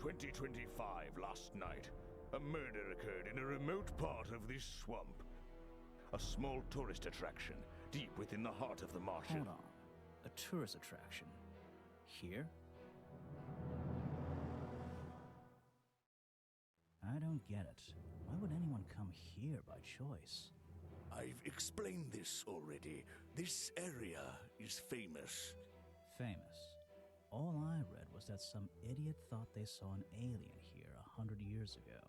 2025 last night, a murder occurred in a remote part of this swamp. A small tourist attraction, deep within the heart of the marsh. Hold on. A tourist attraction? Here? I don't get it. Why would anyone come here by choice? I've explained this already. This area is famous. Famous. All I read was that some idiot thought they saw an alien here 100 years ago.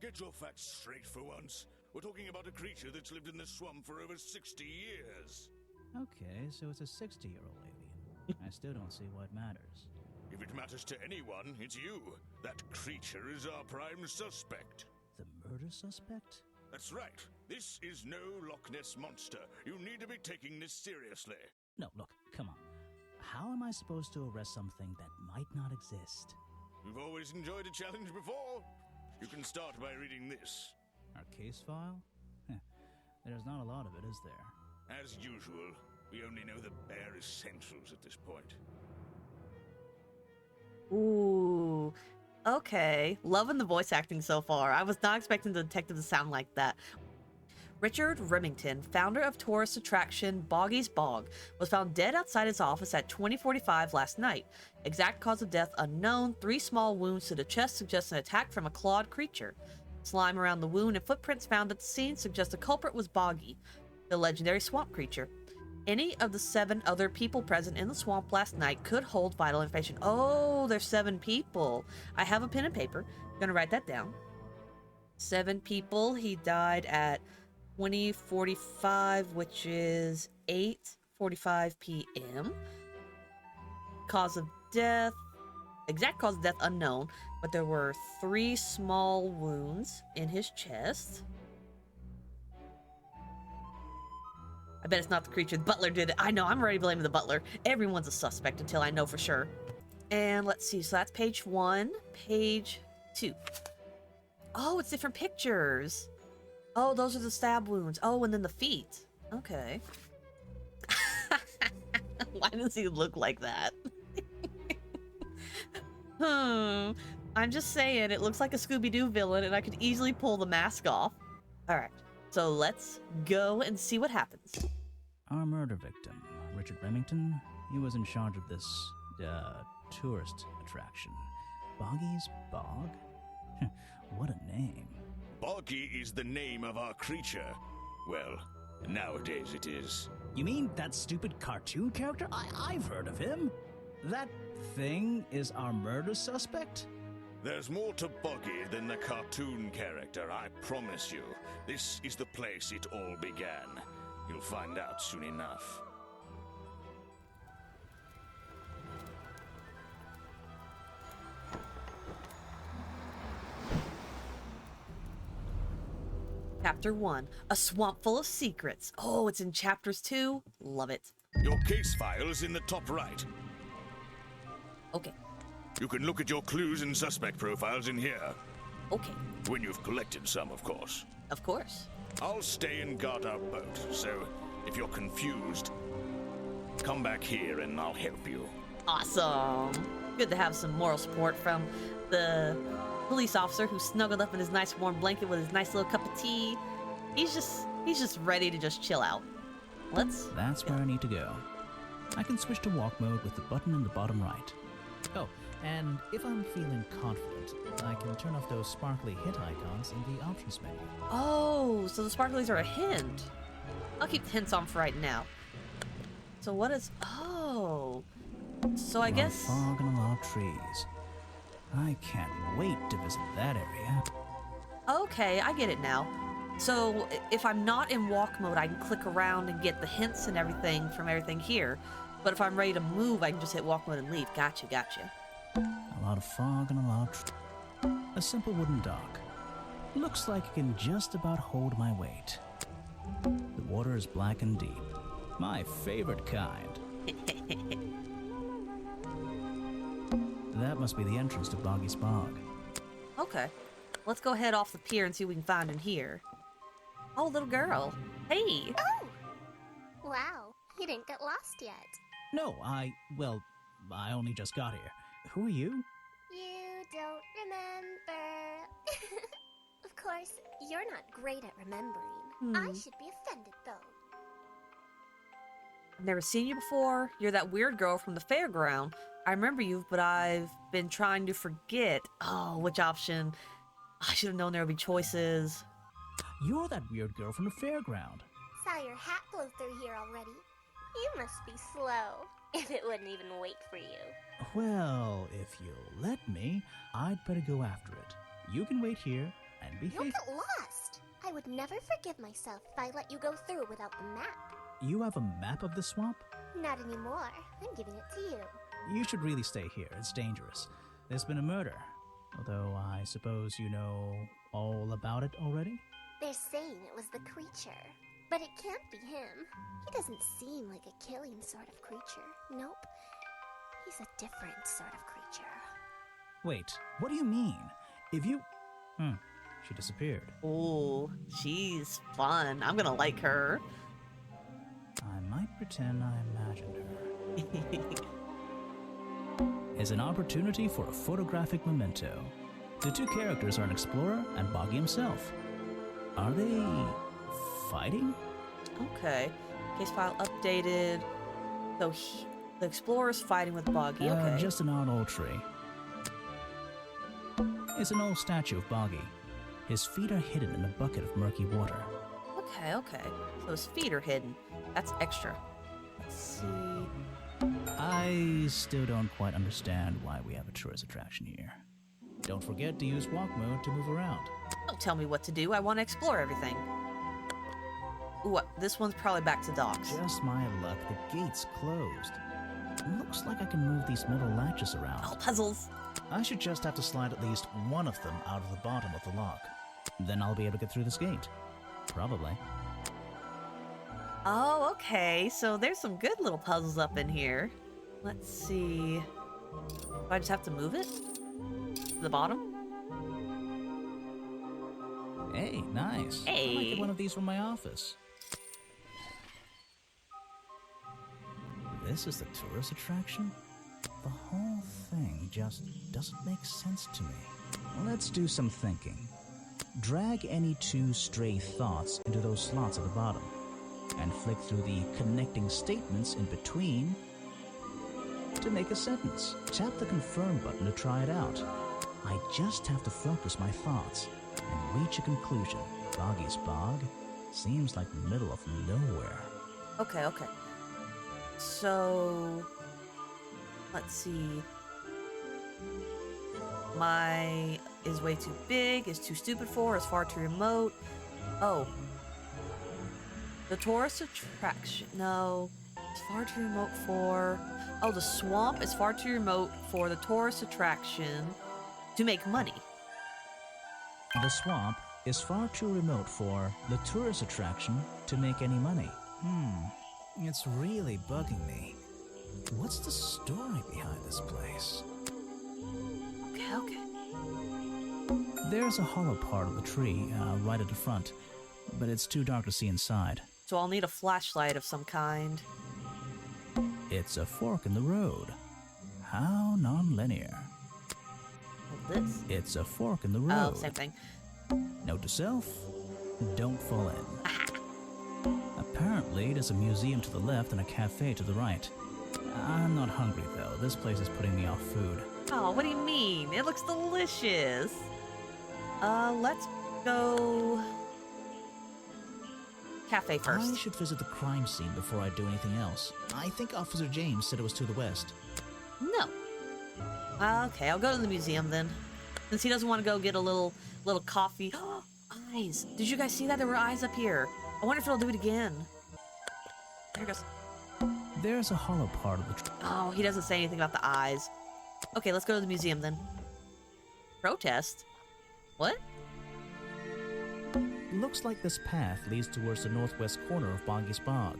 Get your facts straight for once. We're talking about a creature that's lived in this swamp for over 60 years. Okay, so it's a 60-year-old alien. I still don't see why it matters. If it matters to anyone, it's you. That creature is our prime suspect. The murder suspect? That's right. This is no Loch Ness monster. You need to be taking this seriously. No, look, come on. How am I supposed to arrest something that might not exist? You've always enjoyed a challenge before. You can start by reading this. Our case file? There's not a lot of it, is there? As usual, we only know the bare essentials at this point. Ooh. Okay. Loving the voice acting so far. I was not expecting the detective to sound like that. Richard Remington, founder of tourist attraction Boggy's Bog, was found dead outside his office at 20:45 last night. Exact cause of death unknown. 3 small wounds to the chest suggest an attack from a clawed creature. Slime around the wound and footprints found at the scene suggest the culprit was Boggy, the legendary swamp creature. Any of the 7 other people present in the swamp last night could hold vital information. Oh, there's 7 people. I have a pen and paper. I'm gonna write that down. 7 people. He died at 20:45, which is 8:45 p.m. Cause of death. Exact cause of death unknown, but there were 3 small wounds in his chest. I bet it's not the creature. The butler did it. I know, I'm already blaming the butler. Everyone's a suspect until I know for sure. And let's see, so that's page 1. Page 2. Oh, it's different pictures. Oh, those are the stab wounds. Oh, and then the feet. Okay. Why does he look like that? I'm just saying, it looks like a Scooby-Doo villain, and I could easily pull the mask off. Alright. So let's go and see what happens. Our murder victim, Richard Remington, he was in charge of this, tourist attraction. Boggy's Bog? What a name. Boggy is the name of our creature. Well, nowadays it is. You mean that stupid cartoon character? I've heard of him. That thing is our murder suspect? There's more to Boggy than the cartoon character, I promise you. This is the place it all began. You'll find out soon enough. Chapter 1. A swamp full of secrets. Oh, it's in chapters 2. Love it. Your case file is in the top right. Okay. You can look at your clues and suspect profiles in here. Okay. When you've collected some, of course. Of course. I'll stay and guard our boat, so if you're confused, come back here and I'll help you. Awesome. Good to have some moral support from the police officer who snuggled up in his nice warm blanket with his nice little cup of tea. He's just ready to just chill out. That's where I need to go. I can switch to walk mode with the button in the bottom right. Oh, and if I'm feeling confident, I can turn off those sparkly hit icons in the options menu. Oh, so the sparklies are a hint. I'll keep the hints on for right now. So what is... Oh. So I guess... fog and a lot of trees. I can't wait to visit that area. Okay, I get it now. So if I'm not in walk mode, I can click around and get the hints and everything from everything here. But if I'm ready to move, I can just hit walk mode and leave. Gotcha. A lot of fog and a lot of a simple wooden dock. Looks like it can just about hold my weight. The water is black and deep. My favorite kind. That must be the entrance to Boggy's Bog. Okay. Let's go head off the pier and see what we can find in here. Oh, little girl. Hey! Oh! Wow, you didn't get lost yet. No, I only just got here. Who are you? You don't You're not great at remembering. I should be offended, though. I've never seen you before. You're that weird girl from the fairground. I remember you, but I've been trying to forget. Oh, which option? I should have known there would be choices. You're that weird girl from the fairground. Saw your hat blow through here already. You must be slow, if it wouldn't even wait for you. Well, if you'll let me, I'd better go after it. You can wait here and be You'll faithful. get lost. I would never forgive myself if I let you go through without the map. You have a map of the swamp? Not anymore. I'm giving it to you. You should really stay here. It's dangerous. There's been a murder. Although I suppose you know all about it already? They're saying it was the creature. But it can't be him. He doesn't seem like a killing sort of creature. Nope. He's a different sort of creature. Wait, what do you mean? If you... she disappeared. Ooh, she's fun. I'm gonna like her. I might pretend I imagined her. Is an opportunity for a photographic memento. The two characters are an explorer and Boggy himself. Are they fighting? Okay. Case file updated. So the explorer's fighting with Boggy. Okay. Just an odd old tree. It's an old statue of Boggy. His feet are hidden in a bucket of murky water. Okay, okay. So his feet are hidden. That's extra. Let's see. I still don't quite understand why we have a tourist attraction here. Don't forget to use walk mode to move around. Don't tell me what to do. I want to explore everything. Ooh, this one's probably back to docks. Just my luck, the gate's closed. Looks like I can move these metal latches around. Oh, puzzles. I should just have to slide at least one of them out of the bottom of the lock. Then I'll be able to get through this gate. Probably. Oh, okay. So there's some good little puzzles up in here. Let's see. Do I just have to move it? To the bottom? Hey, nice. Hey. I might get one of these from my office. This is the tourist attraction? The whole thing just doesn't make sense to me. Let's do some thinking. Drag any two stray thoughts into those slots at the bottom, and flick through the connecting statements in between to make a sentence. Tap the confirm button to try it out. I just have to focus my thoughts and reach a conclusion. Boggy's Bog seems like the middle of nowhere. Okay, okay. So, let's see. My is way too big, is too stupid for, is far too remote. Oh. The tourist attraction. No. It's far too remote for. Oh, the swamp is far too remote for the tourist attraction to make money. The swamp is far too remote for the tourist attraction to make any money. It's really bugging me. What's the story behind this place? Okay, okay. There's a hollow part of the tree right at the front, but it's too dark to see inside. So I'll need a flashlight of some kind. It's a fork in the road. How non-linear. This. It's a fork in the road. Oh, same thing. Note to self, don't fall in. Apparently, there's a museum to the left and a cafe to the right. I'm not hungry, though. This place is putting me off food. Oh, what do you mean? It looks delicious. Let's go... cafe I first. should visit the crime scene before I do anything else. I think Officer James said it was to the west. No. Okay, I'll go to the museum then. Since he doesn't want to go get a little coffee. Eyes! Did you guys see that? There were eyes up here. I wonder if it'll do it again. There it goes. There's a hollow part of the tree. Oh, he doesn't say anything about the eyes. Okay, let's go to the museum then. Protest? What? Looks like this path leads towards the northwest corner of Boggy's Bog.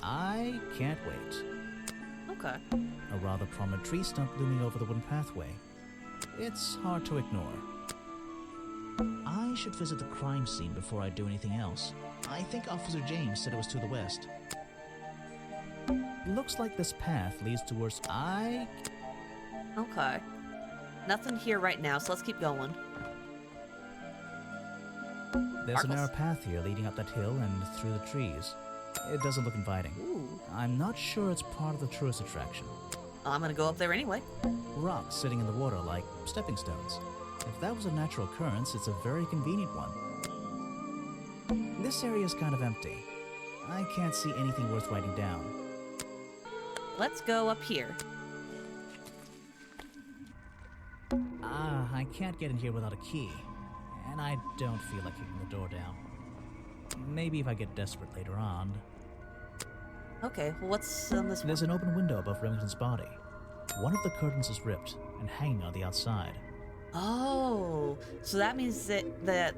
I can't wait. Okay. A rather prominent tree stump looming over the wooden pathway. It's hard to ignore. I should visit the crime scene before I do anything else. I think Officer James said it was to the west. Looks like this path leads towards... Okay. Nothing here right now, so let's keep going. There's a narrow Sparkles. path here leading up that hill and through the trees. It doesn't look inviting. Ooh. I'm not sure it's part of the tourist attraction. I'm gonna go up there anyway. Rocks sitting in the water like stepping stones. If that was a natural occurrence, it's a very convenient one. This area is kind of empty. I can't see anything worth writing down. Let's go up here. I can't get in here without a key. And I don't feel like kicking the door down. Maybe if I get desperate later on. Okay, well, what's on this one? There's an open window above Remington's body. One of the curtains is ripped and hanging on the outside. Oh, so that means that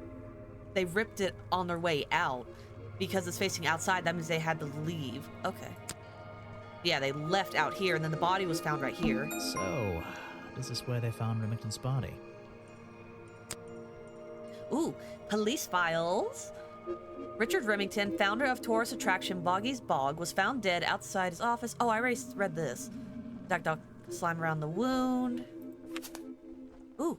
they ripped it on their way out. Because it's facing outside, that means they had to leave. Okay. Yeah, they left out here, and then the body was found right here. So, this is where they found Remington's body. Ooh, police files. Richard Remington, founder of tourist attraction Boggy's Bog, was found dead outside his office. Oh, I already read this. Doc slime around the wound. Ooh,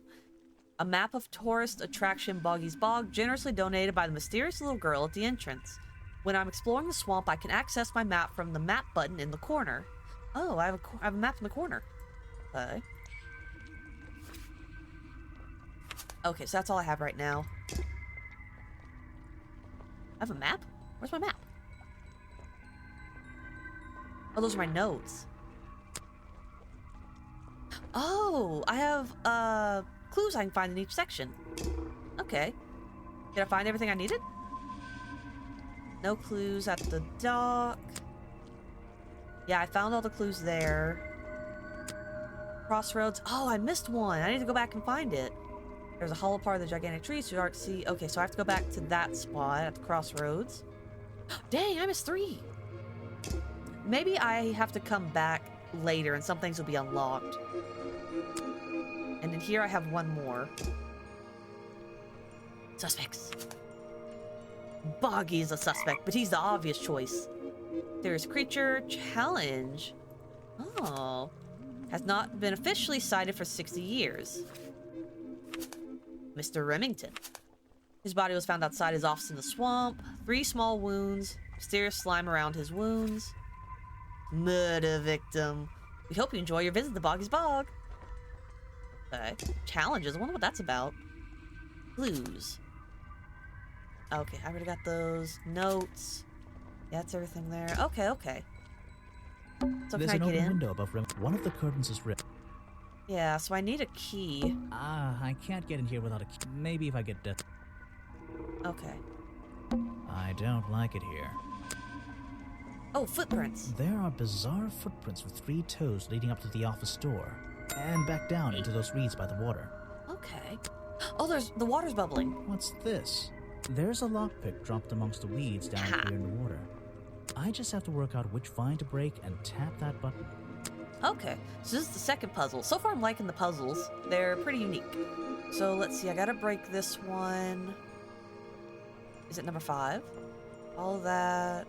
a map of tourist attraction Boggy's Bog, generously donated by the mysterious little girl at the entrance. When I'm exploring the swamp, I can access my map from the map button in the corner. Oh, I have a map in the corner. Okay. Okay, so that's all I have right now. I have a map? Where's my map? Oh, those are my notes. Oh, I have, clues I can find in each section. Okay. Did I find everything I needed? No clues at the dock. Yeah, I found all the clues there. Crossroads. Oh, I missed one. I need to go back and find it. There's a hollow part of the gigantic tree, so dark to see. Okay, so I have to go back to that spot at the crossroads. Dang, I missed 3. Maybe I have to come back later and some things will be unlocked. And in here I have one more. Suspects. Boggy is a suspect, but he's the obvious choice. There's creature challenge. Oh. Has not been officially cited for 60 years. Mr. Remington. His body was found outside his office in the swamp. 3 small wounds. Mysterious slime around his wounds. Murder victim. We hope you enjoy your visit to Boggy's Bog. Okay. Challenges. I wonder what that's about. Clues. Okay, I already got those. Notes. Yeah, that's everything there. Okay, okay. So There's can an I get open in? window above one of the curtains is ripped. Yeah, so I need a key. I can't get in here without a key. Maybe if I get desperate. Okay. I don't like it here. Oh, footprints. There are bizarre footprints with 3 toes leading up to the office door. And back down into those reeds by the water. Okay. Oh, the water's bubbling. What's this? There's a lockpick dropped amongst the weeds down here in the water. I just have to work out which vine to break and tap that button. Okay, so this is the second puzzle. So far I'm liking the puzzles. They're pretty unique. So let's see, I gotta break this one. Is it number 5? All of that.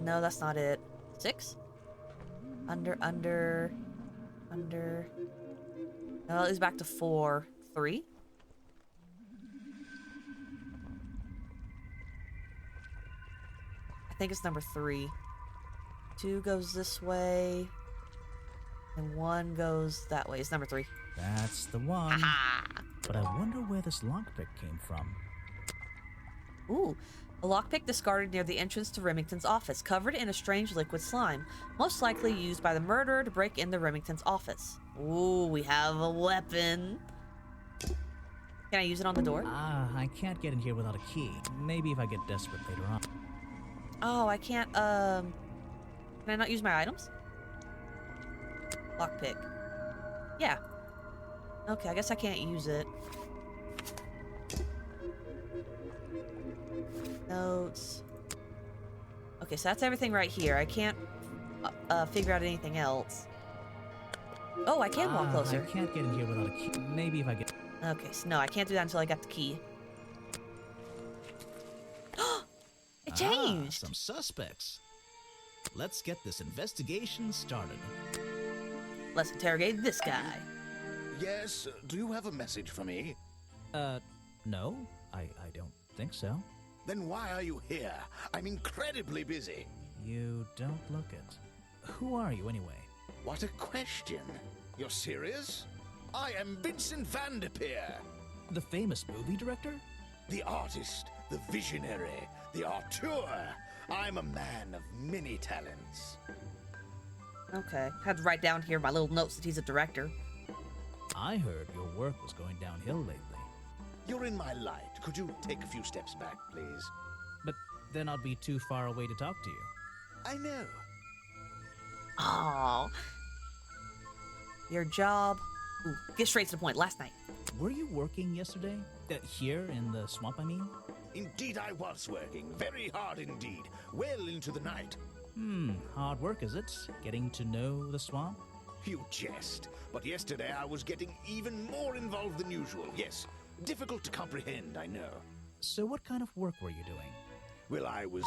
No, that's not it. 6? Under. No, it's back to 4. 3? I think it's number 3. 2 goes this way. And 1 goes that way. It's number 3. That's the one. But I wonder where this lockpick came from. Ooh, a lockpick discarded near the entrance to Remington's office, covered in a strange liquid slime, most likely used by the murderer to break into Remington's office. Ooh, we have a weapon. Can I use it on the door? I can't get in here without a key. Maybe if I get desperate later on. Oh, I can't, can I not use my items? Lockpick. Yeah. Okay, I guess I can't use it. Notes. Okay, so that's everything right here. I can't figure out anything else. Oh, I can walk closer. I can't get in here without a key. Maybe if I get... Okay, so no, I can't do that until I got the key. It changed! some suspects. Let's get this investigation started. Let's interrogate this guy. Yes, do you have a message for me? No, I don't think so. Then why are you here? I'm incredibly busy. You don't look it. Who are you, anyway? What a question. You're serious? I am Vincent Van der Peer. The famous movie director? The artist, the visionary, the auteur. I'm a man of many talents. Okay. Had to write down here my little notes that he's a director. I heard your work was going downhill lately. You're in my light. Could you take a few steps back, please? But then I'd be too far away to talk to you. I know. Oh. Your job. Ooh, get straight to the point. Last night. Were you working yesterday? Here in the swamp, I mean? Indeed, I was working. Very hard indeed. Well into the night. Hard work, is it? Getting to know the swamp? You jest. But yesterday I was getting even more involved than usual. Yes. Difficult to comprehend, I know. So what kind of work were you doing? Well, I was,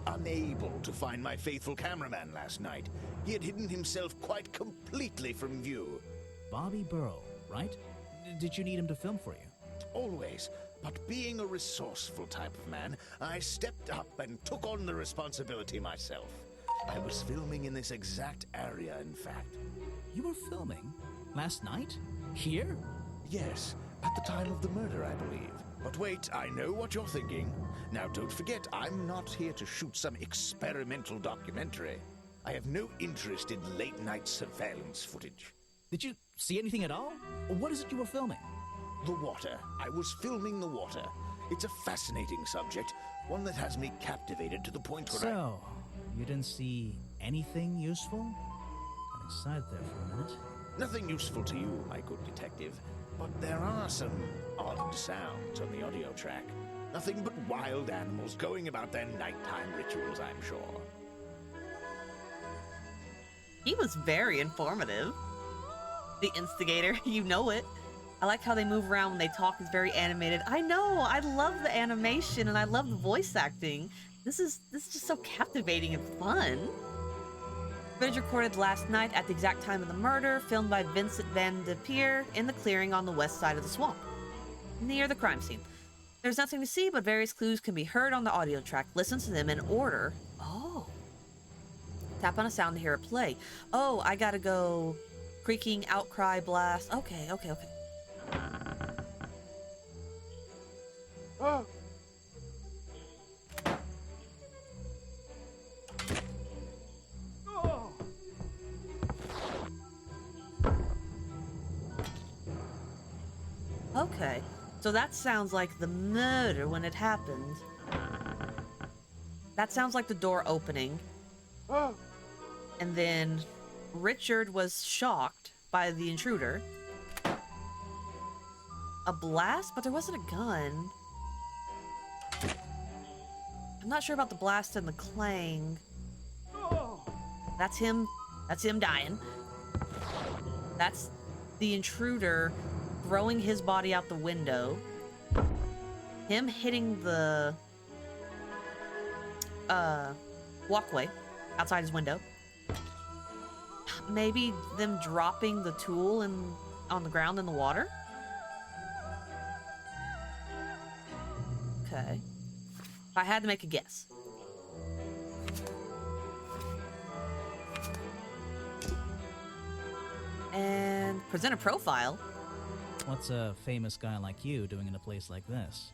unable to find my faithful cameraman last night. He had hidden himself quite completely from view. Bobby Burrow, right? Did you need him to film for you? Always. But being a resourceful type of man, I stepped up and took on the responsibility myself. I was filming in this exact area, in fact. You were filming? Last night? Here? Yes, at the time of the murder, I believe. But wait, I know what you're thinking. Now, don't forget, I'm not here to shoot some experimental documentary. I have no interest in late-night surveillance footage. Did you see anything at all? What is it you were filming? The water. I was filming the water. It's a fascinating subject, one that has me captivated to the point where So, you didn't see anything useful? Got excited there for a minute. Nothing useful to you, my good detective. But there are some odd sounds on the audio track. Nothing but wild animals going about their nighttime rituals, I'm sure. He was very informative. The instigator, you know it. I like how they move around when they talk. It's very animated. I know. I love the animation and I love the voice acting. This is just so captivating and fun. Footage recorded last night at the exact time of the murder, filmed by Vincent Van der Peer in the clearing on the west side of the swamp, near the crime scene. There's nothing to see, but various clues can be heard on the audio track. Listen to them in order. Oh. Tap on a sound to hear it play. Oh, I gotta go creaking, outcry, blast. Okay. Oh. Okay, so that sounds like the murder when it happened. That sounds like the door opening. And then Richard was shocked by the intruder. A blast? But there wasn't a gun. I'm not sure about the blast and the clang. That's him dying. That's the intruder throwing his body out the window. Him hitting the walkway outside his window. Maybe them dropping the tool on the ground in the water. Okay. If I had to make a guess. And present a profile. What's a famous guy like you doing in a place like this?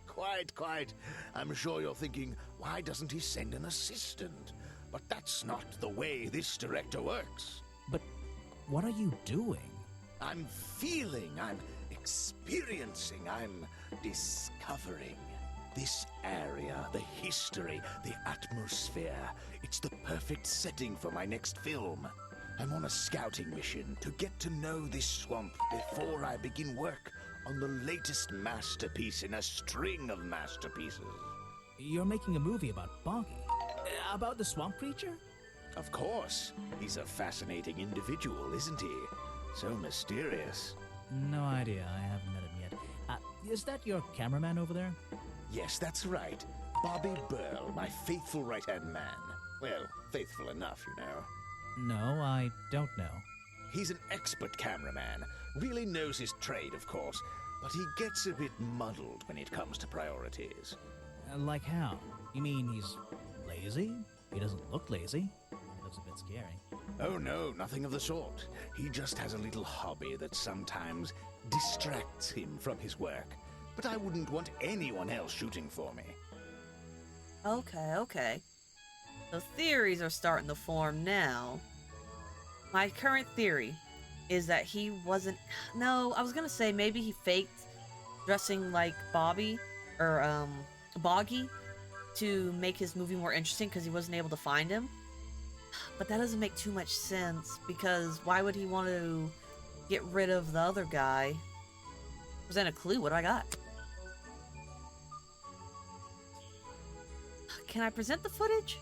Quite. I'm sure you're thinking, why doesn't he send an assistant? But that's not the way this director works. But what are you doing? I'm feeling, I'm experiencing, I'm discovering. This area, the history, the atmosphere, it's the perfect setting for my next film. I'm on a scouting mission to get to know this swamp before I begin work on the latest masterpiece in a string of masterpieces. You're making a movie about Boggy? About the swamp creature? Of course. He's a fascinating individual, isn't he? So mysterious. No idea. I haven't met him yet. Is that your cameraman over there? Yes, that's right. Bobby Burl, my faithful right-hand man. Well, faithful enough, you know. No, I don't know. He's an expert cameraman. Really knows his trade, of course. But he gets a bit muddled when it comes to priorities. Like how? You mean he's lazy? He doesn't look lazy. He looks a bit scary. Oh no, nothing of the sort. He just has a little hobby that sometimes distracts him from his work. But I wouldn't want anyone else shooting for me. Okay. The theories are starting to form now. My current theory is that he wasn't... No, I was gonna say maybe he faked dressing like Bobby, or, Boggy, to make his movie more interesting because he wasn't able to find him. But that doesn't make too much sense, because why would he want to get rid of the other guy? Present a clue, what do I got? Can I present the footage?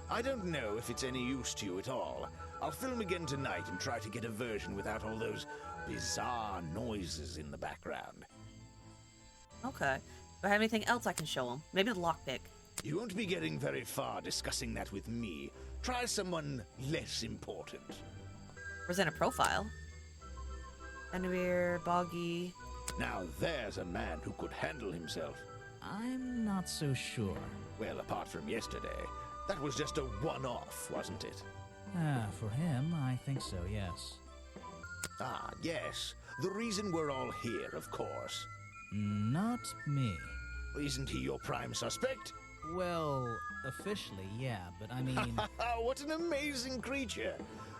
I don't know if it's any use to you at all. I'll film again tonight and try to get a version without all those bizarre noises in the background. Okay. Do I have anything else I can show him? Maybe the lockpick. You won't be getting very far discussing that with me. Try someone less important. Present a profile. Anywhere, Boggy. Now there's a man who could handle himself. I'm not so sure. Well, apart from yesterday, that was just a one-off, wasn't it? For him, I think so, yes. Ah, yes. The reason we're all here, of course. Not me. Isn't he your prime suspect? Well, officially, yeah, but I mean... What an amazing creature!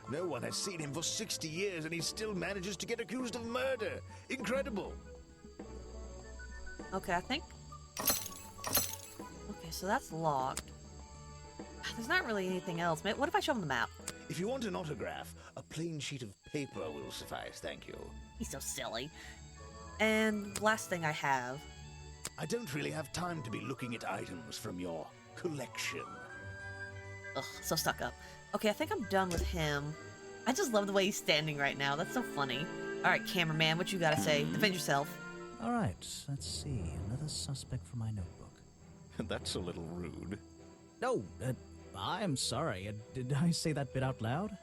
No one has seen him for 60 years and he still manages to get accused of murder. Incredible! Okay, I think... Okay, so that's locked. There's not really anything else. What if I show him the map? If you want an autograph, a plain sheet of paper will suffice, thank you. He's so silly. And last thing I have... I don't really have time to be looking at items from your collection. Ugh, so stuck up. Okay, I think I'm done with him. I just love the way he's standing right now. That's so funny. Alright, cameraman, what you gotta say? Defend yourself. Alright, let's see. Another suspect for my notebook. That's a little rude. No, I'm sorry. Did I say that bit out loud?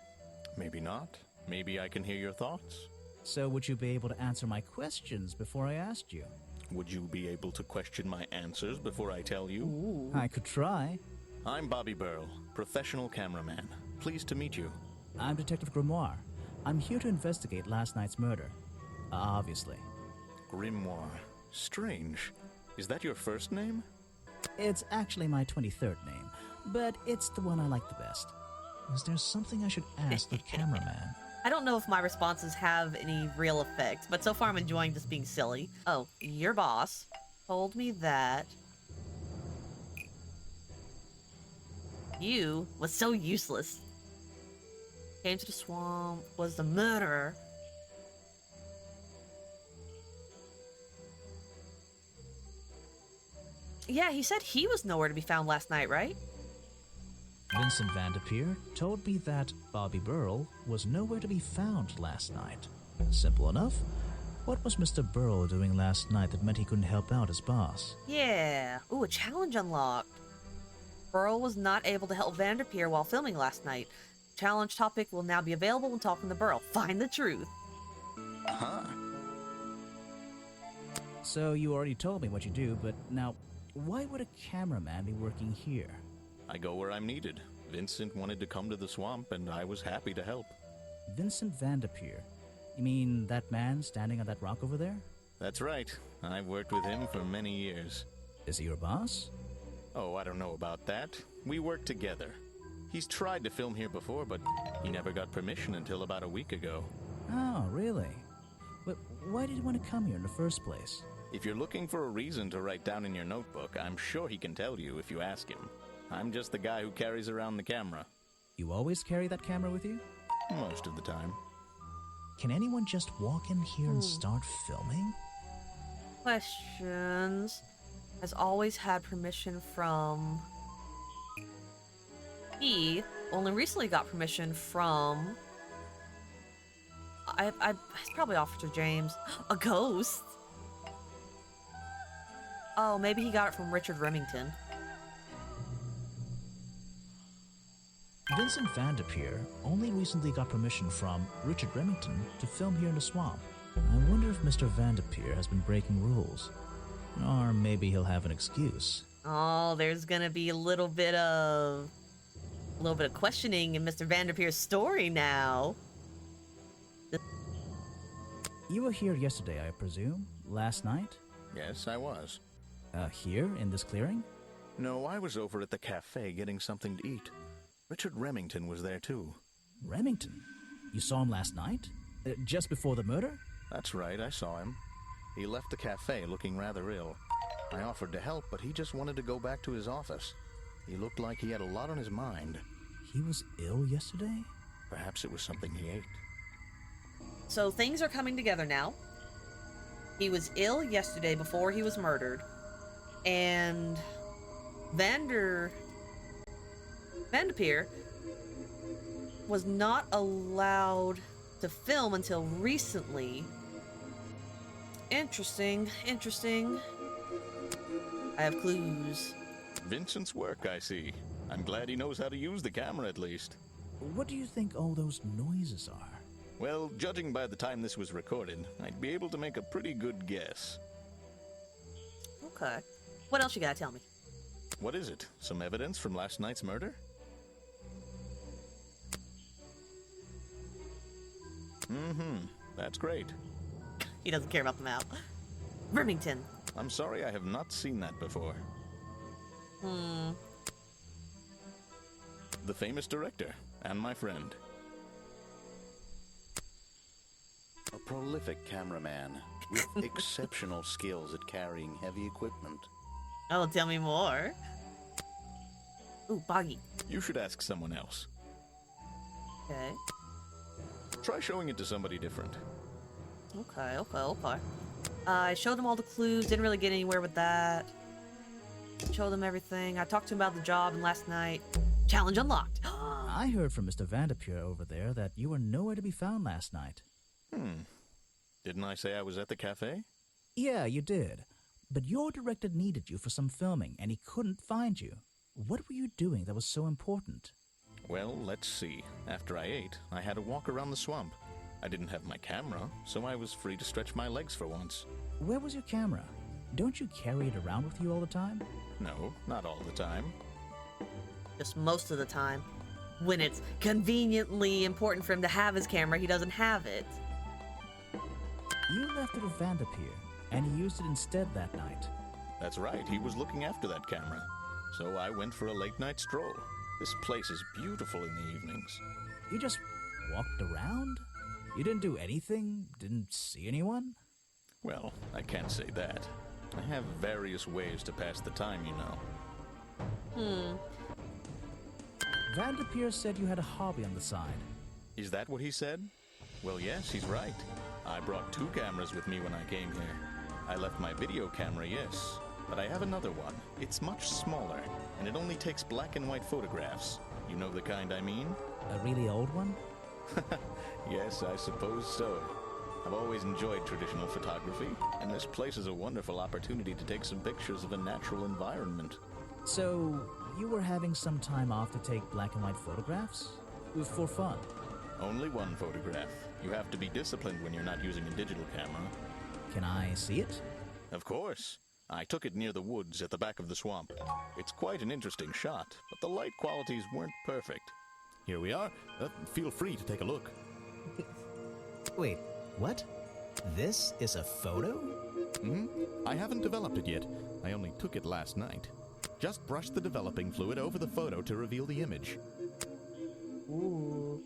Maybe not. Maybe I can hear your thoughts. So would you be able to answer my questions before I asked you? Would you be able to question my answers before I tell you? Ooh. I could try. I'm Bobby Burl, professional cameraman. Pleased to meet you. I'm Detective Grimoire. I'm here to investigate last night's murder. Obviously. Grimoire. Strange. Is that your first name? It's actually my 23rd name, but it's the one I like the best. Is there something I should ask the cameraman? I don't know if my responses have any real effect, but so far I'm enjoying just being silly. Oh, your boss told me that you was so useless. Came to the swamp, was the murderer. Yeah, he said he was nowhere to be found last night, right? Vincent Vanderpeer told me that Bobby Burl was nowhere to be found last night. Simple enough. What was Mr. Burl doing last night that meant he couldn't help out his boss? Yeah. Ooh, a challenge unlocked. Burl was not able to help Vanderpeer while filming last night. Challenge topic will now be available when talking to Burl. Find the truth. Huh. So you already told me what you do, but now, why would a cameraman be working here? I go where I'm needed. Vincent wanted to come to the swamp, and I was happy to help. Vincent Vanderpeer? You mean that man standing on that rock over there? That's right. I've worked with him for many years. Is he your boss? Oh, I don't know about that. We work together. He's tried to film here before, but he never got permission until about a week ago. Oh, really? But why did he want to come here in the first place? If you're looking for a reason to write down in your notebook, I'm sure he can tell you if you ask him. I'm just the guy who carries around the camera. You always carry that camera with you? Most of the time. Can anyone just walk in here and start filming? Questions. Has always had permission from... He only recently got permission from... It's probably Officer James. A ghost? Oh, maybe he got it from Richard Remington. Vincent Vanderpeer only recently got permission from Richard Remington to film here in the swamp. I wonder if Mr. Vanderpeer has been breaking rules. Or maybe he'll have an excuse. Oh, there's gonna be a little bit of questioning in Mr. Vanderpeer's story now. You were here yesterday, I presume? Last night? Yes, I was. Here, in this clearing? No, I was over at the cafe getting something to eat. Richard Remington was there too. Remington? You saw him last night? Just before the murder? That's right, I saw him. He left the cafe looking rather ill. I offered to help, but he just wanted to go back to his office. He looked like he had a lot on his mind. He was ill yesterday? Perhaps it was something he ate. So things are coming together now. He was ill yesterday before he was murdered. And Vanderpeer was not allowed to film until recently. Interesting. I have clues. Vincent's work, I see. I'm glad he knows how to use the camera at least. What do you think all those noises are? Well, judging by the time this was recorded, I'd be able to make a pretty good guess. Okay. What else you gotta tell me? What is it? Some evidence from last night's murder? That's great. He doesn't care about the map. Remington. I'm sorry I have not seen that before. The famous director, and my friend. A prolific cameraman with exceptional skills at carrying heavy equipment. Oh, tell me more. Ooh, Boggy. You should ask someone else. Okay. Try showing it to somebody different. Okay. I showed him all the clues, didn't really get anywhere with that. Showed him everything. I talked to him about the job, and last night, challenge unlocked. I heard from Mr. Vanderpeer over there that you were nowhere to be found last night. Didn't I say I was at the cafe? Yeah, you did. But your director needed you for some filming, and he couldn't find you. What were you doing that was so important? Well, let's see. After I ate, I had a walk around the swamp. I didn't have my camera, so I was free to stretch my legs for once. Where was your camera? Don't you carry it around with you all the time? No, not all the time. Just most of the time. When it's conveniently important for him to have his camera, he doesn't have it. You left it with Vanderpeer, and he used it instead that night. That's right, he was looking after that camera. So I went for a late-night stroll. This place is beautiful in the evenings. You just walked around? You didn't do anything? Didn't see anyone? Well, I can't say that. I have various ways to pass the time, you know. Vanderpeer said you had a hobby on the side. Is that what he said? Well, yes, he's right. I brought 2 cameras with me when I came here. I left my video camera, yes, but I have another one. It's much smaller, and it only takes black and white photographs. You know the kind I mean? A really old one? Yes, I suppose so. I've always enjoyed traditional photography, and this place is a wonderful opportunity to take some pictures of a natural environment. So, you were having some time off to take black and white photographs? For fun? Only one photograph. You have to be disciplined when you're not using a digital camera. Can I see it? Of course. I took it near the woods at the back of the swamp. It's quite an interesting shot, but the light qualities weren't perfect. Here we are. Feel free to take a look. Wait, what? This is a photo? I haven't developed it yet. I only took it last night. Just brush the developing fluid over the photo to reveal the image. Ooh.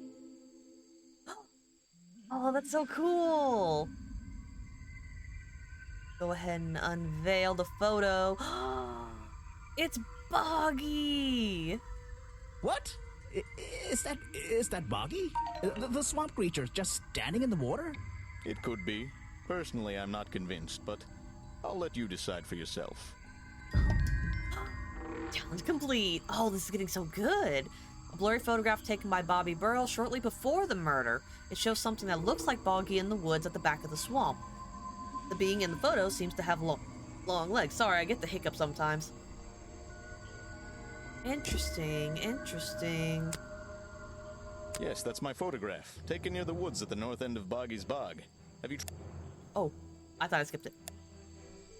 Oh, that's so cool. Go ahead and unveil the photo. It's Boggy. What? Is that Boggy? The swamp creature just standing in the water? It could be. Personally, I'm not convinced, but I'll let you decide for yourself. Challenge complete. Oh, this is getting so good. A blurry photograph taken by Bobby Burrell shortly before the murder. It shows something that looks like Boggy in the woods at the back of the swamp. The being in the photo seems to have long legs. Sorry, I get the hiccup sometimes. Interesting. Yes, that's my photograph, taken near the woods at the north end of Boggy's Bog. Have you... Oh, I thought I skipped it.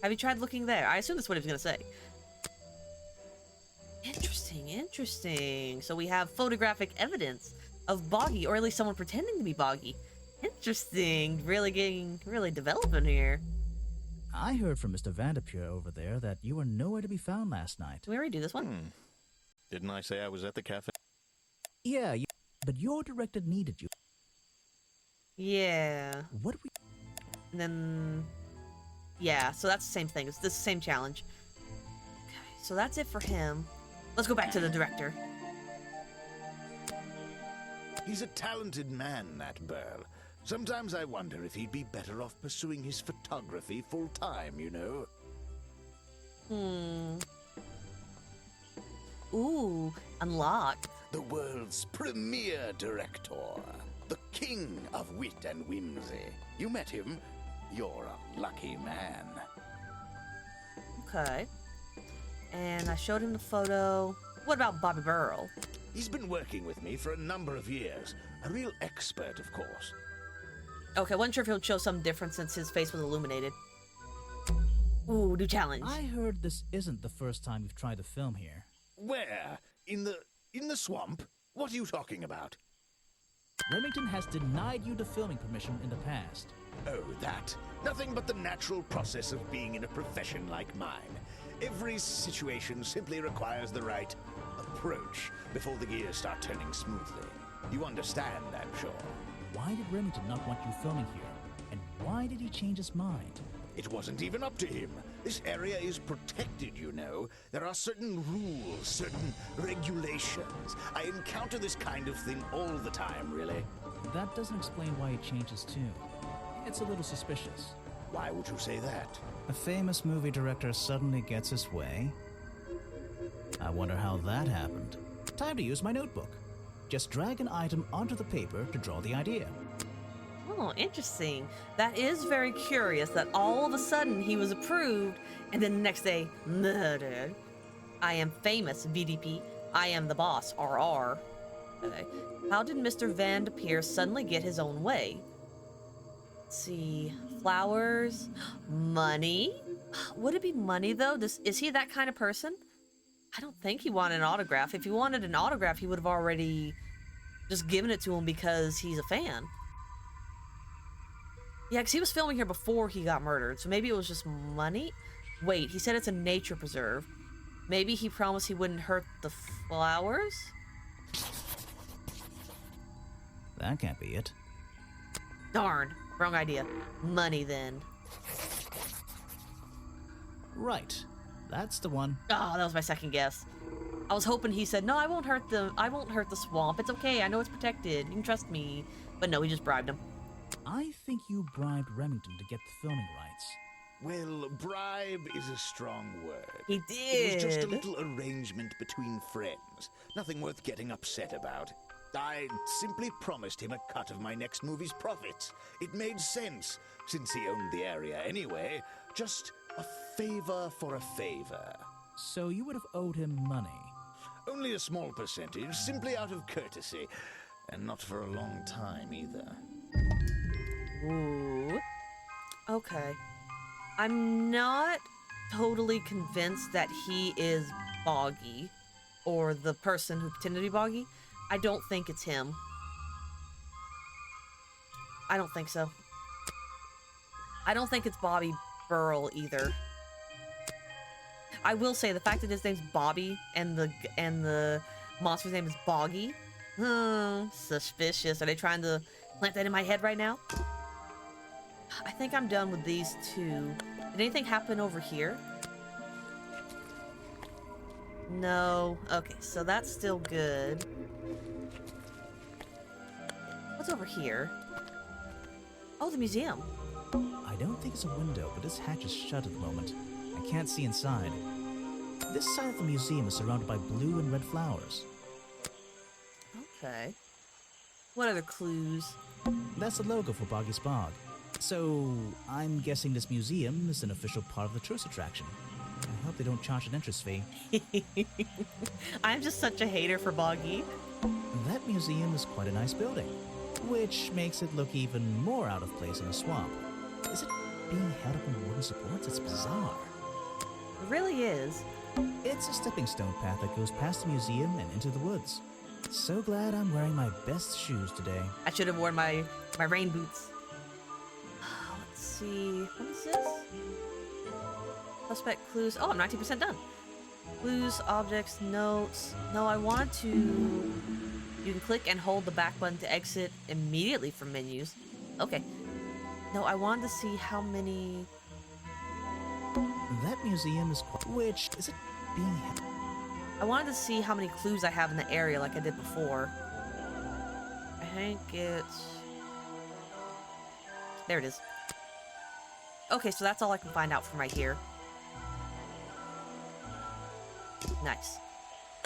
Have you tried looking there? I assume that's what he was gonna say. Interesting, interesting. So we have photographic evidence of Boggy, or at least someone pretending to be Boggy. Interesting. Really developing here. I heard from Mr. Vanderpure over there that you were nowhere to be found last night. Did we already do this one? Didn't I say I was at the cafe? Yeah, but your director needed you. Yeah. What we... And then... Yeah, so that's the same thing. It's the same challenge. Okay, so that's it for him. Let's go back to the director. He's a talented man, that Burl. Sometimes I wonder if he'd be better off pursuing his photography full-time, you know? Ooh, unlocked. The world's premier director. The king of wit and whimsy. You met him? You're a lucky man. Okay. And I showed him the photo. What about Bobby Burl? He's been working with me for a number of years. A real expert, of course. Okay, wasn't sure if he'll show some difference since his face was illuminated. Ooh, new challenge. I heard this isn't the first time you've tried to film here. Where? In the swamp? What are you talking about? Remington has denied you the filming permission in the past. Oh, that. Nothing but the natural process of being in a profession like mine. Every situation simply requires the right approach before the gears start turning smoothly. You understand, I'm sure. Why did Remington not want you filming here? And why did he change his mind? It wasn't even up to him. This area is protected, you know. There are certain rules, certain regulations. I encounter this kind of thing all the time, really. That doesn't explain why he changed his tune. It's a little suspicious. Why would you say that? A famous movie director suddenly gets his way. I wonder how that happened. Time to use my notebook. Just drag an item onto the paper to draw the idea. Oh, interesting. That is very curious that all of a sudden he was approved and then the next day murdered. I am famous, VDP. I am the boss, RR. Okay. How did Mr. Van de Peer suddenly get his own way? Let's see. Flowers? Money? Would it be money, though? Is he that kind of person? I don't think he wanted an autograph. If he wanted an autograph, he would have already just given it to him because he's a fan. Yeah, because he was filming here before he got murdered, so maybe it was just money? Wait, he said it's a nature preserve. Maybe he promised he wouldn't hurt the flowers? That can't be it. Darn, wrong idea. Money, then. Right. That's the one. Oh, that was my second guess. I was hoping he said, no, I won't hurt the swamp. It's okay, I know it's protected. You can trust me. But no, he just bribed him. I think you bribed Remington to get the filming rights. Well, bribe is a strong word. He It was just a did. little arrangement between friends. Nothing worth getting upset about. I simply promised him a cut of my next movie's profits. It made sense, since he owned the area anyway. Just a favor for a favor. So you would have owed him money. Only a small percentage, simply out of courtesy. And not for a long time, either. Ooh. Okay. I'm not totally convinced that he is Boggy, or the person who pretended to be Boggy. I don't think it's him. I don't think so. I don't think it's Bobby Burl either. I will say the fact that his name's Bobby and the monster's name is Boggy. Suspicious. Are they trying to plant that in my head right now? I think I'm done with these two. Did anything happen over here? No. Okay, so that's still good. What's over here? Oh, the museum. I don't think it's a window, but this hatch is shut at the moment. I can't see inside. This side of the museum is surrounded by blue and red flowers. Okay. What other clues? That's the logo for Boggy's Bog. So, I'm guessing this museum is an official part of the tourist attraction. I hope they don't charge an entrance fee. I'm just such a hater for Boggy. That museum is quite a nice building, which makes it look even more out of place in a swamp. Is it being held up on wooden supports? It's bizarre. It really is. It's a stepping stone path that goes past the museum and into the woods. So glad I'm wearing my best shoes today. I should have worn my rain boots. Let's see. What is this? Suspect clues. Oh, I'm 19% done. Clues, objects, notes. No, I wanted to... You can click and hold the back button to exit immediately from menus. Okay. No, I wanted to see how many... That museum is quite... Which, is it being... I wanted to see how many clues I have in the area like I did before. I think it's... There it is. Okay, so that's all I can find out from right here. Nice.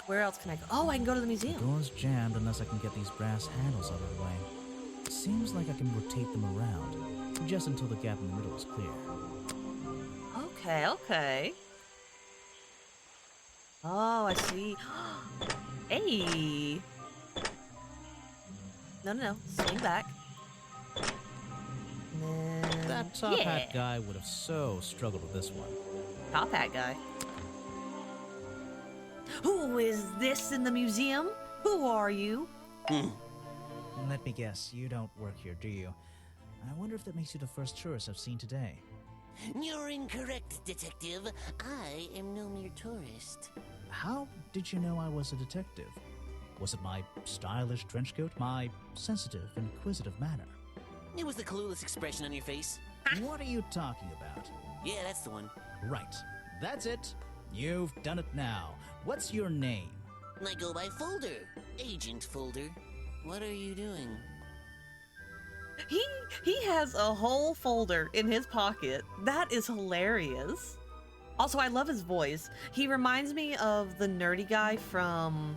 Where else can I go? Oh, I can go to the museum. The door's jammed unless I can get these brass handles out of the way. Seems like I can rotate them around, just until the gap in the middle is clear. Okay, okay. Oh, I see. Hey! No. Swing back. And then... That top hat guy would have so struggled with this one. Top hat guy. Who is this in the museum? Who are you? Let me guess, you don't work here, do you? I wonder if that makes you the first tourist I've seen today. You're incorrect, detective. I am no mere tourist. How did you know I was a detective? Was it my stylish trench coat? My sensitive, inquisitive manner? It was the clueless expression on your face. What are you talking about? Yeah, that's the one. Right. That's it. You've done it now. What's your name? I go by Folder. Agent Folder. What are you doing? He has a whole folder in his pocket. That is hilarious. Also, I love his voice. He reminds me of the nerdy guy from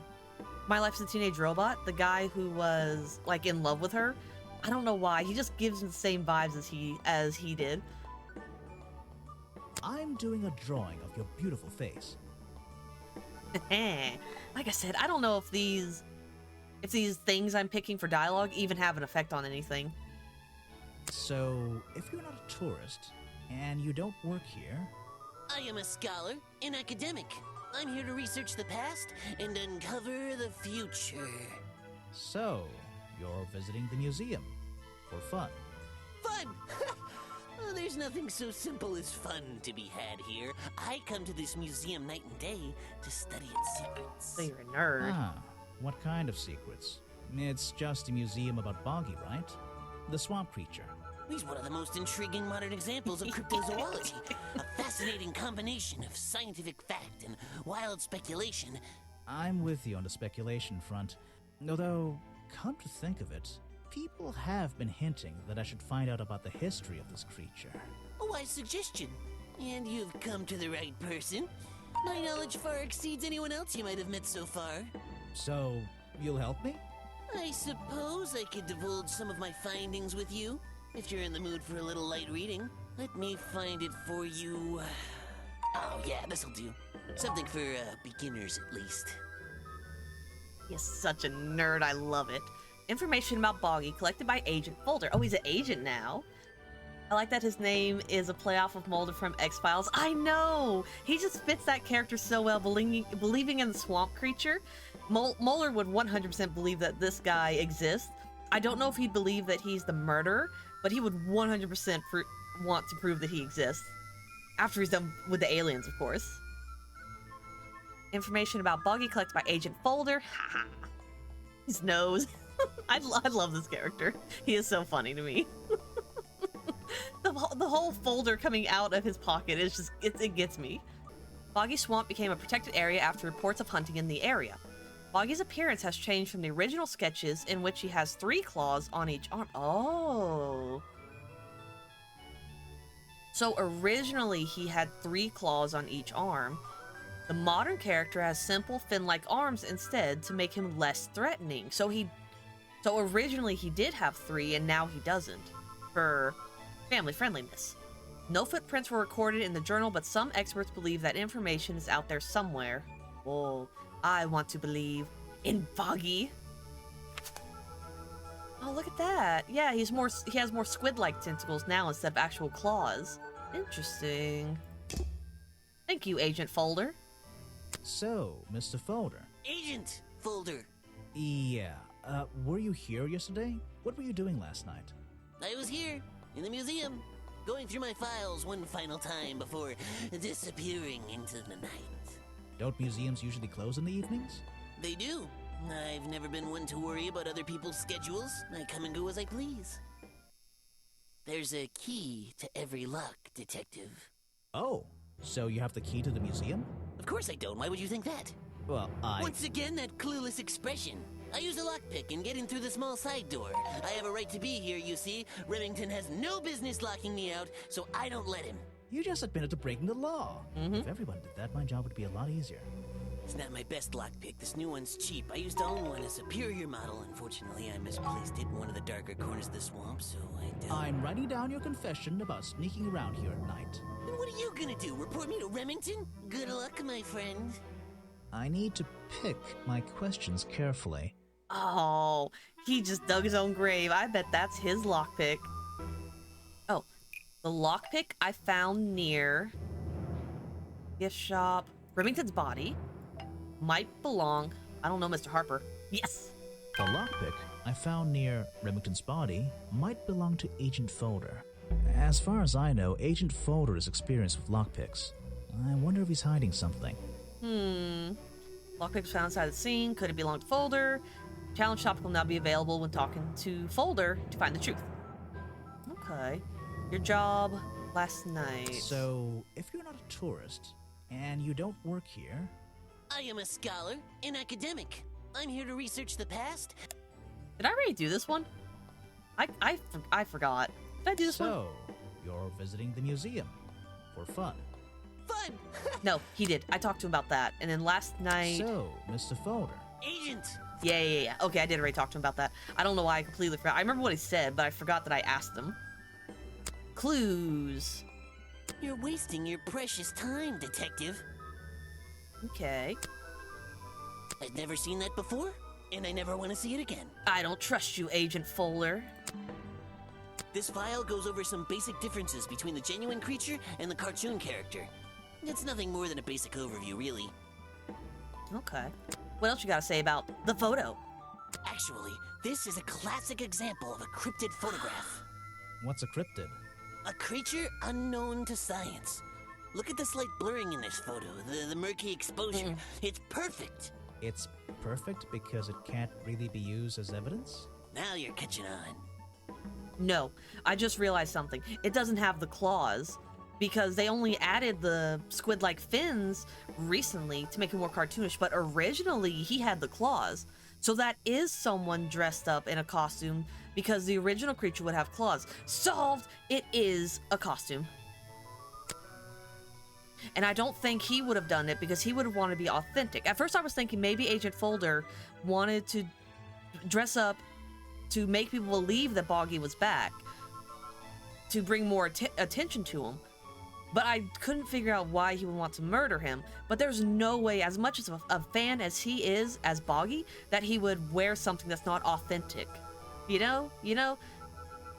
My Life's a Teenage Robot, the guy who was like in love with her. I don't know why. He just gives him the same vibes as he did. I'm doing a drawing of your beautiful face. Like I said, I don't know if these things I'm picking for dialogue even have an effect on anything. So, if you're not a tourist, and you don't work here... I am a scholar, an academic. I'm here to research the past and uncover the future. So, you're visiting the museum. For fun. Fun! Oh, there's nothing so simple as fun to be had here. I come to this museum night and day to study its secrets. So you're a nerd. Ah, what kind of secrets? It's just a museum about Boggy, right? The swamp creature. He's one of the most intriguing modern examples of cryptozoology. A fascinating combination of scientific fact and wild speculation. I'm with you on the speculation front. Although, come to think of it, people have been hinting that I should find out about the history of this creature. A wise suggestion. And you've come to the right person. My knowledge far exceeds anyone else you might have met so far. So, you'll help me? I suppose I could divulge some of my findings with you, if you're in the mood for a little light reading. Let me find it for you. Oh yeah, this'll do. Something for beginners at least. He's such a nerd, I love it. Information about Boggy collected by Agent Folder. Oh, he's an agent now. I like that his name is a playoff of Mulder from X-Files. I know! He just fits that character so well, believing in the swamp creature. Mulder would 100% believe that this guy exists. I don't know if he'd believe that he's the murderer, but he would 100% want to prove that he exists. After he's done with the aliens, of course. Information about Boggy collected by Agent Folder. Haha. His nose. I love this character. He is so funny to me. The whole folder coming out of his pocket is just, it gets me. Boggy Swamp became a protected area after reports of hunting in the area. Boggy's appearance has changed from the original sketches in which he has 3 claws on each arm. Oh. So originally he had 3 claws on each arm. The modern character has simple fin-like arms instead to make him less threatening. So originally he did have 3 and now he doesn't, for family friendliness. No footprints were recorded in the journal, but some experts believe that information is out there somewhere. Oh, I want to believe in Boggy. Oh, look at that. Yeah, he has more squid-like tentacles now instead of actual claws. Interesting. Thank you, Agent Folder. So, Mr. Folder. Agent Folder. Yeah, were you here yesterday? What were you doing last night? I was here, in the museum, going through my files one final time before disappearing into the night. Don't museums usually close in the evenings? They do. I've never been one to worry about other people's schedules. I come and go as I please. There's a key to every lock, Detective. Oh, so you have the key to the museum? Of course I don't. Why would you think that? Well, Once again, that clueless expression. I use a lockpick and get in through the small side door. I have a right to be here, you see. Remington has no business locking me out, so I don't let him. You just admitted to breaking the law. If everyone did that, my job would be a lot easier. It's not my best lockpick. This new one's cheap. I used to own one, a superior model. Unfortunately, I misplaced it in one of the darker corners of the swamp, so I'm writing down your confession about sneaking around here at night. Then what are you gonna do? Report me to Remington? Good luck, my friend. I need to pick my questions carefully. Oh, he just dug his own grave. I bet that's his lockpick. Oh, the lockpick I found near gift shop. Remington's body might belong. I don't know, Mr. Harper. Yes. The lockpick I found near Remington's body might belong to Agent Folder. As far as I know, Agent Folder is experienced with lockpicks. I wonder if he's hiding something. Lockpicks found inside the scene. Could it belong to Folder? Challenge shop will now be available when talking to Folder to find the truth. Okay. Your job last night. So, if you're not a tourist and you don't work here... I am a scholar, an academic. I'm here to research the past. Did I already do this one? I forgot. Did I do this one? So, you're visiting the museum for fun. Fun! No, he did. I talked to him about that. And then last night... So, Mr. Folder. Agent! Yeah. Okay, I did already talk to him about that. I don't know why I completely forgot. I remember what he said, but I forgot that I asked him. Clues. You're wasting your precious time, Detective. Okay. I've never seen that before, and I never want to see it again. I don't trust you, Agent Folder. This file goes over some basic differences between the genuine creature and the cartoon character. It's nothing more than a basic overview, really. Okay. What else you gotta say about the photo? Actually, this is a classic example of a cryptid photograph. What's a cryptid? A creature unknown to science. Look at the slight blurring in this photo, the murky exposure. It's perfect. It's perfect because it can't really be used as evidence? Now you're catching on. No, I just realized something. It doesn't have the claws because they only added the squid-like fins recently to make it more cartoonish, but originally he had the claws. So that is someone dressed up in a costume because the original creature would have claws. Solved! It is a costume. And I don't think he would have done it because he would have wanted to be authentic. At first I was thinking maybe Agent Folder wanted to dress up to make people believe that Boggy was back, to bring more attention to him. But I couldn't figure out why he would want to murder him. But there's no way, as much as a fan as he is as Boggy, that he would wear something that's not authentic. You know?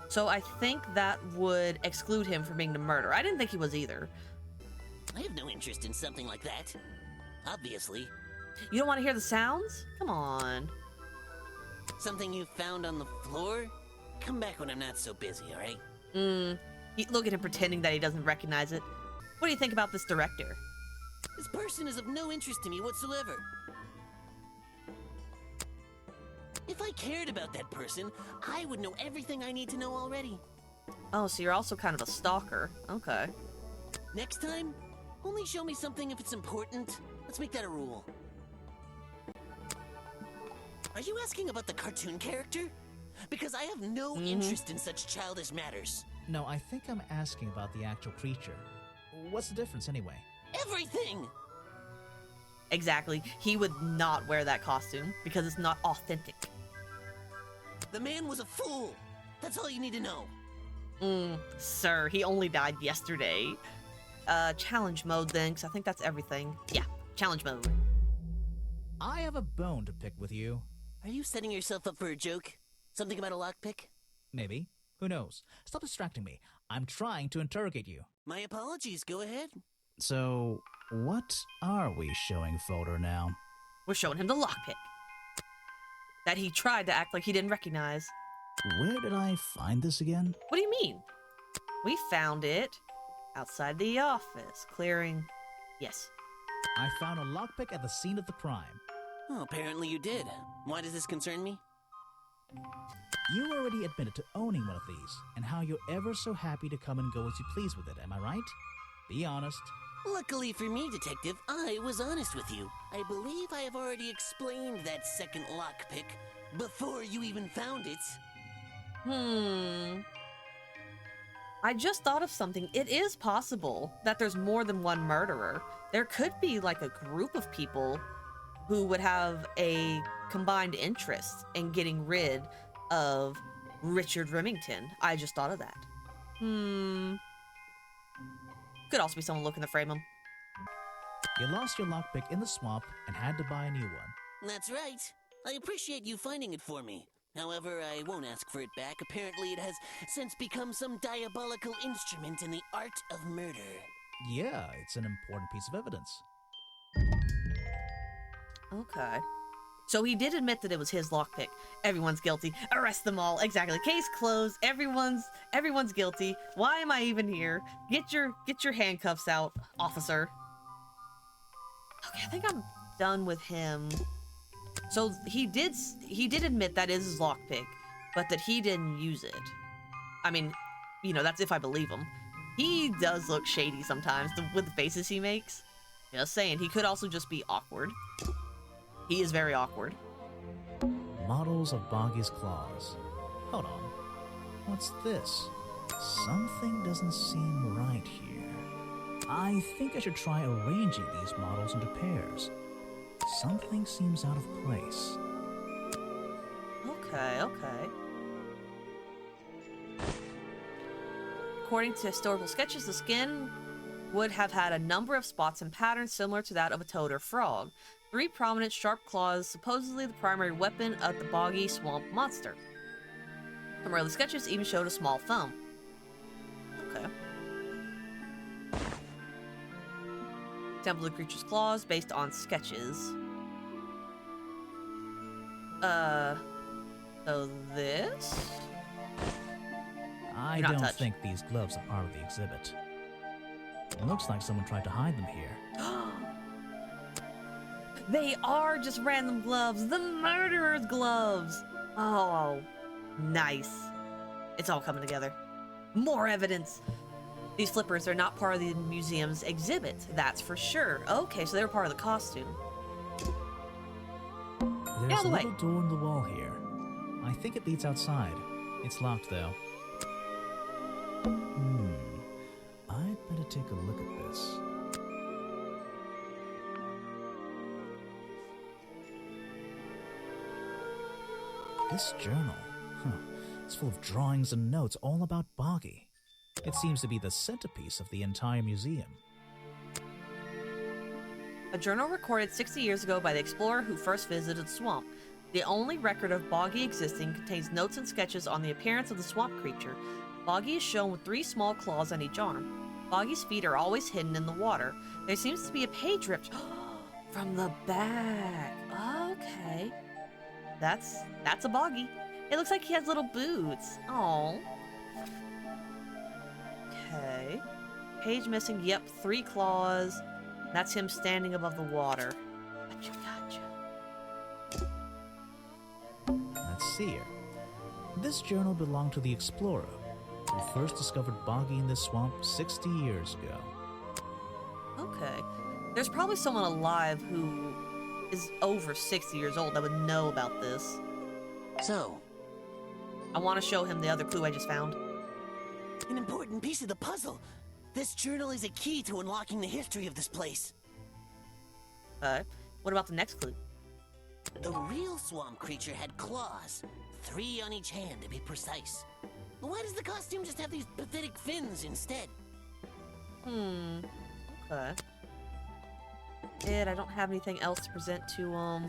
So I think that would exclude him from being the murderer. I didn't think he was either. I have no interest in something like that. Obviously. You don't want to hear the sounds? Come on. Something you found on the floor? Come back when I'm not so busy, alright? Look at him pretending that he doesn't recognize it. What do you think about this director? This person is of no interest to me whatsoever. If I cared about that person, I would know everything I need to know already. Oh, so you're also kind of a stalker. Okay. Next time, only show me something if it's important. Let's make that a rule. Are you asking about the cartoon character? Because I have no interest in such childish matters. No, I think I'm asking about the actual creature. What's the difference anyway? Everything! Exactly. He would not wear that costume because it's not authentic. The man was a fool. That's all you need to know. Sir, he only died yesterday. Challenge mode then, because I think that's everything. Yeah, challenge mode. I have a bone to pick with you. Are you setting yourself up for a joke? Something about a lockpick? Maybe. Who knows? Stop distracting me. I'm trying to interrogate you. My apologies, go ahead. So, what are we showing Folder now? We're showing him the lockpick that he tried to act like he didn't recognize. Where did I find this again? What do you mean? We found it outside the office, clearing. Yes. I found a lockpick at the scene of the crime. Oh, apparently you did. Why does this concern me? You already admitted to owning one of these, and how you're ever so happy to come and go as you please with it, am I right? Be honest. Luckily for me, Detective, I was honest with you. I believe I have already explained that second lockpick before you even found it. I just thought of something. It is possible that there's more than one murderer. There could be like a group of people who would have a combined interest in getting rid of Richard Remington. I just thought of that. Could also be someone looking to frame him. You lost your lockpick in the swamp and had to buy a new one. That's right. I appreciate you finding it for me. However, I won't ask for it back. Apparently, it has since become some diabolical instrument in the art of murder. Yeah, it's an important piece of evidence. Okay. So he did admit that it was his lockpick. Everyone's guilty. Arrest them all. Exactly. Case closed. Everyone's guilty. Why am I even here? Get your handcuffs out, officer. Okay, I think I'm done with him. So he did admit that is his lockpick, but that he didn't use it. I mean, you know, that's if I believe him. He does look shady sometimes with the faces he makes. Just saying, he could also just be awkward. He is very awkward. Models of Boggy's claws. Hold on. What's this? Something doesn't seem right here. I think I should try arranging these models into pairs. Something seems out of place. Okay. According to historical sketches, the skin would have had a number of spots and patterns similar to that of a toad or frog. 3 prominent sharp claws, supposedly the primary weapon of the Boggy swamp monster. Some early sketches even showed a small thumb. Okay. Example of the creature's claws based on sketches. So this? I Do not don't touch. think these gloves are part of the exhibit. It looks like someone tried to hide them here. They are just random gloves. The murderer's gloves. Oh, nice. It's all coming together. More evidence. These flippers are not part of the museum's exhibit, that's for sure. Okay, so they were part of the costume. There's out a of the way. little door in the wall here. I think it leads outside. It's locked, though. I'd better take a look at this. This journal, it's full of drawings and notes all about Boggy. It seems to be the centerpiece of the entire museum. A journal recorded 60 years ago by the explorer who first visited the swamp. The only record of Boggy existing contains notes and sketches on the appearance of the swamp creature. Boggy is shown with 3 small claws on each arm. Boggy's feet are always hidden in the water. There seems to be a page ripped from the back. Okay. That's a Boggy. It looks like he has little boots. Oh. Okay. Page missing. Yep, 3 claws. That's him standing above the water. Gotcha. Let's see here. This journal belonged to the explorer who first discovered Boggy in this swamp 60 years ago. Okay. There's probably someone alive who is over 60 years old that would know about this. So, I want to show him the other clue I just found. an important piece of the puzzle. This journal is a key to unlocking the history of this place. What about the next clue? The real swamp creature had claws, 3 on each hand to be precise. Why does the costume just have these pathetic fins instead? Okay. I don't have anything else to present to him.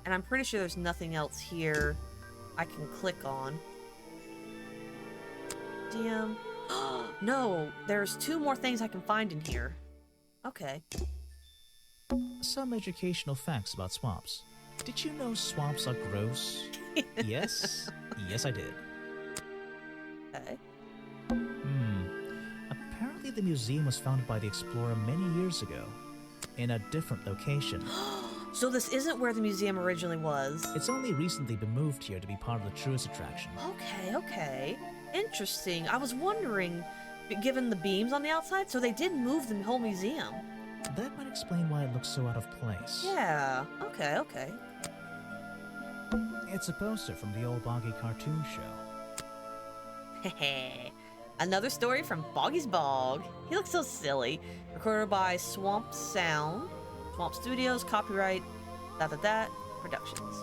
And I'm pretty sure there's nothing else here I can click on. Museum. No, there's 2 more things I can find in here. Okay. Some educational facts about swamps. Did you know swamps are gross? Yes? Yes, I did. Okay. Apparently the museum was founded by the explorer many years ago, in a different location. So this isn't where the museum originally was. It's only recently been moved here to be part of the tourist attraction. Okay. Interesting. I was wondering, given the beams on the outside, so they did move the whole museum. That might explain why it looks so out of place. Yeah. Okay. It's a poster from the old Boggy cartoon show. Another story from Boggy's Bog. He looks so silly. Recorded by Swamp Sound, Swamp Studios, copyright, Productions.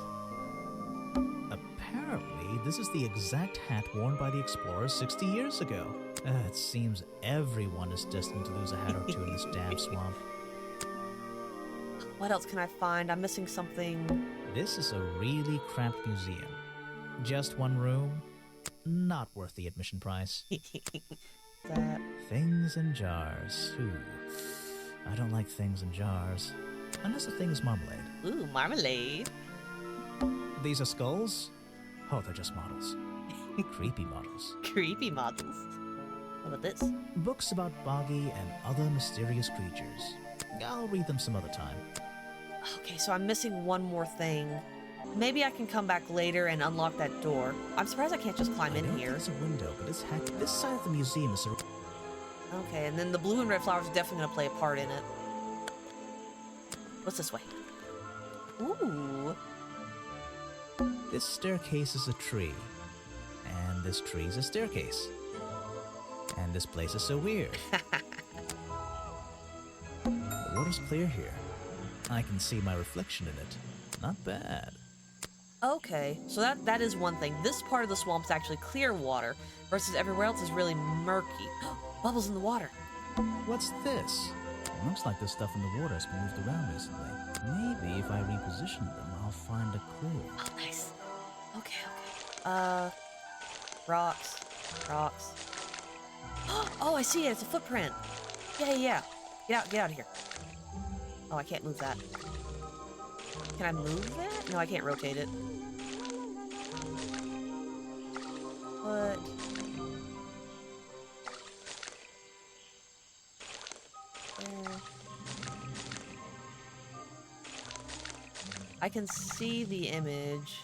Apparently, this is the exact hat worn by the explorers 60 years ago. It seems everyone is destined to lose a hat or two in this damn swamp. What else can I find? I'm missing something. This is a really cramped museum. Just one room. Not worth the admission price. That. Things in jars. Ooh. I don't like things in jars. Unless the thing is marmalade. Ooh, marmalade. These are skulls? Oh, they're just models. Creepy models. Creepy models. What about this? Books about Boggy and other mysterious creatures. I'll read them some other time. Okay, so I'm missing one more thing. Maybe I can come back later and unlock that door. I'm surprised I can't just climb in here. There's a window, but this side of the museum is Okay, and then the blue and red flowers are definitely gonna play a part in it. What's this way? Ooh. This staircase is a tree. And this tree is a staircase. And this place is so weird. The water's clear here. I can see my reflection in it. Not bad. Okay, so that is one thing. This part of the swamp is actually clear water, versus everywhere else is really murky. Bubbles in the water. What's this? Looks like the stuff in the water has been moved around recently. Maybe if I reposition them, I'll find a clue. Oh, nice. Okay. Rocks. Oh, I see it. It's a footprint. Yeah. Get out of here. Oh, I can't move that. Can I move that? No, I can't rotate it. What? I can see the image.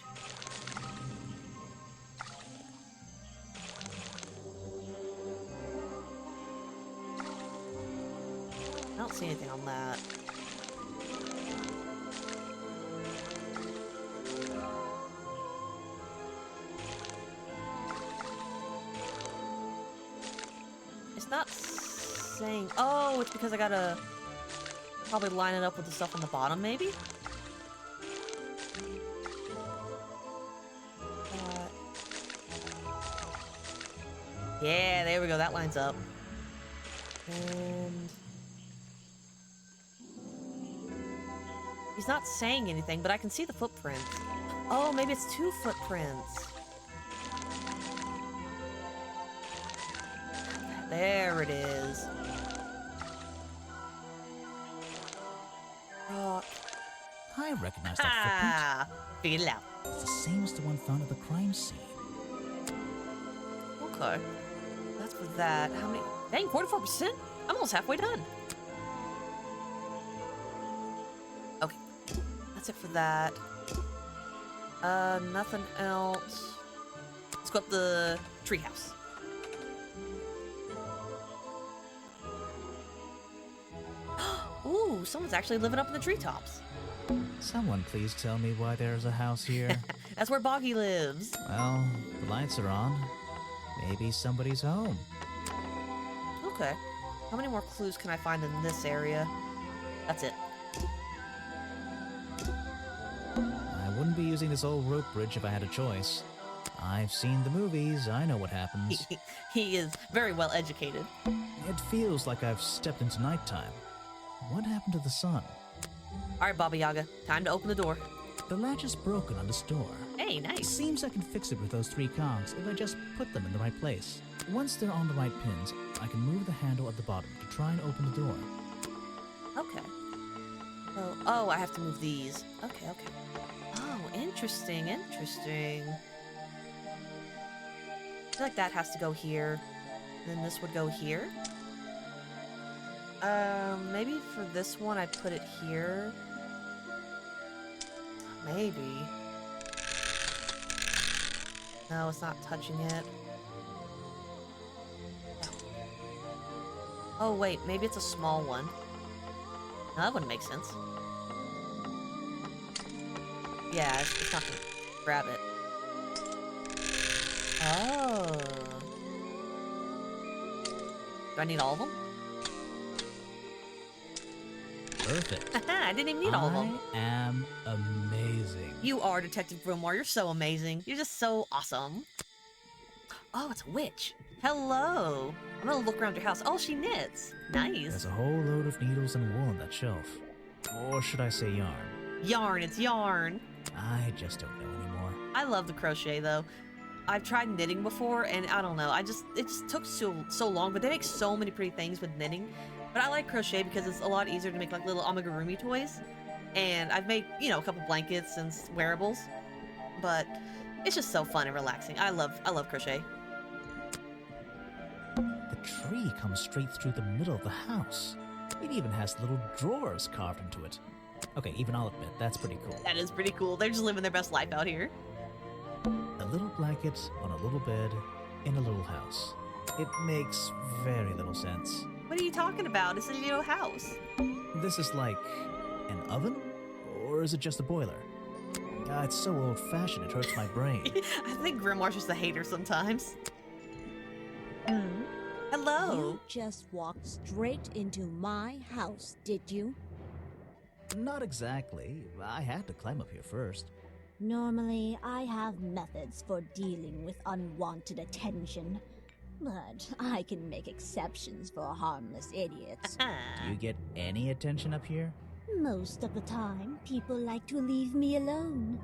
I don't see anything on that. It's not saying... Oh, it's because I gotta probably line it up with the stuff on the bottom, maybe? Yeah, there we go. That lines up. And... he's not saying anything, but I can see the footprints. Oh, maybe it's 2 footprints. There it is. Rock. I recognize that footprint. Figure it out. It's the same as the one found at the crime scene. Okay. That's for that. How many? Dang, 44%? I'm almost halfway done. Okay. That's it for that. Nothing else. Let's go up the treehouse. Ooh, someone's actually living up in the treetops. Someone please tell me why there's a house here. That's where Boggy lives. Well, the lights are on. Maybe somebody's home. Okay. How many more clues can I find in this area? That's it. I wouldn't be using this old rope bridge if I had a choice. I've seen the movies, I know what happens. He is very well educated. It feels like I've stepped into nighttime. What happened to the sun? Alright, Baba Yaga. Time to open the door. The latch is broken on this door. Hey, Hey, nice. Seems I can fix it with those 3 cogs if I just put them in the right place. Once they're on the right pins, I can move the handle at the bottom to try and open the door. Okay. Oh, I have to move these. Okay. Oh, interesting. I feel like that has to go here. Then this would go here. Maybe for this one I put it here. Maybe. No, it's not touching it. Oh wait, maybe it's a small one. No, that wouldn't make sense. Yeah, it's not gonna grab it. Oh. Do I need all of them? Perfect. I didn't even need all of them. I am amazing. You are Detective Grimoire. You're so amazing. You're just so awesome. Oh, it's a witch. Hello. I'm gonna look around your house. Oh, she knits. Nice. There's a whole load of needles and wool on that shelf. Or should I say yarn? Yarn, it's yarn. I just don't know anymore. I love the crochet though. I've tried knitting before and I don't know. It just took so long, but they make so many pretty things with knitting. But I like crochet because it's a lot easier to make like little amigurumi toys. And I've made, you know, a couple blankets and wearables. But it's just so fun and relaxing. I love crochet. The tree comes straight through the middle of the house. It even has little drawers carved into it. Okay, even I'll admit, that's pretty cool. That is pretty cool. They're just living their best life out here. A little blanket on a little bed in a little house. It makes very little sense. What are you talking about? It's a little house. This is like an oven? Or is it just a boiler? It's so old-fashioned it hurts my brain. I think Grimoire's just a hater sometimes. Hello. You just walked straight into my house, did you? Not exactly. I had to climb up here first. Normally, I have methods for dealing with unwanted attention. But I can make exceptions for harmless idiots. Do you get any attention up here? Most of the time, people like to leave me alone.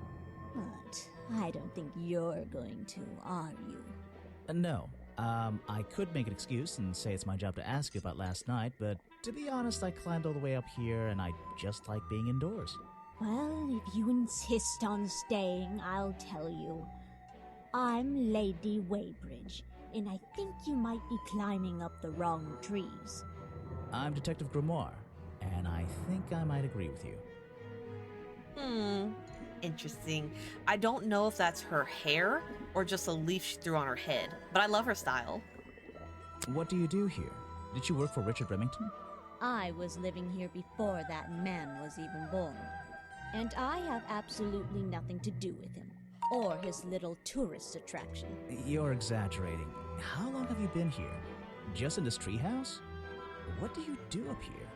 But I don't think you're going to, are you? No. I could make an excuse and say it's my job to ask you about last night, but to be honest, I climbed all the way up here and I just like being indoors. Well, if you insist on staying, I'll tell you. I'm Lady Weybridge, and I think you might be climbing up the wrong trees. I'm Detective Grimoire, and I think I might agree with you. Interesting. I don't know if that's her hair or just a leaf she threw on her head, but I love her style. What do you do here? Did you work for Richard Remington? I was living here before that man was even born. And I have absolutely nothing to do with him, or his little tourist attraction. You're exaggerating. How long have you been here? Just in this treehouse? What do you do up here?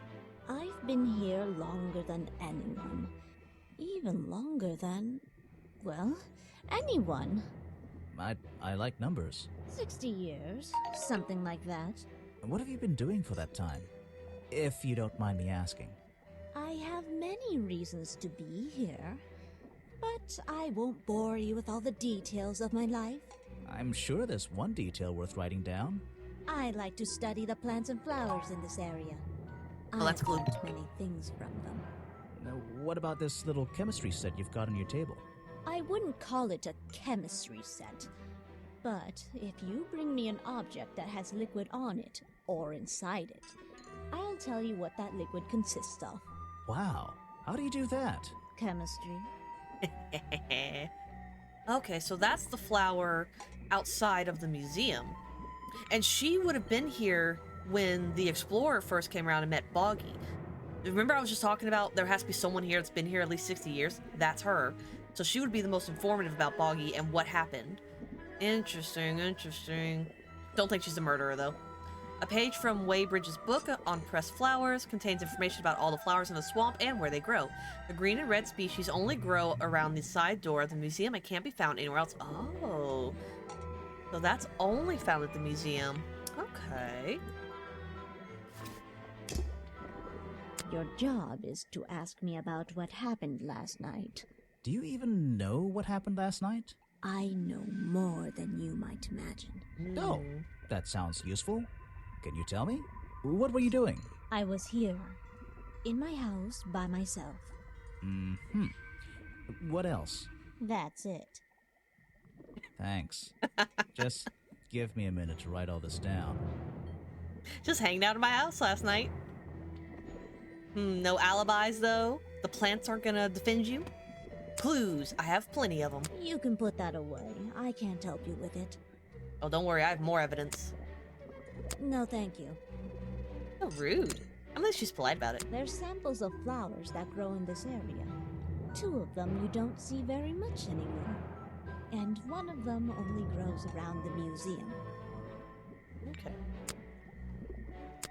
I've been here longer than anyone. Even longer than, well, anyone. I like numbers. 60 years, something like that. What have you been doing for that time? If you don't mind me asking. I have many reasons to be here, but I won't bore you with all the details of my life. I'm sure there's one detail worth writing down. I like to study the plants and flowers in this area. Well, that's I've cool. learned many things from them. Now, what about this little chemistry set you've got on your table? I wouldn't call it a chemistry set, but if you bring me an object that has liquid on it, or inside it, I'll tell you what that liquid consists of. Wow, how do you do that? Chemistry. Okay, so that's the flower outside of the museum. And she would have been here when the explorer first came around and met Boggy. Remember I was just talking about there has to be someone here that's been here at least 60 years? That's her. So she would be the most informative about Boggy and what happened. Interesting. Don't think she's a murderer, though. A page from Weybridge's book on pressed flowers contains information about all the flowers in the swamp and where they grow. The green and red species only grow around the side door of the museum and can't be found anywhere else. Oh. So that's only found at the museum. Okay. Your job is to ask me about what happened last night. Do you even know what happened last night? I know more than you might imagine. No. That sounds useful. Can you tell me? What were you doing? I was here, in my house, by myself. Mm-hmm. What else? That's it. Thanks. Just give me a minute to write all this down. Just hanging out in my house last night. No alibis, though? The plants aren't gonna defend you? Clues. I have plenty of them. You can put that away. I can't help you with it. Oh, don't worry. I have more evidence. No, thank you. So rude. At least she's polite about it. There's samples of flowers that grow in this area. 2 of them you don't see very much anymore. And 1 of them only grows around the museum. Okay.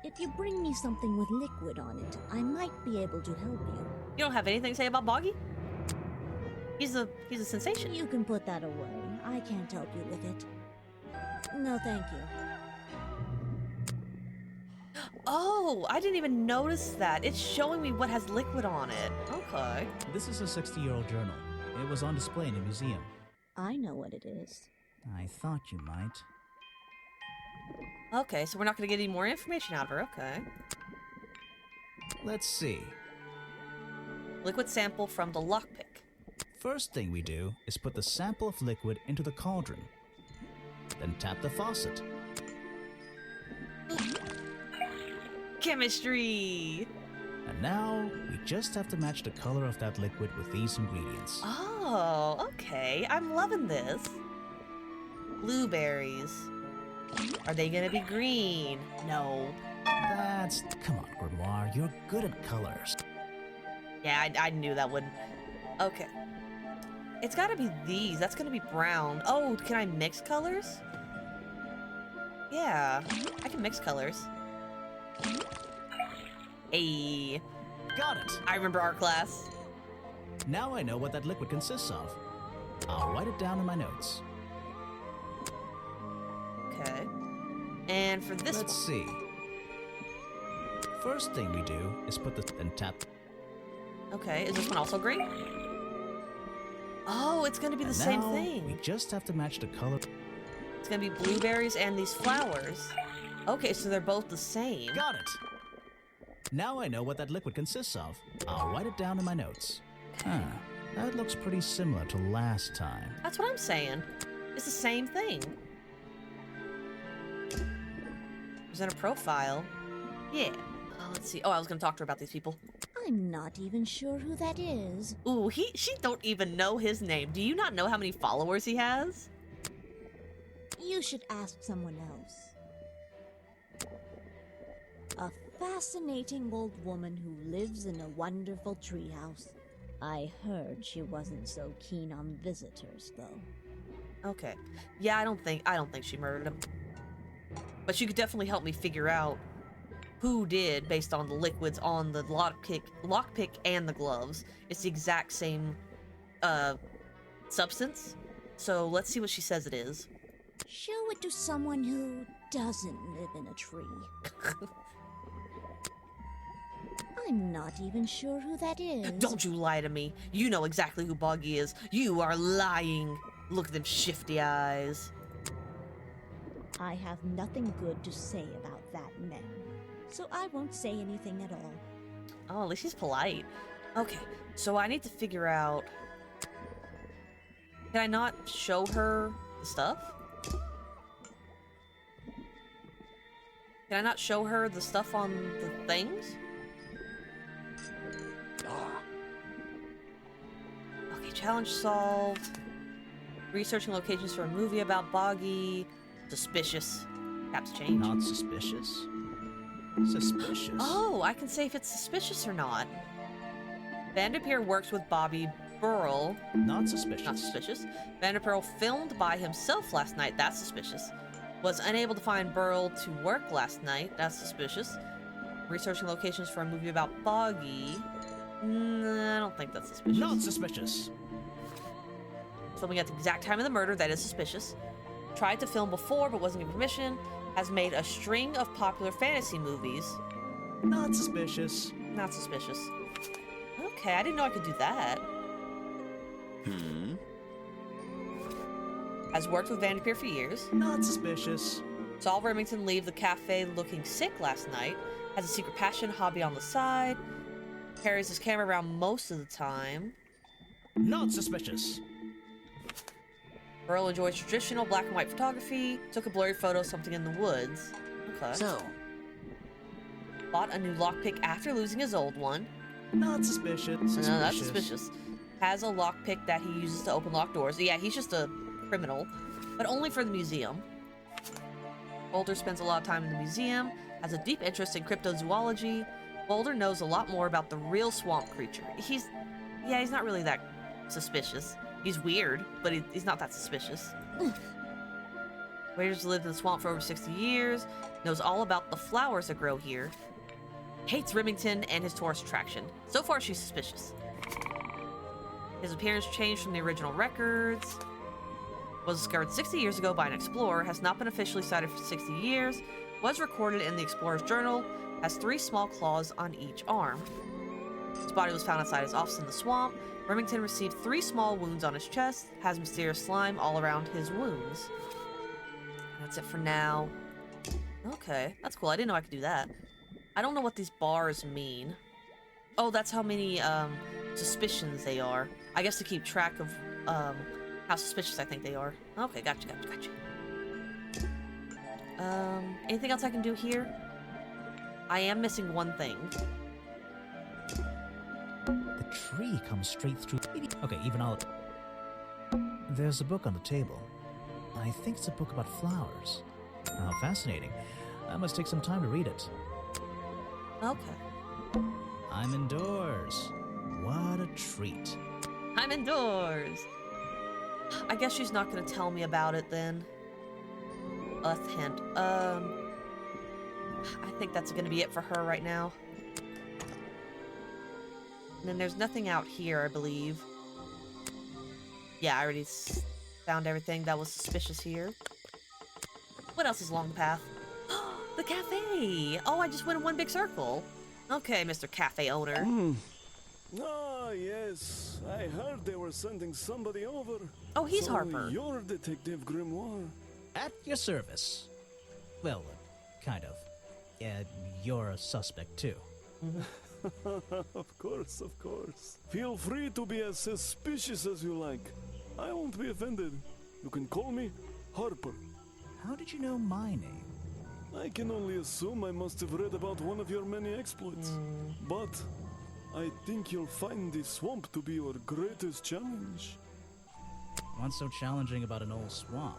If you bring me something with liquid on it, I might be able to help you. You don't have anything to say about Boggy? He's a sensation. You can put that away. I can't help you with it. No, thank you. Oh, I didn't even notice that. It's showing me what has liquid on it. Okay. This is a 60-year-old journal. It was on display in a museum. I know what it is. I thought you might. Okay, so we're not going to get any more information out of her. Okay. Let's see. Liquid sample from the lockpick. First thing we do is put the sample of liquid into the cauldron. Then tap the faucet. Chemistry! And now, we just have to match the color of that liquid with these ingredients. Oh, okay. I'm loving this. Blueberries. Are they gonna be green? No. Come on, Grimoire, you're good at colors. Yeah, I knew that wouldn't. Okay. It's gotta be these. That's gonna be brown. Oh, can I mix colors? Yeah, I can mix colors. Hey. Got it! I remember art class. Now I know what that liquid consists of. I'll write it down in my notes. Okay. And for this Let's see. First thing we do is put the... then tap... Okay, is this one also green? Oh, it's gonna be the And same now, thing. we just have to match the color... It's gonna be blueberries and these flowers. Okay, so they're both the same. Got it! Now I know what that liquid consists of. I'll write it down in my notes. Huh. That looks pretty similar to last time. That's what I'm saying. It's the same thing. Present a profile. Yeah. Let's see. Oh, I was gonna talk to her about these people. I'm not even sure who that is. Ooh, she don't even know his name. Do you not know how many followers he has? You should ask someone else. A fascinating old woman who lives in a wonderful treehouse. I heard she wasn't so keen on visitors, though. Okay. Yeah, I don't think she murdered him. But she could definitely help me figure out who did based on the liquids on the lockpick and the gloves. It's the exact same substance. So let's see what she says it is. Show it to someone who doesn't live in a tree. I'm not even sure who that is. Don't you lie to me. You know exactly who Boggy is. You are lying. Look at them shifty eyes. I have nothing good to say about that man, so I won't say anything at all. Oh, at least she's polite. Okay, so I need to figure out... Can I not show her the stuff? Can I not show her the stuff on the things? Okay, challenge solved. Researching locations for a movie about Boggy. Suspicious. Caps change. Not suspicious? Suspicious. Oh, I can say if it's suspicious or not. Vanderpeer works with Bobby Burrell. Not suspicious. Not suspicious. Vanderpeer filmed by himself last night. That's suspicious. Was unable to find Burrell to work last night. That's suspicious. Researching locations for a movie about Boggy. Nah, I don't think that's suspicious. Not suspicious. Filming at the exact time of the murder. That is suspicious. Tried to film before but wasn't given permission. Has made a string of popular fantasy movies. Not suspicious. Not suspicious. Okay, I didn't know I could do that. Has worked with Vanderpeer for years. Not suspicious. Saw Remington leave the cafe looking sick last night. Has a secret passion hobby on the side. Carries his camera around most of the time. Not suspicious. Earl enjoys traditional black and white photography. Took a blurry photo of something in the woods. Okay. So, Bought a new lockpick after losing his old one. Not suspicious. No, that's suspicious. Has a lockpick that he uses to open locked doors. Yeah, he's just a criminal, but only for the museum. Boulder spends a lot of time in the museum, has a deep interest in cryptozoology. Boulder knows a lot more about the real swamp creature. He's not really that suspicious. He's weird, but he's not that suspicious. Waiter's lived in the swamp for over 60 years, knows all about the flowers that grow here. Hates Remington and his tourist attraction. So far, she's suspicious. His appearance changed from the original records. Was discovered 60 years ago by an explorer. Has not been officially cited for 60 years. Was recorded in the explorer's journal. Has 3 small claws on each arm. His body was found outside his office in the swamp. Remington received 3 small wounds on his chest. Has mysterious slime all around his wounds. That's it for now. Okay, that's cool. I didn't know I could do that. I don't know what these bars mean. Oh, that's how many suspicions they are. I guess to keep track of how suspicious I think they are. Okay, gotcha. Anything else I can do here? I am missing one thing. The tree comes straight through. Okay, even I'll. There's a book on the table. I think it's a book about flowers. How fascinating. I must take some time to read it. Okay. I'm indoors. What a treat. I'm indoors. I guess she's not gonna tell me about it then. Hint. I think that's gonna be it for her right now. And then there's nothing out here, I believe. Yeah, I already found everything that was suspicious here. What else is along the path? The cafe! Oh, I just went in one big circle. Okay, Mr. Cafe owner. Ah, yes. I heard they were sending somebody over. Oh, he's So Harper. You're Detective Grimoire. At your service. Well, kind of. You're a suspect, too. Of course, of course. Feel free to be as suspicious as you like. I won't be offended. You can call me Harper. How did you know my name? I can only assume I must have read about one of your many exploits. But I think you'll find the swamp to be your greatest challenge. What's so challenging about an old swamp?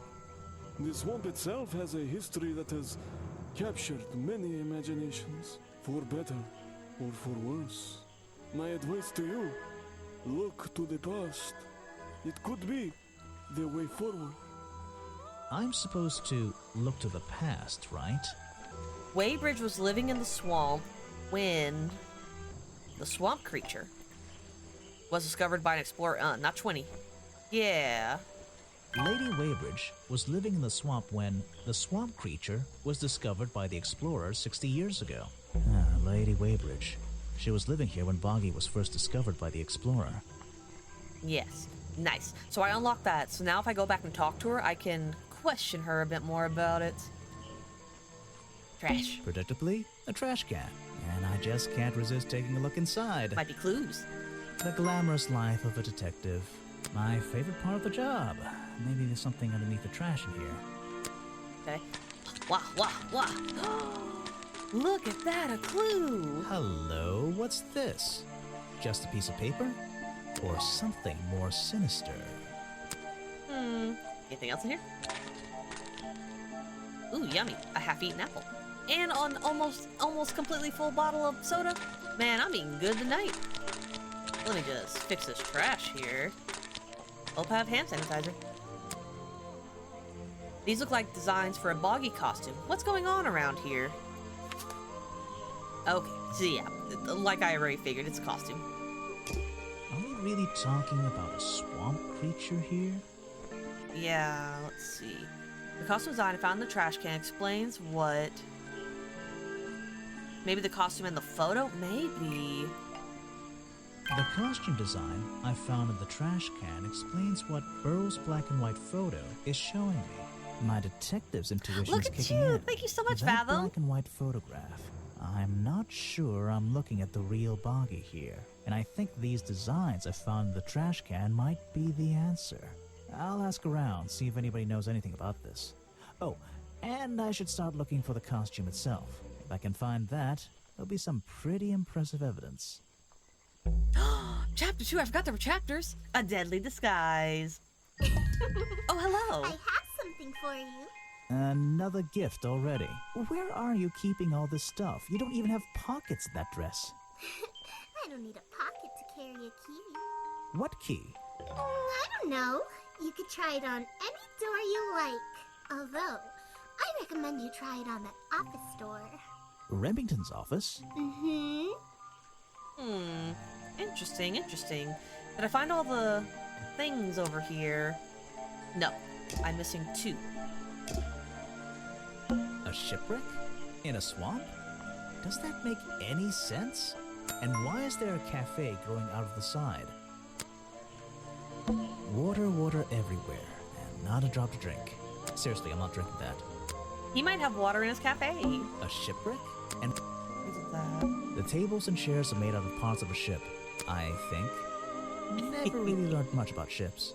The swamp itself has a history that has captured many imaginations, for better or for worse. My advice to you, look to the past. It could be the way forward. I'm supposed to look to the past, right? Waybridge was living in the swamp when the swamp creature was discovered by an explorer. Not 20. Yeah. Lady Waybridge was living in the swamp when the swamp creature was discovered by the explorers 60 years ago. Lady Waybridge. She was living here when Boggy was first discovered by the explorer. Yes. Nice. So I unlocked that. So now if I go back and talk to her, I can question her a bit more about it. Trash. Predictably, a trash can. And I just can't resist taking a look inside. Might be clues. The glamorous life of a detective. My favorite part of the job. Maybe there's something underneath the trash in here. Okay. Wah. Look at that, a clue. Hello, what's this? Just a piece of paper? Or something more sinister? Anything else in here? Ooh, yummy. A half-eaten apple. And an almost completely full bottle of soda. Man, I'm eating good tonight. Let me just fix this trash here. Hope I have hand sanitizer. These look like designs for a Boggy costume. What's going on around here? Okay, so yeah, like I already figured, it's a costume. Are we really talking about a swamp creature here? Yeah, let's see. The costume design I found in the trash can explains what... Maybe the costume in the photo? Maybe. The costume design I found in the trash can explains what Burrow's black and white photo is showing me. My detective's intuition Look is at kicking you! in. Thank you so much, That Fathom. black and white photograph. I'm not sure I'm looking at the real Boggy here, and I think these designs I found in the trash can might be the answer. I'll ask around, see if anybody knows anything about this. Oh, and I should start looking for the costume itself. If I can find that, there'll be some pretty impressive evidence. Chapter 2, I forgot there were chapters. A deadly disguise. Oh, hello. I have something for you. Another gift already. Where are you keeping all this stuff? You don't even have pockets in that dress. I don't need a pocket to carry a key. What key? I don't know. You could try it on any door you like. Although, I recommend you try it on that office door. Remington's office? Mm-hmm. Interesting, interesting. Did I find all the things over here? No, I'm missing 2. A shipwreck? In a swamp? Does that make any sense? And why is there a cafe growing out of the side? Water, water everywhere, and not a drop to drink. Seriously, I'm not drinking that. He might have water in his cafe. A shipwreck? And Isn't that? the tables and chairs are made out of parts of a ship, I think. Never really learned much about ships.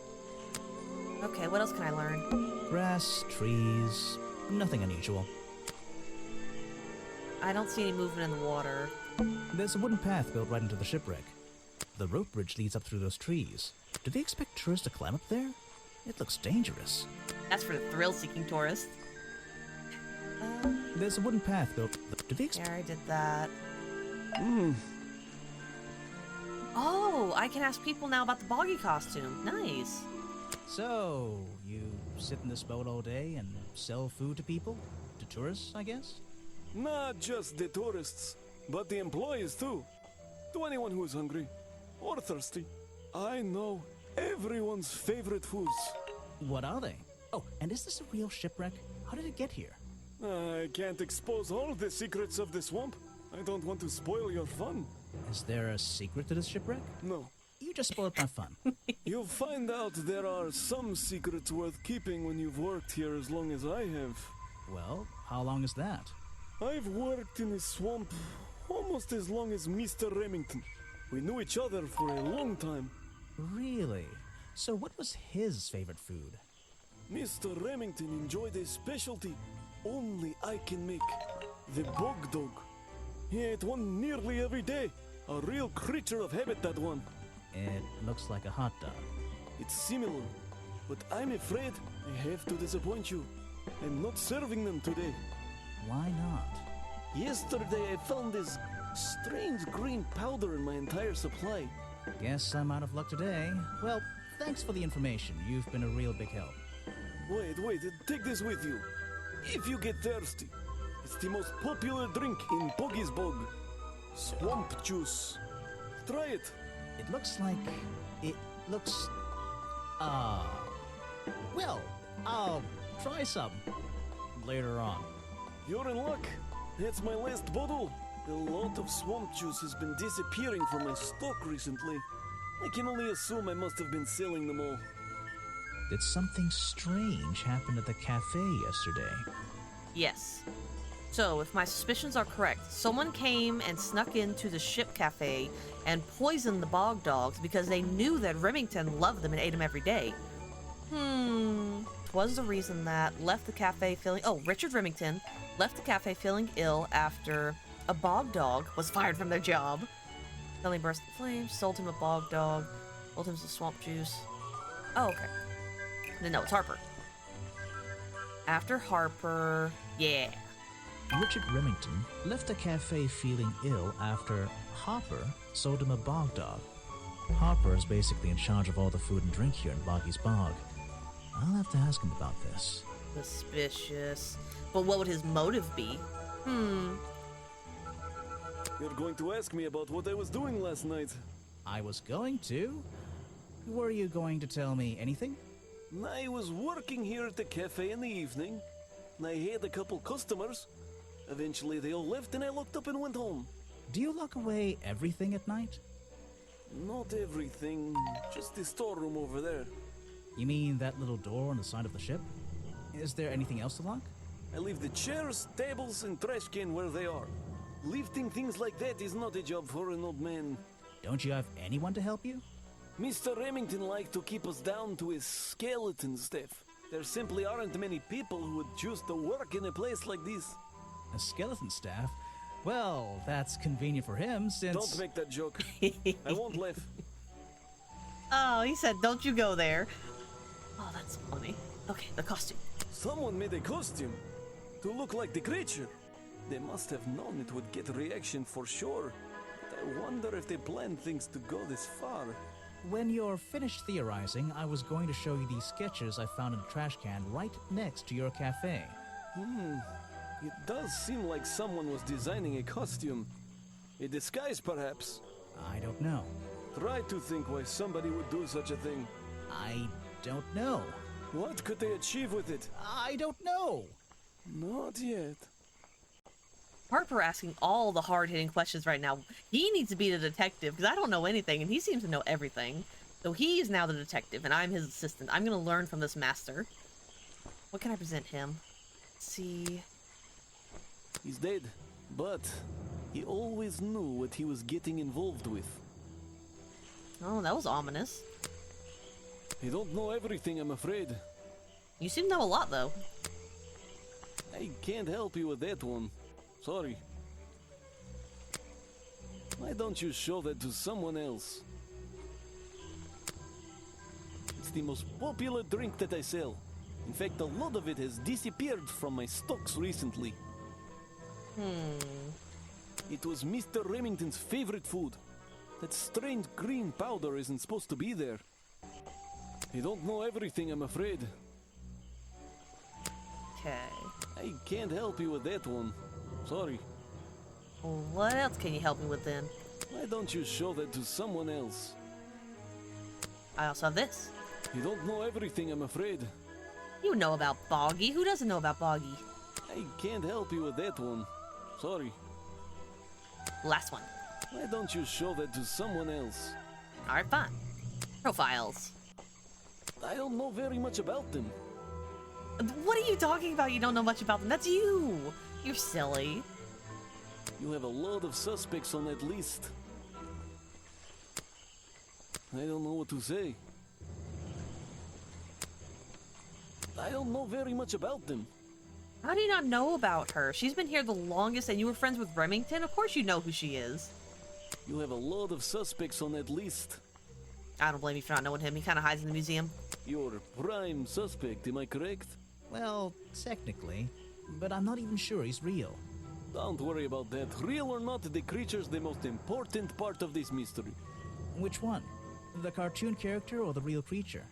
Okay, what else can I learn? Grass, trees, nothing unusual. I don't see any movement in the water. There's a wooden path built right into the shipwreck. The rope bridge leads up through those trees. Do they expect tourists to climb up there? It looks dangerous. That's for the thrill-seeking tourist. There's a wooden path built. Do they expect? Yeah, I did that. Oh, I can ask people now about the Boggy costume. Nice. So, you sit in this boat all day and sell food to people? To tourists, I guess? Not just the tourists, but the employees too. To anyone who is hungry or thirsty. I know everyone's favorite foods. What are they? Oh, and is this a real shipwreck? How did it get here? I can't expose all the secrets of the swamp. I don't want to spoil your fun. Is there a secret to this shipwreck? No. You just spoiled my fun. You'll find out there are some secrets worth keeping when you've worked here as long as I have. Well, how long is that? I've worked in the swamp almost as long as Mr. Remington. We knew each other for a long time. Really? So what was his favorite food? Mr. Remington enjoyed a specialty only I can make. The bog dog. He ate one nearly every day. A real creature of habit, that one. It looks like a hot dog. It's similar, but I'm afraid I have to disappoint you. I'm not serving them today. Why not? Yesterday I found this strange green powder in my entire supply. Guess I'm out of luck today. Well, thanks for the information. You've been a real big help. Wait, take this with you. If you get thirsty, it's the most popular drink in Boggy's Bog. Swamp juice. Try it. It looks like... It looks... Well, I'll try some. Later on. You're in luck. That's my last bottle. A lot of swamp juice has been disappearing from my stock recently. I can only assume I must have been selling them all. Did something strange happen at the cafe yesterday? Yes. So, if my suspicions are correct, someone came and snuck into the ship cafe and poisoned the bog dogs because they knew that Remington loved them and ate them every day. Was the reason that left the cafe feeling... Oh, Richard Remington left the cafe feeling ill after a bog dog was fired from their job. Suddenly burst in flames, sold him a bog dog, sold him some swamp juice. Oh, okay. No, it's Harper. After Harper... Yeah. Richard Remington left the cafe feeling ill after Harper sold him a bog dog. Harper is basically in charge of all the food and drink here in Boggy's Bog. I'll have to ask him about this. Suspicious. But what would his motive be? You're going to ask me about what I was doing last night. I was going to? Were you going to tell me anything? I was working here at the cafe in the evening, and I had a couple customers. Eventually they all left and I locked up and went home. Do you lock away everything at night? Not everything, just the storeroom over there. You mean that little door on the side of the ship? Is there anything else to lock? I leave the chairs, tables, and trash can where they are. Lifting things like that is not a job for an old man. Don't you have anyone to help you? Mr. Remington liked to keep us down to his skeleton stuff. There simply aren't many people who would choose to work in a place like this. A skeleton staff? Well, that's convenient for him since... Don't make that joke. I won't laugh. Oh, he said, don't you go there. Oh, that's funny. Okay, the costume. Someone made a costume to look like the creature. They must have known it would get a reaction for sure. But I wonder if they planned things to go this far. When you're finished theorizing, I was going to show you these sketches I found in the trash can right next to your cafe. It does seem like someone was designing a costume. A disguise, perhaps. I don't know. Try to think why somebody would do such a thing. I don't know. What could they achieve with it? I don't know. Not yet. Harper asking all the hard-hitting questions right now. He needs to be the detective, because I don't know anything, and he seems to know everything. So he is now the detective, and I'm his assistant. I'm going to learn from this master. What can I present him? Let's see... He's dead, but he always knew what he was getting involved with. Oh, that was ominous. I don't know everything, I'm afraid. You seem to know a lot, though. I can't help you with that one. Sorry. Why don't you show that to someone else? It's the most popular drink that I sell. In fact, a lot of it has disappeared from my stocks recently. It was Mr. Remington's favorite food. That strange green powder isn't supposed to be there. I don't know everything, I'm afraid. Okay. I can't help you with that one. Sorry. Well, what else can you help me with, then? Why don't you show that to someone else? I also have this. You don't know everything, I'm afraid. You know about Boggy. Who doesn't know about Boggy? I can't help you with that one. Sorry. Last one. Why don't you show that to someone else? Alright, fine. Profiles. I don't know very much about them. What are you talking about? You don't know much about them. That's you. You're silly. You have a lot of suspects on that list. I don't know what to say. I don't know very much about them. How do you not know about her? She's been here the longest and you were friends with Remington? Of course you know who she is. You have a lot of suspects on that list. I don't blame you for not knowing him. He kind of hides in the museum. You're a prime suspect, am I correct? Well, technically, but I'm not even sure he's real. Don't worry about that. Real or not, the creature's the most important part of this mystery. Which one? The cartoon character or the real creature?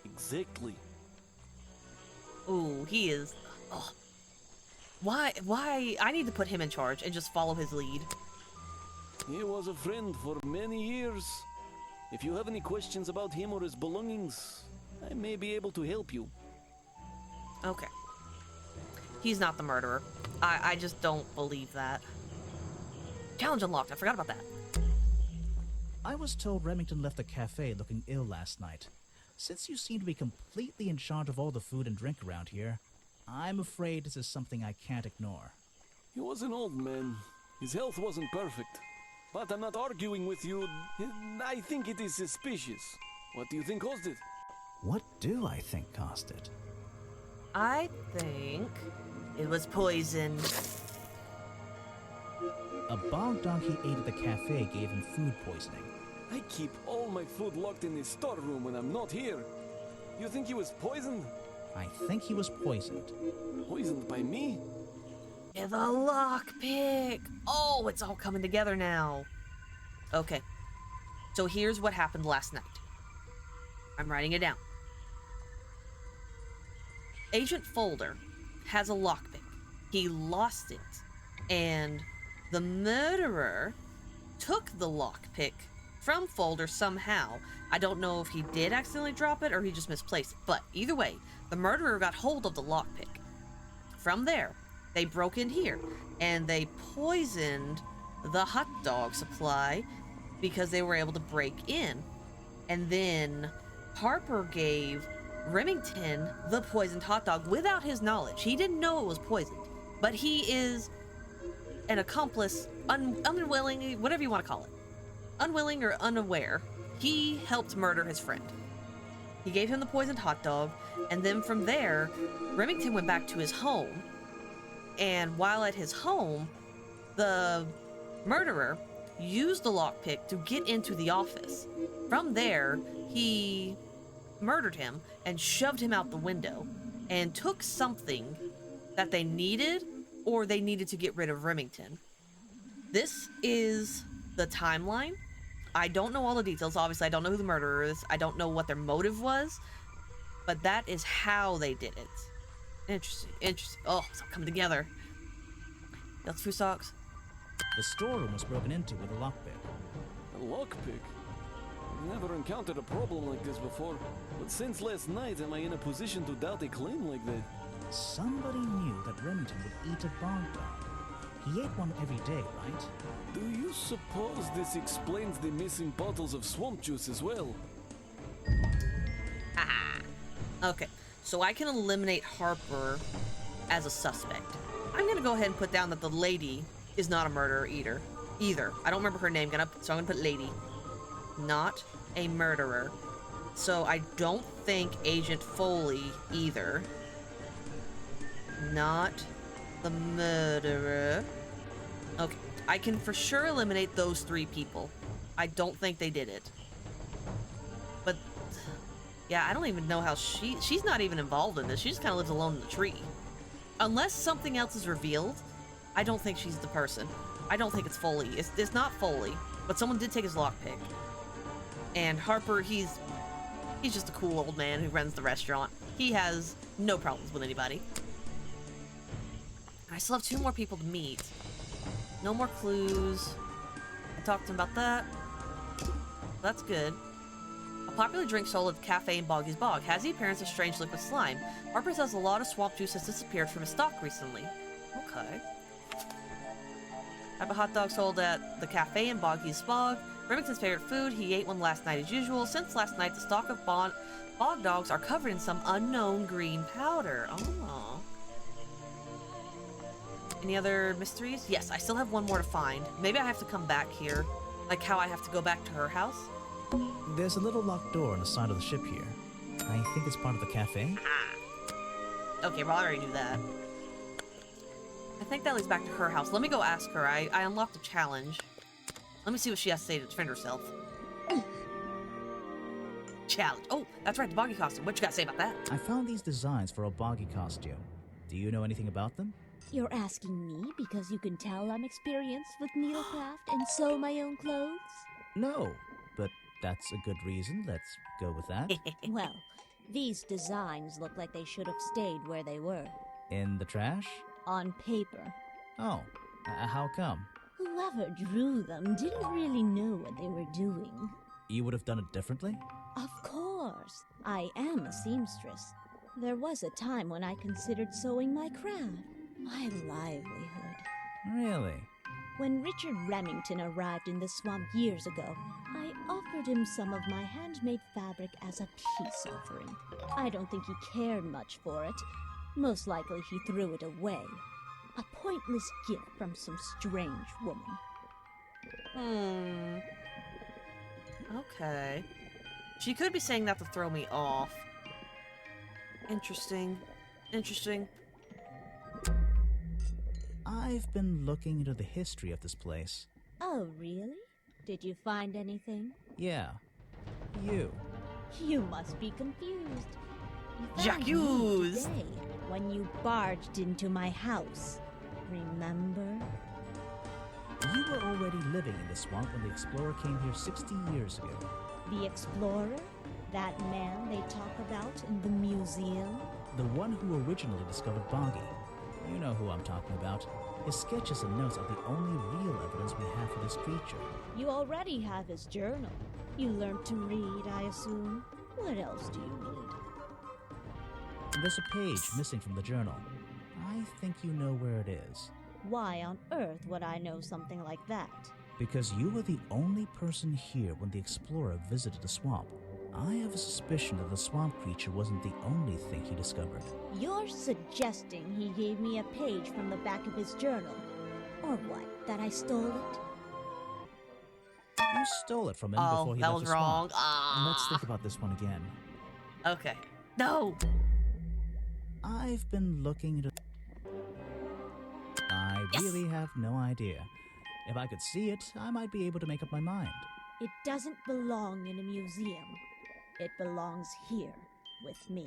Exactly. Ooh, he is... Oh. Why? I need to put him in charge and just follow his lead. He was a friend for many years. If you have any questions about him or his belongings, I may be able to help you. Okay. He's not the murderer. I just don't believe that. Challenge unlocked. I forgot about that. I was told Remington left the cafe looking ill last night. Since you seem to be completely in charge of all the food and drink around here, I'm afraid this is something I can't ignore. He was an old man. His health wasn't perfect. But I'm not arguing with you. I think it is suspicious. What do you think caused it? What do I think caused it? I think it was poison. A bog dog he ate at the cafe gave him food poisoning. I keep all my food locked in the storeroom when I'm not here. You think he was poisoned? I think he was poisoned. Poisoned by me? Yeah, the lockpick. Oh, it's all coming together now. Okay. So here's what happened last night. I'm writing it down. Agent Folder has a lockpick. He lost it. And the murderer took the lockpick from Folder somehow. I don't know if he did accidentally drop it or he just misplaced it. But either way, the murderer got hold of the lockpick. From there, they broke in here and they poisoned the hot dog supply because they were able to break in. And then Harper gave Remington the poisoned hot dog without his knowledge. He didn't know it was poisoned, but he is an accomplice, unwilling, whatever you want to call it. Unwilling or unaware. He helped murder his friend. He gave him the poisoned hot dog, and then from there, Remington went back to his home. And while at his home, the murderer used the lockpick to get into the office. From there, he murdered him and shoved him out the window and took something that they needed, or they needed to get rid of Remington. This is the timeline. I don't know all the details. Obviously, I don't know who the murderer is. I don't know what their motive was, but that is how they did it. Interesting, interesting. Oh, it's all coming together. That's food socks. The storeroom was broken into with a lockpick. A lockpick? I've never encountered a problem like this before, but since last night am I in a position to doubt a claim like that? Somebody knew that Remington would eat a bog dog. He ate one every day, right? Do you suppose this explains the missing bottles of swamp juice as well? Okay, so I can eliminate Harper as a suspect. I'm gonna go ahead and put down that the lady is not a murderer either. I don't remember her name, so I'm gonna put lady. Not a murderer. So I don't think Agent Foley either. Not the murderer. Okay, I can for sure eliminate those 3 people. I don't think they did it. But, yeah, I don't even know how she's not even involved in this. She just kind of lives alone in the tree. Unless something else is revealed, I don't think she's the person. I don't think it's Foley. It's not Foley, but someone did take his lockpick. And Harper, he's just a cool old man who runs the restaurant. He has no problems with anybody. I still have 2 more people to meet. No more clues. I talked to him about that. That's good. A popular drink sold at the cafe in Boggy's Bog has the appearance of strange liquid slime. Harper says a lot of swamp juice has disappeared from his stock recently. Okay. Type of hot dog sold at the cafe in Boggy's Bog. Remington's favorite food. He ate one last night as usual. Since last night, the stock of bog dogs are covered in some unknown green powder. Oh. Any other mysteries? Yes, I still have 1 more to find. Maybe I have to come back here. Like how I have to go back to her house. There's a little locked door on the side of the ship here. I think it's part of the cafe. Okay, well, I already knew that. I think that leads back to her house. Let me go ask her. I unlocked a challenge. Let me see what she has to say to defend herself. Challenge. Oh, that's right, the Boggy costume. What you got to say about that? I found these designs for a Boggy costume. Do you know anything about them? You're asking me because you can tell I'm experienced with needlecraft and sew my own clothes? No, but that's a good reason. Let's go with that. Well, these designs look like they should have stayed where they were. In the trash? On paper. Oh, how come? Whoever drew them didn't really know what they were doing. You would have done it differently? Of course. I am a seamstress. There was a time when I considered sewing my craft. My livelihood. Really? When Richard Remington arrived in the swamp years ago, I offered him some of my handmade fabric as a peace offering. I don't think he cared much for it. Most likely he threw it away. A pointless gift from some strange woman. Okay. She could be saying that to throw me off. Interesting. Interesting. I've been looking into the history of this place. Oh, really? Did you find anything? Yeah. You. You must be confused. You found me J'accuse! today when you barged into my house. Remember? You were already living in the swamp when the explorer came here 60 years ago. The explorer? That man they talk about in the museum? The one who originally discovered Boggy. You know who I'm talking about. His sketches and notes are the only real evidence we have for this creature. You already have his journal. You learned to read, I assume. What else do you need? There's a page missing from the journal. I think you know where it is. Why on earth would I know something like that? Because you were the only person here when the explorer visited the swamp. I have a suspicion that the swamp creature wasn't the only thing he discovered. You're suggesting he gave me a page from the back of his journal. Or what, that I stole it? You stole it from him Oh, before he that left was the wrong. swamp. Let's think about this one again. Okay. No! I've been looking into... I Yes! really have no idea. If I could see it, I might be able to make up my mind. It doesn't belong in a museum. It belongs here, with me.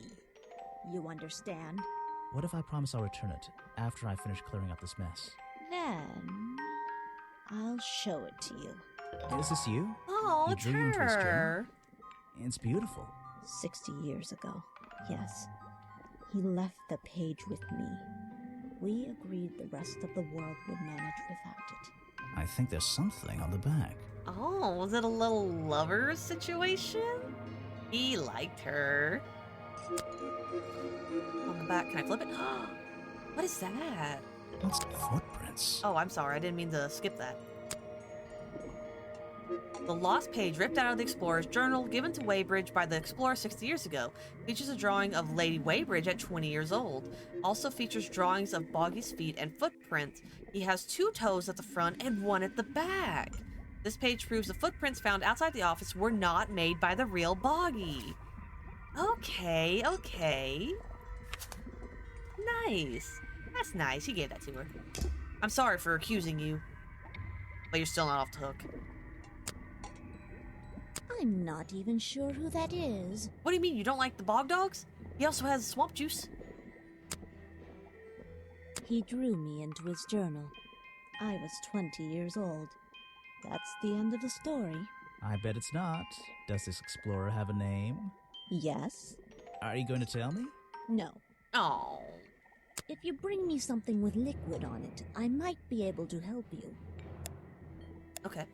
You understand? What if I promise I'll return it after I finish clearing up this mess? Then... I'll show it to you. Is this you? Oh, You it's drew into his journal? her. It's beautiful. 60 years ago, yes. He left the page with me. We agreed the rest of the world would manage without it. I think there's something on the back. Oh, was it a little lover situation? He liked her. On the back, can I flip it? What is that? What's footprints? Oh, I'm sorry, I didn't mean to skip that. The lost page ripped out of the explorer's journal, given to Weybridge by the explorer 60 years ago, features a drawing of Lady Weybridge at 20 years old. Also features drawings of Boggy's feet and footprints. He has 2 toes at the front and 1 at the back. This page proves the footprints found outside the office were not made by the real Boggy. Okay, okay. Nice. That's nice, he gave that to her. I'm sorry for accusing you, but you're still not off the hook. I'm not even sure who that is. What do you mean, you don't like the bog dogs? He also has swamp juice. He drew me into his journal. I was 20 years old. That's the end of the story. I bet it's not. Does this explorer have a name? Yes? Are you going to tell me? No. Oh. If you bring me something with liquid on it, I might be able to help you. Okay.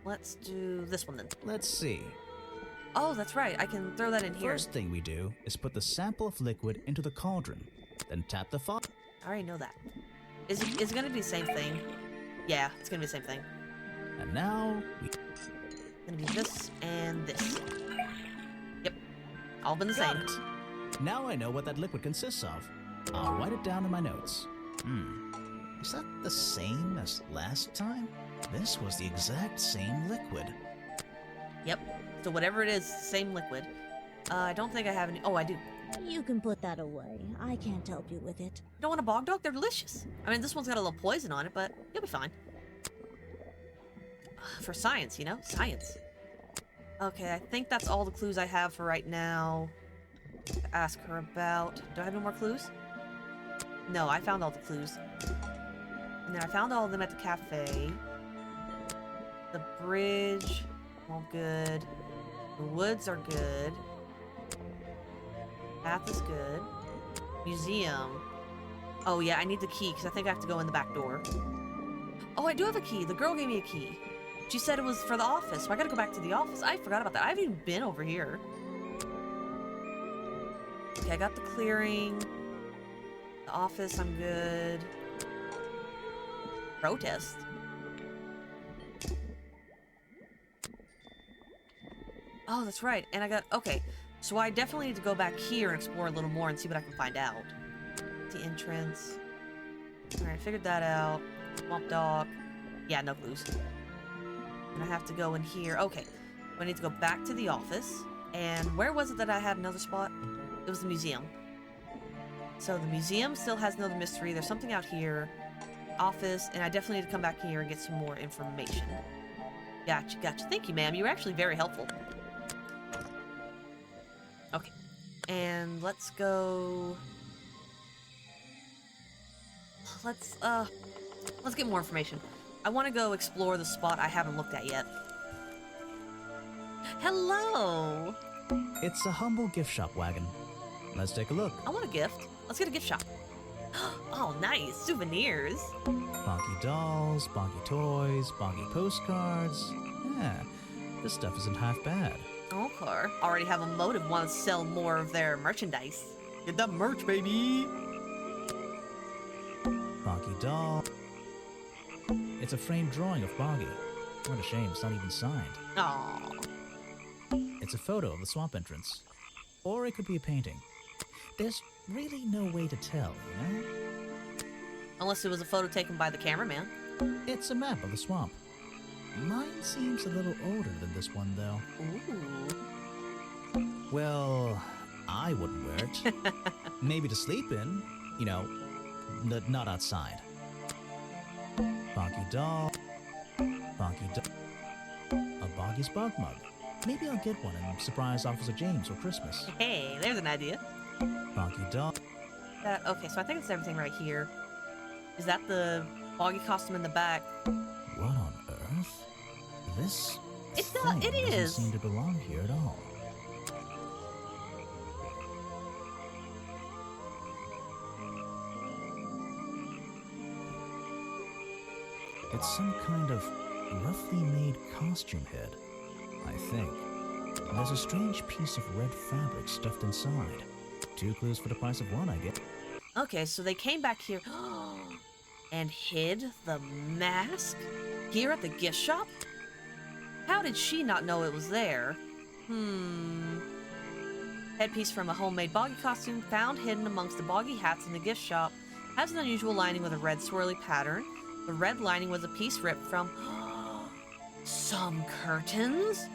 Let's do this one then. Let's see. Oh, that's right. I can throw that in here. First thing we do is put the sample of liquid into the cauldron. Then tap the faucet. I already know that. Is it gonna be the same thing? Yeah, it's gonna be the same thing. And now we... It's gonna be this and this. Yep. All been the Got same. it. Now I know what that liquid consists of. I'll write it down in my notes. Is that the same as last time? This was the exact same liquid. Yep. So whatever it is, same liquid. I don't think I have any. Oh, I do. You can put that away. I can't help you with it. You don't want a bog dog? They're delicious. I mean, this one's got a little poison on it, but you'll be fine. For science, you know? Science. Okay, I think that's all the clues I have for right now to ask her about. Do I have no more clues? No, I found all the clues. And then I found all of them at the cafe. The bridge, all good. The woods are good. Path is good. Museum. Oh yeah, I need the key because I think I have to go in the back door. Oh, I do have a key. The girl gave me a key. She said it was for the office, so I gotta go back to the office. I forgot about that. I haven't even been over here. Okay, I got the clearing. The office, I'm good. Protest. Oh, that's right. And I got... Okay. So I definitely need to go back here and explore a little more and see what I can find out. The entrance. Alright, figured that out. Swamp Dog. Yeah, no clues. And I have to go in here. Okay. I need to go back to the office. And where was it that I had another spot? It was the museum. So the museum still has another mystery. There's something out here. Office. And I definitely need to come back here and get some more information. Gotcha, gotcha. Thank you, ma'am. You were actually very helpful. Okay. And let's go... Let's get more information. I want to go explore the spot I haven't looked at yet. Hello! It's a humble gift shop wagon. Let's take a look. I want a gift. Let's get a gift shop. Oh, nice. Souvenirs. Boggy dolls, Boggy toys, Boggy postcards. Yeah, this stuff isn't half bad. Okay. Already have a motive, want to sell more of their merchandise. Get that merch, baby! Boggy doll. It's a framed drawing of Boggy. What a shame, it's not even signed. Aww. It's a photo of the swamp entrance. Or it could be a painting. There's really no way to tell, you know? Unless it was a photo taken by the cameraman. It's a map of the swamp. Mine seems a little older than this one, though. Ooh. Well, I wouldn't wear it. Maybe to sleep in, you know, not outside. Boggy doll. Boggy doll. A Boggy's bog mug. Maybe I'll get one and surprise Officer James for Christmas. Hey, there's an idea. Boggy doll. Okay, so I think it's everything right here. Is that the Boggy costume in the back? What on earth? This It's not. thing It doesn't is. seem to belong here at all. It's some kind of roughly made costume head, I think. There's a strange piece of red fabric stuffed inside. 2 clues for the price of one, I guess. Okay, so they came back here and hid the mask here at the gift shop? How did she not know it was there? Headpiece from a homemade Boggy costume found hidden amongst the Boggy hats in the gift shop. Has an unusual lining with a red swirly pattern. The red lining was a piece ripped from some curtains?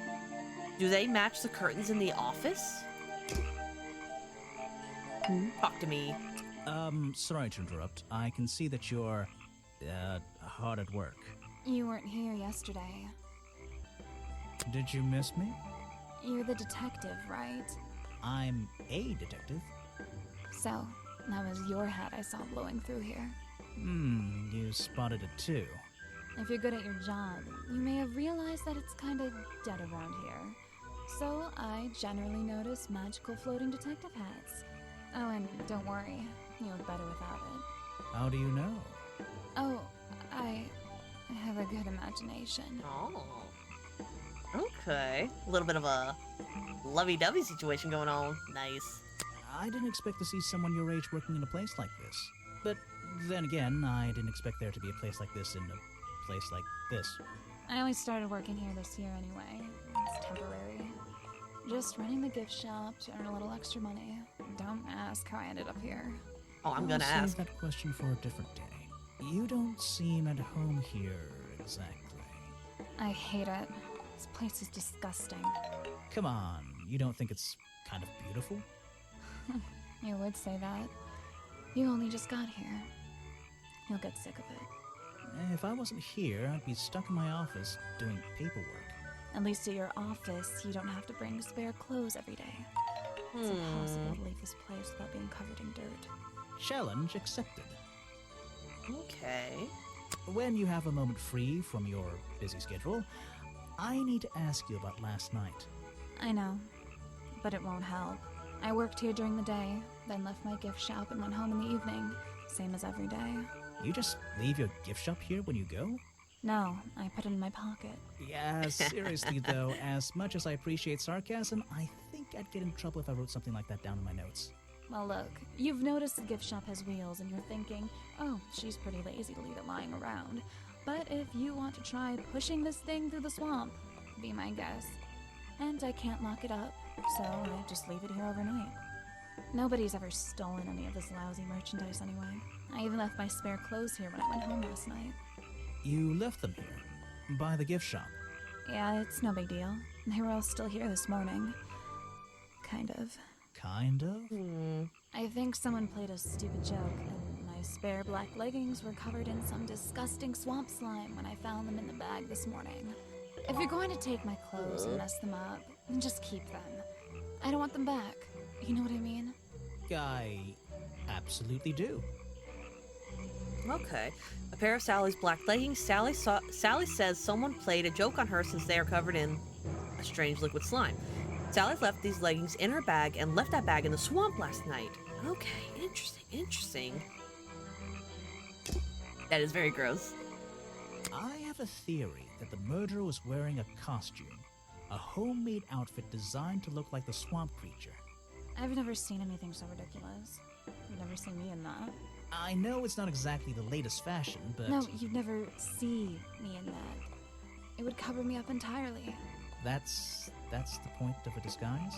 Do they match the curtains in the office? Talk to me. Sorry to interrupt. I can see that you're, hard at work. You weren't here yesterday. Did you miss me? You're the detective, right? I'm a detective. So, that was your hat I saw blowing through here. You spotted it too. If you're good at your job, you may have realized that it's kinda dead around here. So, I generally notice magical floating detective hats. Oh, and don't worry, you look better without it. How do you know? Oh, I have a good imagination. Oh. Okay. A little bit of a lovey-dovey situation going on. Nice. I didn't expect to see someone your age working in a place like this. But then again, I didn't expect there to be a place like this in a place like this. I only started working here this year anyway. It's temporary. Just running the gift shop to earn a little extra money. Don't ask how I ended up here. Oh, I'm gonna I'll ask. save that question for a different day. You don't seem at home here exactly. I hate it. This place is disgusting. Come on, you don't think it's kind of beautiful? You would say that. You only just got here. You'll get sick of it. If I wasn't here, I'd be stuck in my office doing paperwork. At least at your office, you don't have to bring spare clothes every day. It's impossible to leave this place without being covered in dirt. Challenge accepted. Okay. When you have a moment free from your busy schedule, I need to ask you about last night. I know, but it won't help. I worked here during the day, then left my gift shop and went home in the evening, same as every day. You just leave your gift shop here when you go? No, I put it in my pocket. Yeah, seriously though, as much as I appreciate sarcasm, I think I'd get in trouble if I wrote something like that down in my notes. Well, look, you've noticed the gift shop has wheels and you're thinking, oh, she's pretty lazy to leave it lying around. But if you want to try pushing this thing through the swamp, be my guest. And I can't lock it up, so I just leave it here overnight. Nobody's ever stolen any of this lousy merchandise anyway. I even left my spare clothes here when I went home last night. You left them here? By the gift shop? Yeah, it's no big deal. They were all still here this morning. Kind of. Kind of? I think someone played a stupid joke, and my spare black leggings were covered in some disgusting swamp slime when I found them in the bag this morning. If you're going to take my clothes and mess them up, then just keep them. I don't want them back. You know what I mean? I absolutely do. Okay. A pair of Sally's black leggings. Sally says someone played a joke on her since they are covered in a strange liquid slime. Sally left these leggings in her bag and left that bag in the swamp last night. Okay, interesting. That is very gross. I have a theory that the murderer was wearing a costume. A homemade outfit designed to look like the swamp creature. I've never seen anything so ridiculous. You've never seen me in that. I know it's not exactly the latest fashion, but... No, you'd never see me in that. It would cover me up entirely. That's the point of a disguise?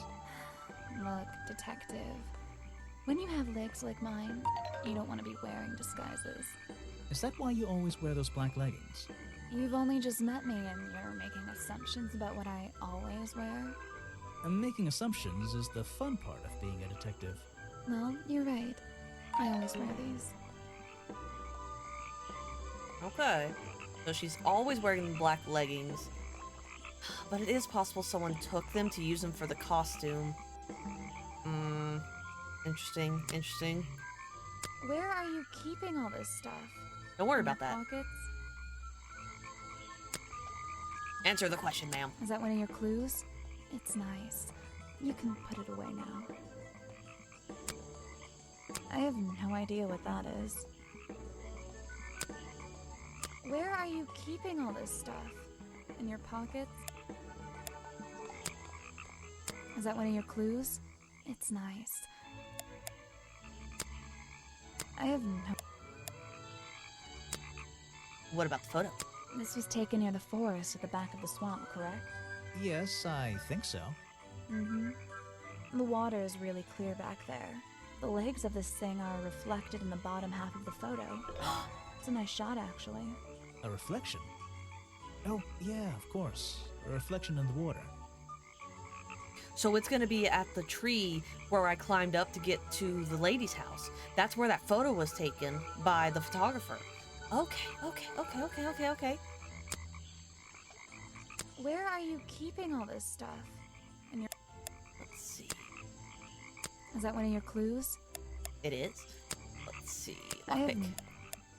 Look, detective. When you have legs like mine, you don't want to be wearing disguises. Is that why you always wear those black leggings? You've only just met me and you're making assumptions about what I always wear. Making assumptions is the fun part of being a detective. Well, you're right. I always wear these. Okay. So she's always wearing black leggings. But it is possible someone took them to use them for the costume. Interesting, interesting. Where are you keeping all this stuff? Don't worry In about your that. Pockets? Answer the question, ma'am. Is that one of your clues? It's nice. You can put it away now. I have no idea what that is. Where are you keeping all this stuff? In your pockets? Is that one of your clues? It's nice. I have no... What about the photo? This was taken near the forest at the back of the swamp, correct? Yes, I think so. Mm-hmm. The water is really clear back there. The legs of this thing are reflected in the bottom half of the photo. It's a nice shot, actually. A reflection? Oh, yeah, of course. A reflection in the water. So it's gonna be at the tree where I climbed up to get to the lady's house. That's where that photo was taken by the photographer. Okay. Where are you keeping all this stuff? In your... Let's see. Is that one of your clues? It is. Let's see. I have... Lockpick.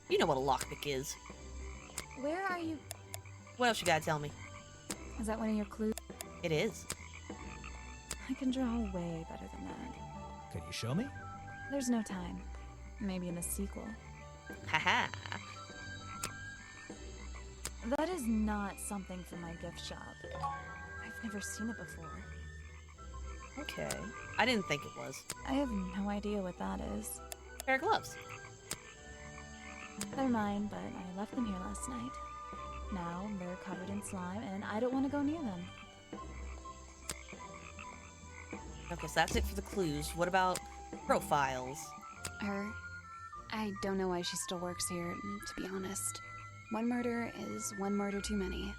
You know what a lockpick is. Where are you... What else you gotta tell me? Is that one of your clues? It is. I can draw way better than that. Can you show me? There's no time. Maybe in a sequel. Haha. That is not something from my gift shop. I've never seen it before. Okay. I didn't think it was. I have no idea what that is. Pair of gloves. They're mine, but I left them here last night. Now they're covered in slime, and I don't want to go near them. Okay, so that's it for the clues. What about profiles? Her. I don't know why she still works here, to be honest. One murder is one murder too many.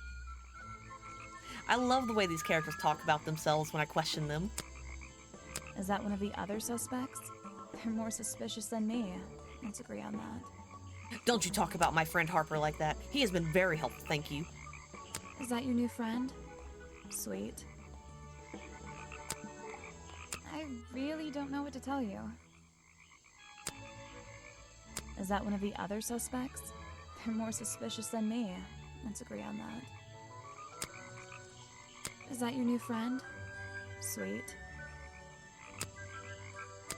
I love the way these characters talk about themselves when I question them. Is that one of the other suspects? They're more suspicious than me. Let's agree on that. Don't you talk about my friend Harper like that. He has been very helpful, thank you. Is that your new friend? Sweet. I really don't know what to tell you. Is that one of the other suspects? They're more suspicious than me. Let's agree on that. Is that your new friend? Sweet.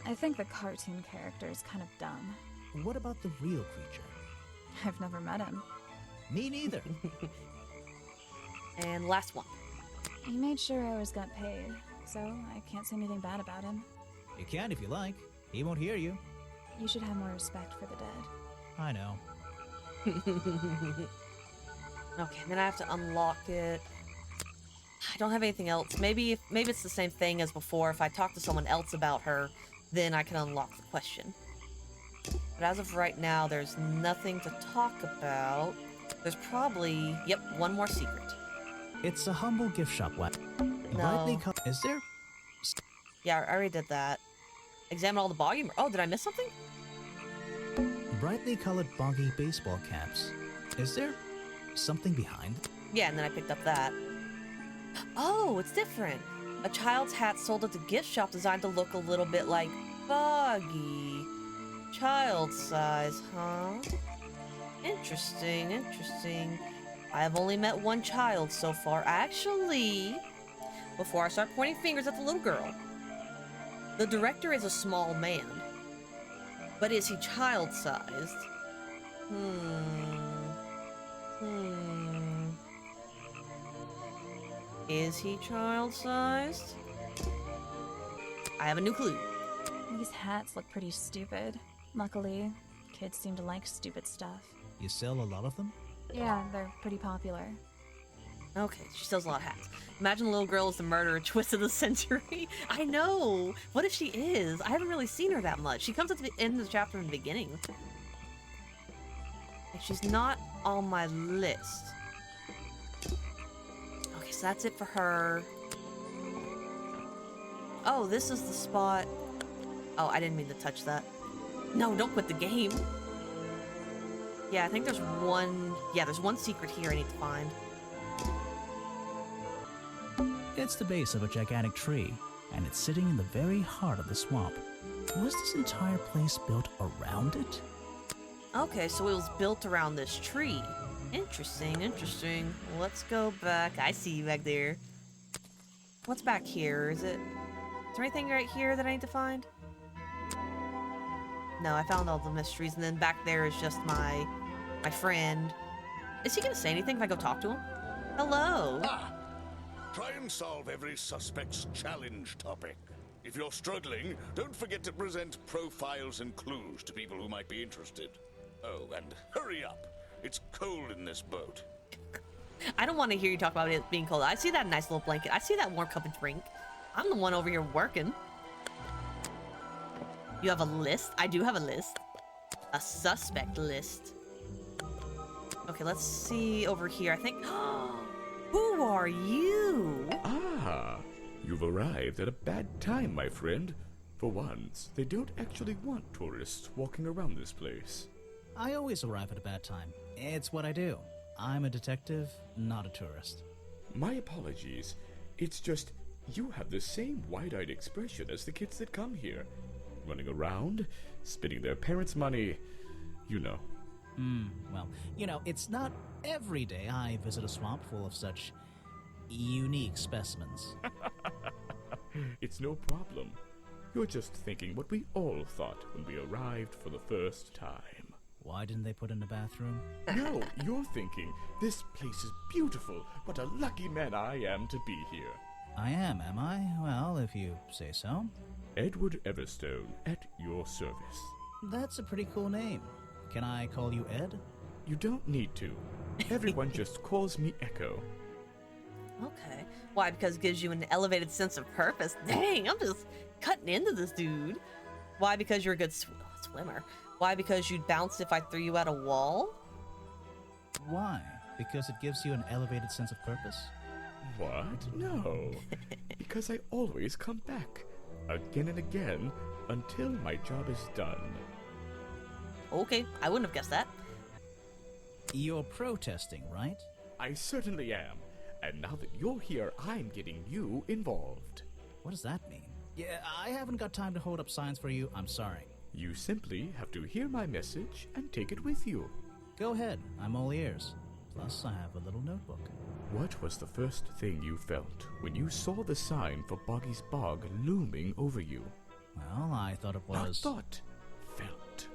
I think the cartoon character is kind of dumb. What about the real creature? I've never met him. Me neither. And last one. He made sure I always got paid, so I can't say anything bad about him. You can if you like. He won't hear you. You should have more respect for the dead. I know. Okay, then I have to unlock it. I don't have anything else. Maybe it's the same thing as before. If I talk to someone else about her, then I can unlock the question. But as of right now, there's nothing to talk about. There's probably, yep, one more secret. It's a humble gift shop weapon. No. Is there? Yeah, I already did that. Examine all the Boggy... Oh, did I miss something? Brightly colored Boggy baseball caps. Is there something behind? Yeah, and then I picked up that. Oh, it's different. A child's hat sold at the gift shop designed to look a little bit like Boggy. Child size, huh? Interesting. I have only met one child so far. Actually, before I start pointing fingers at the little girl, the director is a small man. But is he child-sized? Is he child-sized? I have a new clue. These hats look pretty stupid. Luckily, kids seem to like stupid stuff. You sell a lot of them? Yeah, they're pretty popular. Okay, she sells a lot of hats. Imagine the little girl is the murderer twist of the century. I know! What if she is? I haven't really seen her that much. She comes at the end of the chapter in the beginning. She's not on my list. Okay, so that's it for her. Oh, this is the spot. Oh, I didn't mean to touch that. No, don't quit the game. Yeah, I think there's one... Yeah, there's one secret here I need to find. It's the base of a gigantic tree, and it's sitting in the very heart of the swamp. Was this entire place built around it? Okay, so it was built around this tree. Interesting, interesting. Let's go back. I see you back there. What's back here? Is there anything right here that I need to find? No, I found all the mysteries, and then back there is just my friend. Is he gonna say anything if I go talk to him? Hello. Try and solve every suspect's challenge topic. If you're struggling, don't forget to present profiles and clues to people who might be interested. Oh, and hurry up. It's cold in this boat. I don't want to hear you talk about it being cold. I see that nice little blanket. I see that warm cup of drink. I'm the one over here working. You have a list? I do have a list. A suspect list. Okay, let's see over here. I think... Who are you? Ah, you've arrived at a bad time, my friend. For once, they don't actually want tourists walking around this place. I always arrive at a bad time. It's what I do. I'm a detective, not a tourist. My apologies. It's just, you have the same wide-eyed expression as the kids that come here. Running around, spending their parents' money, you know. Well, you know, it's not every day I visit a swamp full of such unique specimens. It's no problem. You're just thinking what we all thought when we arrived for the first time. Why didn't they put in a bathroom? No, you're thinking, this place is beautiful. What a lucky man I am to be here. I am I? Well, if you say so. Edward Everstone, at your service. That's a pretty cool name. Can I call you Ed? You don't need to. Everyone just calls me Echo. Okay. Why? Because it gives you an elevated sense of purpose. Dang, I'm just cutting into this dude. Why? Because you're a good swimmer. Why? Because you'd bounce if I threw you at a wall? Why? Because it gives you an elevated sense of purpose? What? No. Because I always come back. Again and again, until my job is done. Okay, I wouldn't have guessed that. You're protesting, right? I certainly am. And now that you're here, I'm getting you involved. What does that mean? Yeah, I haven't got time to hold up signs for you. I'm sorry. You simply have to hear my message and take it with you. Go ahead. I'm all ears. Plus, I have a little notebook. What was the first thing you felt when you saw the sign for Boggy's Bog looming over you? Well, I thought it was... Not thought. Felt.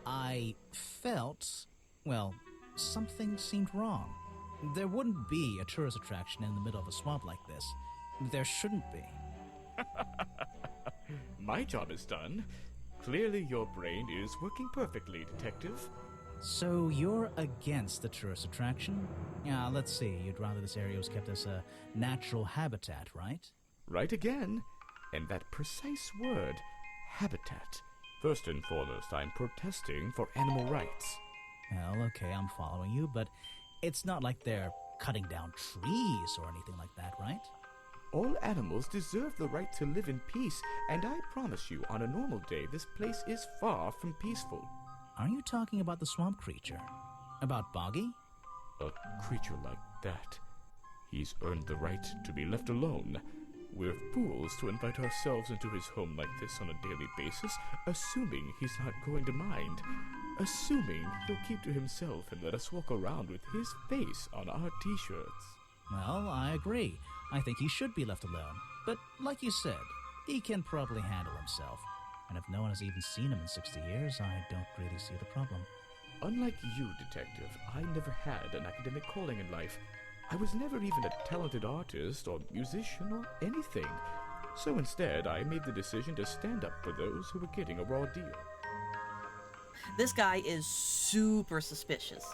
I felt... Well, something seemed wrong. There wouldn't be a tourist attraction in the middle of a swamp like this. There shouldn't be. My job is done. Clearly your brain is working perfectly, Detective. So you're against the tourist attraction? Yeah, let's see. You'd rather this area was kept as a natural habitat, right? Right again. And that precise word, habitat. First and foremost, I'm protesting for animal rights. Well, okay, I'm following you, but it's not like they're cutting down trees or anything like that, right? All animals deserve the right to live in peace, and I promise you, on a normal day, this place is far from peaceful. Are you talking about the swamp creature? About Boggy? A creature like that. He's earned the right to be left alone. We're fools to invite ourselves into his home like this on a daily basis, assuming he's not going to mind. Assuming he'll keep to himself and let us walk around with his face on our t-shirts. Well, I agree. I think he should be left alone. But like you said, he can probably handle himself. And if no one has even seen him in 60 years, I don't really see the problem. Unlike you, Detective, I never had an academic calling in life. I was never even a talented artist or musician or anything. So instead, I made the decision to stand up for those who were getting a raw deal. This guy is super suspicious.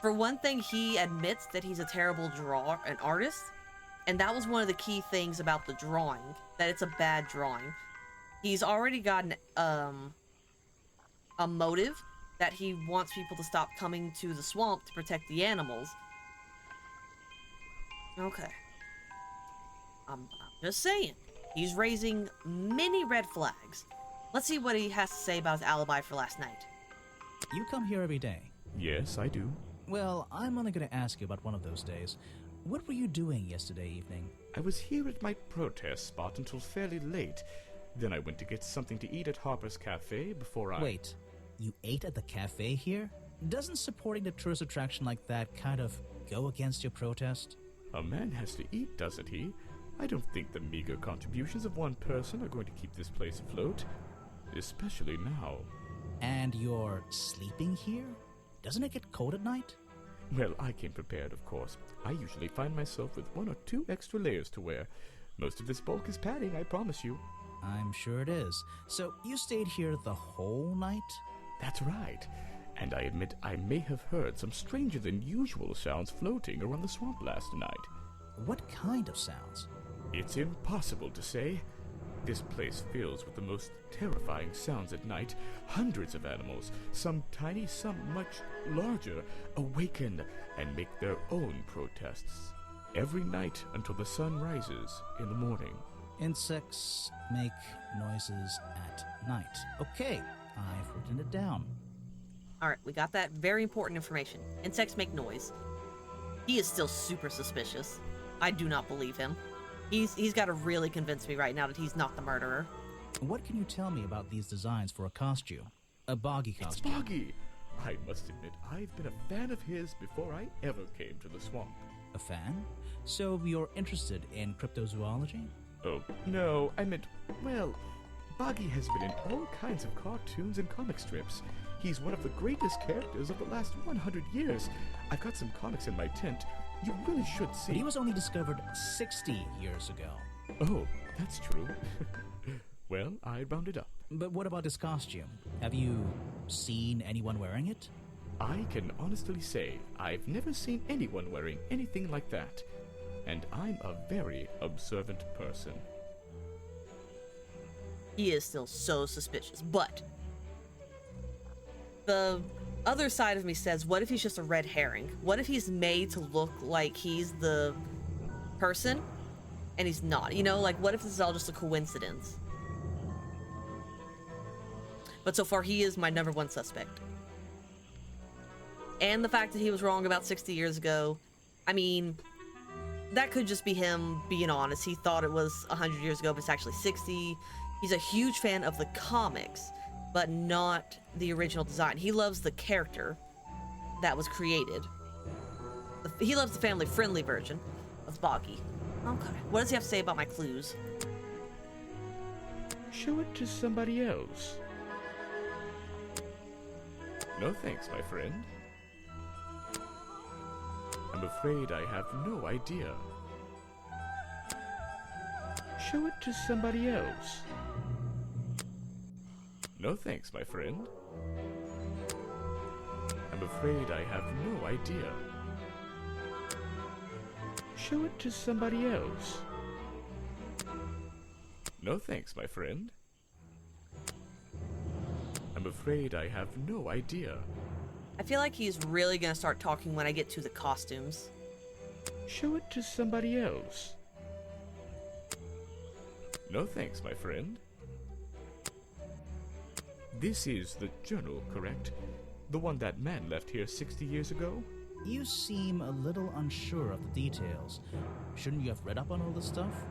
For one thing, he admits that he's a terrible an artist, and that was one of the key things about the drawing, that it's a bad drawing. He's already got a motive that he wants people to stop coming to the swamp to protect the animals. Okay. I'm just saying. He's raising many red flags. Let's see what he has to say about his alibi for last night. You come here every day. Yes, I do. Well, I'm only going to ask you about one of those days. What were you doing yesterday evening? I was here at my protest spot until fairly late. Then I went to get something to eat at Harper's Cafe before I... Wait, you ate at the cafe here? Doesn't supporting the tourist attraction like that kind of go against your protest? A man has to eat, doesn't he? I don't think the meager contributions of one person are going to keep this place afloat. Especially now. And you're sleeping here? Doesn't it get cold at night? Well, I came prepared, of course. I usually find myself with 1 or 2 extra layers to wear. Most of this bulk is padding, I promise you. I'm sure it is. So you stayed here the whole night? That's right. And I admit I may have heard some stranger than usual sounds floating around the swamp last night. What kind of sounds? It's impossible to say. This place fills with the most terrifying sounds at night. Hundreds of animals, some tiny, some much larger, awaken and make their own protests. Every night until the sun rises in the morning. Insects make noises at night. Okay, I've written it down. Alright, we got that very important information. Insects make noise. He is still super suspicious. I do not believe him. He's got to really convince me right now that he's not the murderer. What can you tell me about these designs for a costume? A Boggy costume. It's Boggy! I must admit, I've been a fan of his before I ever came to the swamp. A fan? So you're interested in cryptozoology? Oh, no, I meant, well, Boggy has been in all kinds of cartoons and comic strips. He's one of the greatest characters of the last 100 years. I've got some comics in my tent. You really should see. But he was only discovered 60 years ago. Oh, that's true. Well, I rounded up. But what about his costume? Have you seen anyone wearing it? I can honestly say I've never seen anyone wearing anything like that. And I'm a very observant person. He is still so suspicious, but the other side of me says, what if he's just a red herring? What if he's made to look like he's the person and he's not? You know, like, what if this is all just a coincidence? But so far, he is my #1 suspect. And the fact that he was wrong about 60 years ago, I mean, that could just be him being honest. He thought it was 100 years ago, but it's actually 60. He's a huge fan of the comics, but not the original design. He loves the character that was created. He loves the family-friendly version of Boggy. Okay. What does he have to say about my clues? Show it to somebody else. No thanks, my friend. I'm afraid I have no idea. Show it to somebody else. No thanks, my friend. I'm afraid I have no idea. Show it to somebody else. No thanks, my friend. I'm afraid I have no idea. I feel like he's really gonna start talking when I get to the costumes. Show it to somebody else. No thanks, my friend. This is the journal, correct? The one that man left here 60 years ago? You seem a little unsure of the details. Shouldn't you have read up on all this stuff?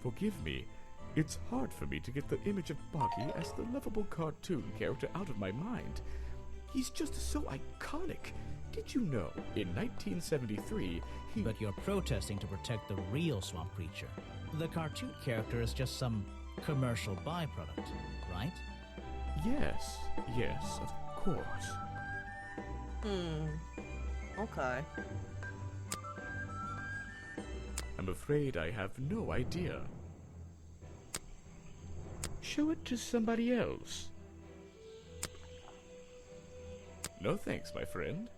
Forgive me. It's hard for me to get the image of Boggy as the lovable cartoon character out of my mind. He's just so iconic. Did you know, in 1973, he... But you're protesting to protect the real swamp creature. The cartoon character is just some commercial byproduct, right? Yes, of course. Okay. I'm afraid I have no idea. Show it to somebody else. No thanks, my friend.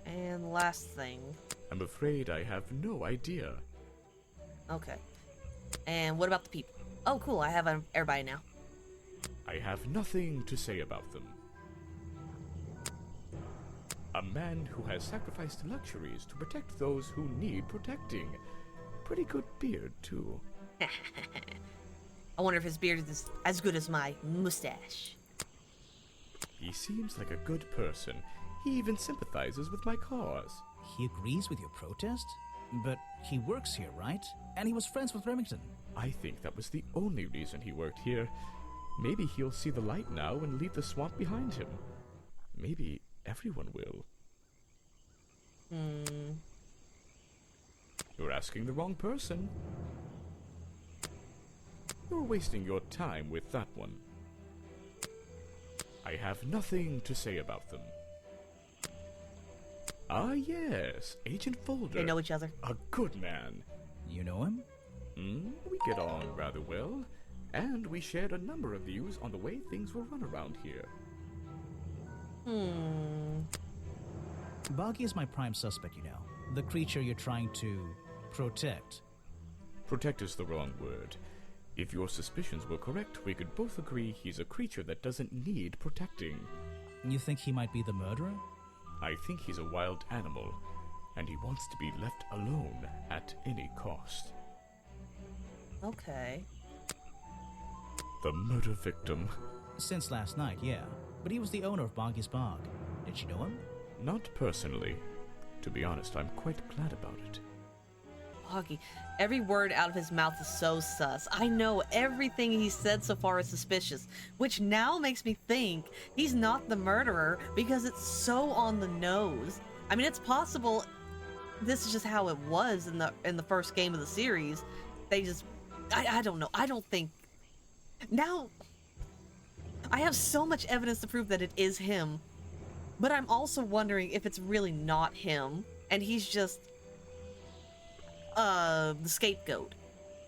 And last thing. I'm afraid I have no idea. Okay. And what about the people? Oh, cool. I have everybody now. I have nothing to say about them. A man who has sacrificed luxuries to protect those who need protecting. Pretty good beard, too. I wonder if his beard is as good as my mustache. He seems like a good person. He even sympathizes with my cause. He agrees with your protest? But he works here, right? And he was friends with Remington. I think that was the only reason he worked here. Maybe he'll see the light now and leave the swamp behind him. Maybe everyone will. You're asking the wrong person. You're wasting your time with that one. I have nothing to say about them. Ah, yes, Agent Folder. They know each other. A good man. You know him? We get on rather well, and we shared a number of views on the way things were run around here. Boggy is my prime suspect, you know. The creature you're trying to protect. Protect is the wrong word. If your suspicions were correct, we could both agree he's a creature that doesn't need protecting. You think he might be the murderer? I think he's a wild animal, and he wants to be left alone at any cost. Okay. The murder victim. Since last night, yeah. But he was the owner of Boggy's Bog. Did you know him? Not personally. To be honest, I'm quite glad about it. Boggy. Every word out of his mouth is so sus. I know everything he said so far is suspicious, which now makes me think he's not the murderer because it's so on the nose. I mean, it's possible this is just how it was in the first game of the series. They just... I don't know. I don't think... Now, I have so much evidence to prove that it is him, but I'm also wondering if it's really not him, and he's just the scapegoat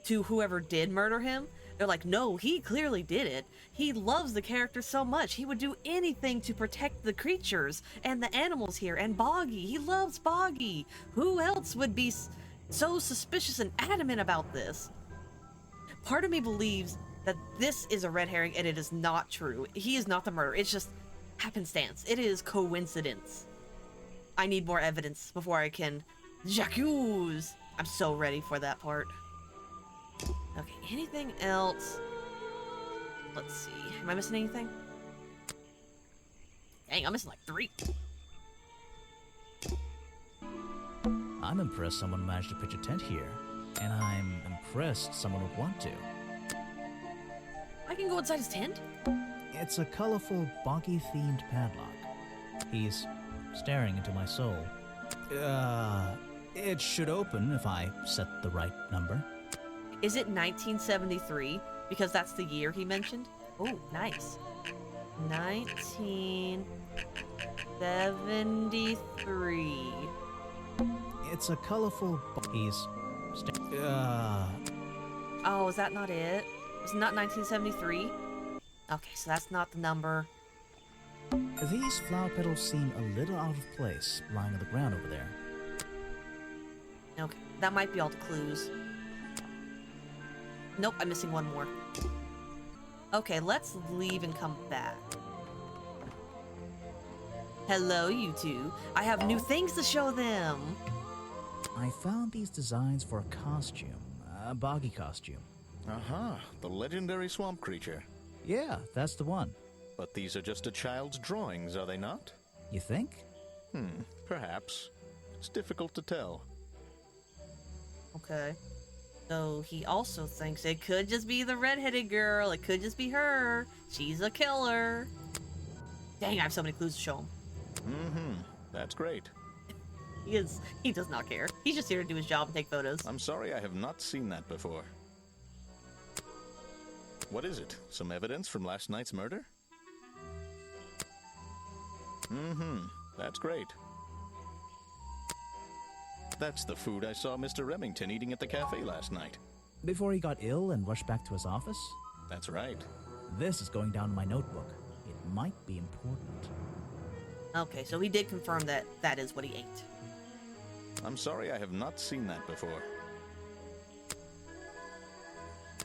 to whoever did murder him. They're like, no, he clearly did it. He loves the character so much. He would do anything to protect the creatures and the animals here, and Boggy. He loves Boggy. Who else would be so suspicious and adamant about this? Part of me believes that this is a red herring and it is not true. He is not the murderer. It's just happenstance. It is coincidence. I need more evidence before I can j'accuse. I'm so ready for that part. Okay, anything else? Let's see. Am I missing anything? Dang, I'm missing like 3. I'm impressed someone managed to pitch a tent here. And I'm impressed someone would want to. I can go inside his tent? It's a colorful, Boggy-themed padlock. He's staring into my soul. It should open if I set the right number. Is it 1973? Because that's the year he mentioned? Oh, nice. 1973. It's a colorful... He's... Oh, is that not it? Is it not 1973? Okay, so that's not the number. These flower petals seem a little out of place, lying on the ground over there. Okay, that might be all the clues. Nope, I'm missing one more. Okay, let's leave and come back. Hello, you two. I have new things to show them. I found these designs for a costume. A Boggy costume. Aha, the legendary swamp creature. Yeah, that's the one. But these are just a child's drawings, are they not? You think? Perhaps. It's difficult to tell. Okay. So he also thinks it could just be the redheaded girl. It could just be her. She's a killer. Dang, I have so many clues to show him. That's great. He does not care. He's just here to do his job and take photos. I'm sorry I have not seen that before. What is it? Some evidence from last night's murder? That's great. That's the food I saw Mr. Remington eating at the cafe last night. Before he got ill and rushed back to his office? That's right. This is going down in my notebook. It might be important. Okay, so he did confirm that that is what he ate. I'm sorry, I have not seen that before.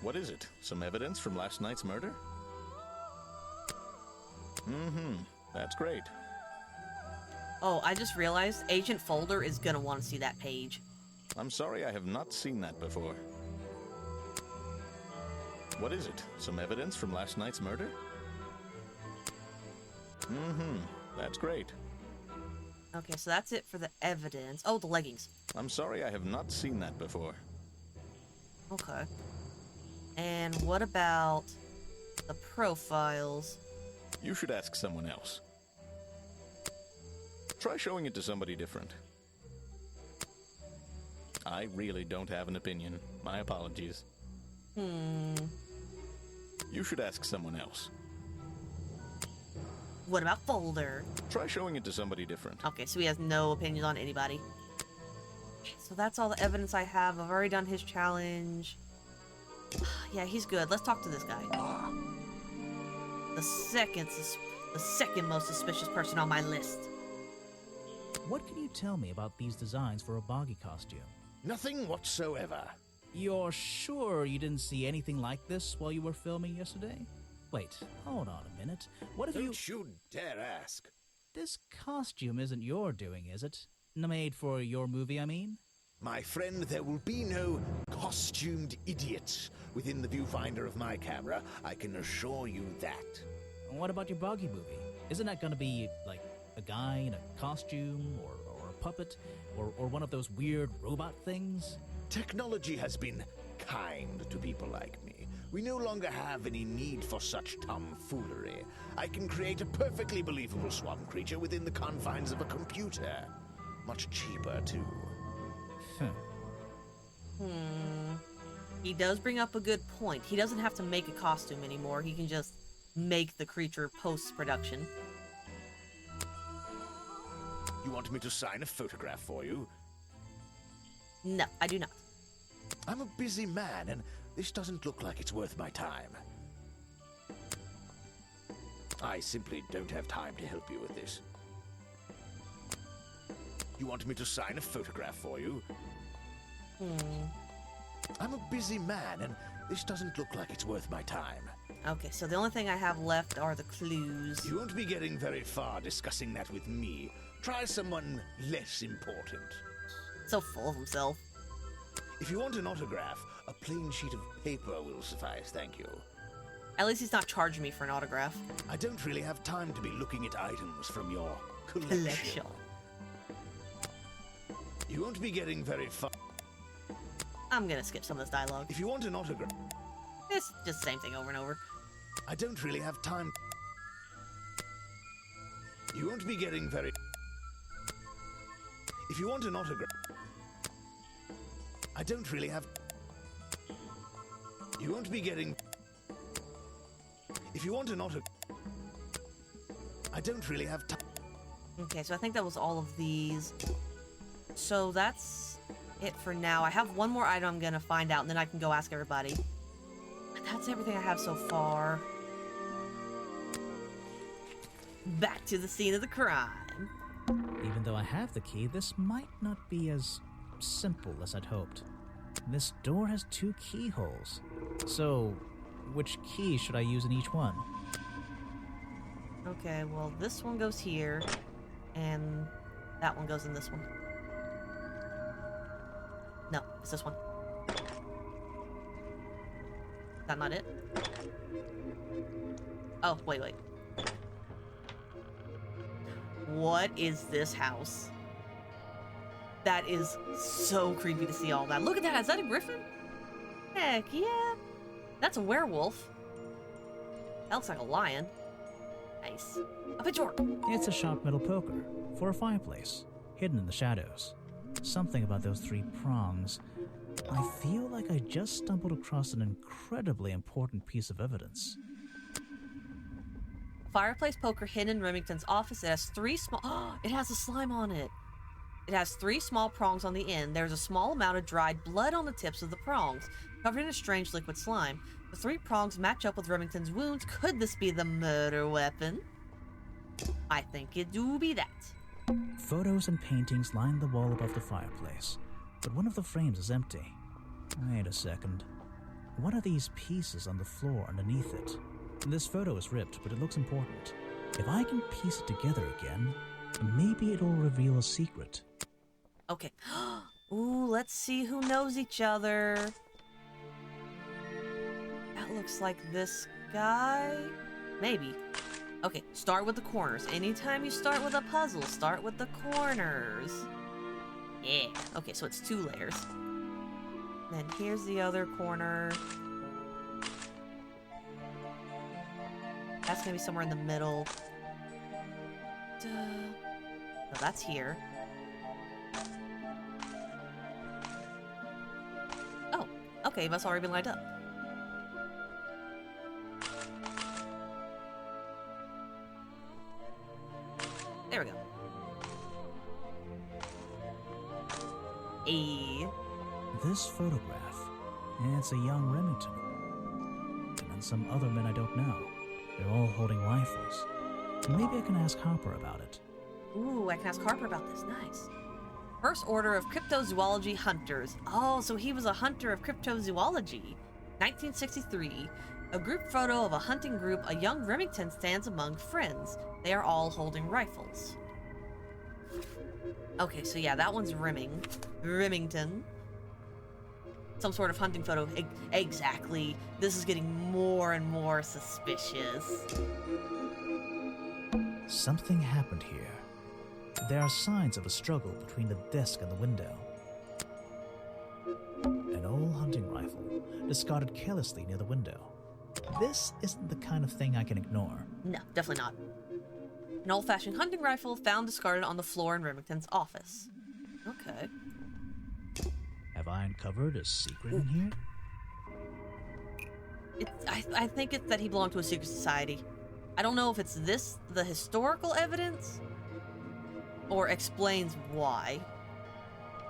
What is it? Some evidence from last night's murder? That's great. Oh, I just realized Agent Folder is gonna want to see that page. I'm sorry, I have not seen that before. What is it? Some evidence from last night's murder? That's great. Okay, so that's it for the evidence. Oh, the leggings. I'm sorry, I have not seen that before. Okay. And what about the profiles? You should ask someone else. Try showing it to somebody different. I really don't have an opinion. My apologies. You should ask someone else. What about Folder? Try showing it to somebody different. Okay, so he has no opinions on anybody. So that's all the evidence I have. I've already done his challenge. Yeah, he's good. Let's talk to this guy. The second most suspicious person on my list. What can you tell me about these designs for a Boggy costume? Nothing whatsoever. You're sure you didn't see anything like this while you were filming yesterday? Wait, hold on a minute. What if Don't you dare ask. This costume isn't your doing, is it? Made for your movie, I mean? My friend, there will be no costumed idiots within the viewfinder of my camera. I can assure you that. What about your Boggy movie? Isn't that gonna be, like, a guy in a costume, or a puppet, or one of those weird robot things? Technology has been kind to people like me. We no longer have any need for such tomfoolery. I can create a perfectly believable swamp creature within the confines of a computer. Much cheaper, too. He does bring up a good point. He doesn't have to make a costume anymore. He can just make the creature post-production. You want me to sign a photograph for you? No, I do not. I'm a busy man, and this doesn't look like it's worth my time. I simply don't have time to help you with this. You want me to sign a photograph for you? I'm a busy man, and this doesn't look like it's worth my time. Okay, so the only thing I have left are the clues. You won't be getting very far discussing that with me. Try someone less important. So full of himself. If you want an autograph, a plain sheet of paper will suffice, thank you. At least he's not charging me for an autograph. I don't really have time to be looking at items from your collection. You won't be getting very far. I'm gonna skip some of this dialogue. If you want an autograph... It's just the same thing over and over. I don't really have time. You won't be getting very... If you want an autograph... I don't really have... You won't be getting... If you want an autograph... I don't really have time. Okay, so I think that was all of these. So that's it for now. I have one more item I'm gonna find out, and then I can go ask everybody. But that's everything I have so far. Back to the scene of the crime. Even though I have the key, this might not be as simple as I'd hoped. This door has 2 keyholes. So, which key should I use in each one? Okay, well, this one goes here, and that one goes in this one. No, it's this one. Is that not it? Oh, wait. What is this house? That is so creepy to see all that. Look at that. Is that a griffin? Heck yeah. That's a werewolf. That looks like a lion. Nice. A pitchfork. It's a sharp metal poker for a fireplace, hidden in the shadows. Something about those 3 prongs. I feel like I just stumbled across an incredibly important piece of evidence. Fireplace poker hidden in Remington's office. It has 3 small... it has a slime on it. It has 3 small prongs on the end. There's a small amount of dried blood on the tips of the prongs, covered in a strange liquid slime. The 3 prongs match up with Remington's wounds. Could this be the murder weapon? I think it do be that. Photos and paintings line the wall above the fireplace, but one of the frames is empty. Wait a second. What are these pieces on the floor underneath it? This photo is ripped, but it looks important. If I can piece it together again, maybe it'll reveal a secret. Okay. Ooh, let's see who knows each other. That looks like this guy. Maybe. Okay, start with the corners. Anytime you start with a puzzle, start with the corners. Yeah. Okay, so it's 2 layers. Then here's the other corner. That's gonna be somewhere in the middle. Duh. No, that's here. Oh, okay, it must already been lined up. There we go. This photograph, it's a young Remington. And then some other men I don't know. They're all holding rifles. Maybe I can ask Harper about it. Ooh, I can ask Harper about this. Nice. First Order of Cryptozoology Hunters. Oh, so he was a hunter of cryptozoology. 1963. A group photo of a hunting group. A young Remington stands among friends. They are all holding rifles. Okay, so yeah, that one's Remington. Some sort of hunting photo. Exactly. This is getting more and more suspicious. Something happened here. There are signs of a struggle between the desk and the window. An old hunting rifle, discarded carelessly near the window. This isn't the kind of thing I can ignore. No, definitely not. An old-fashioned hunting rifle found discarded on the floor in Remington's office. Okay. Have I uncovered a secret in here? I think it's that he belonged to a secret society. I don't know if it's this, the historical evidence, or explains why.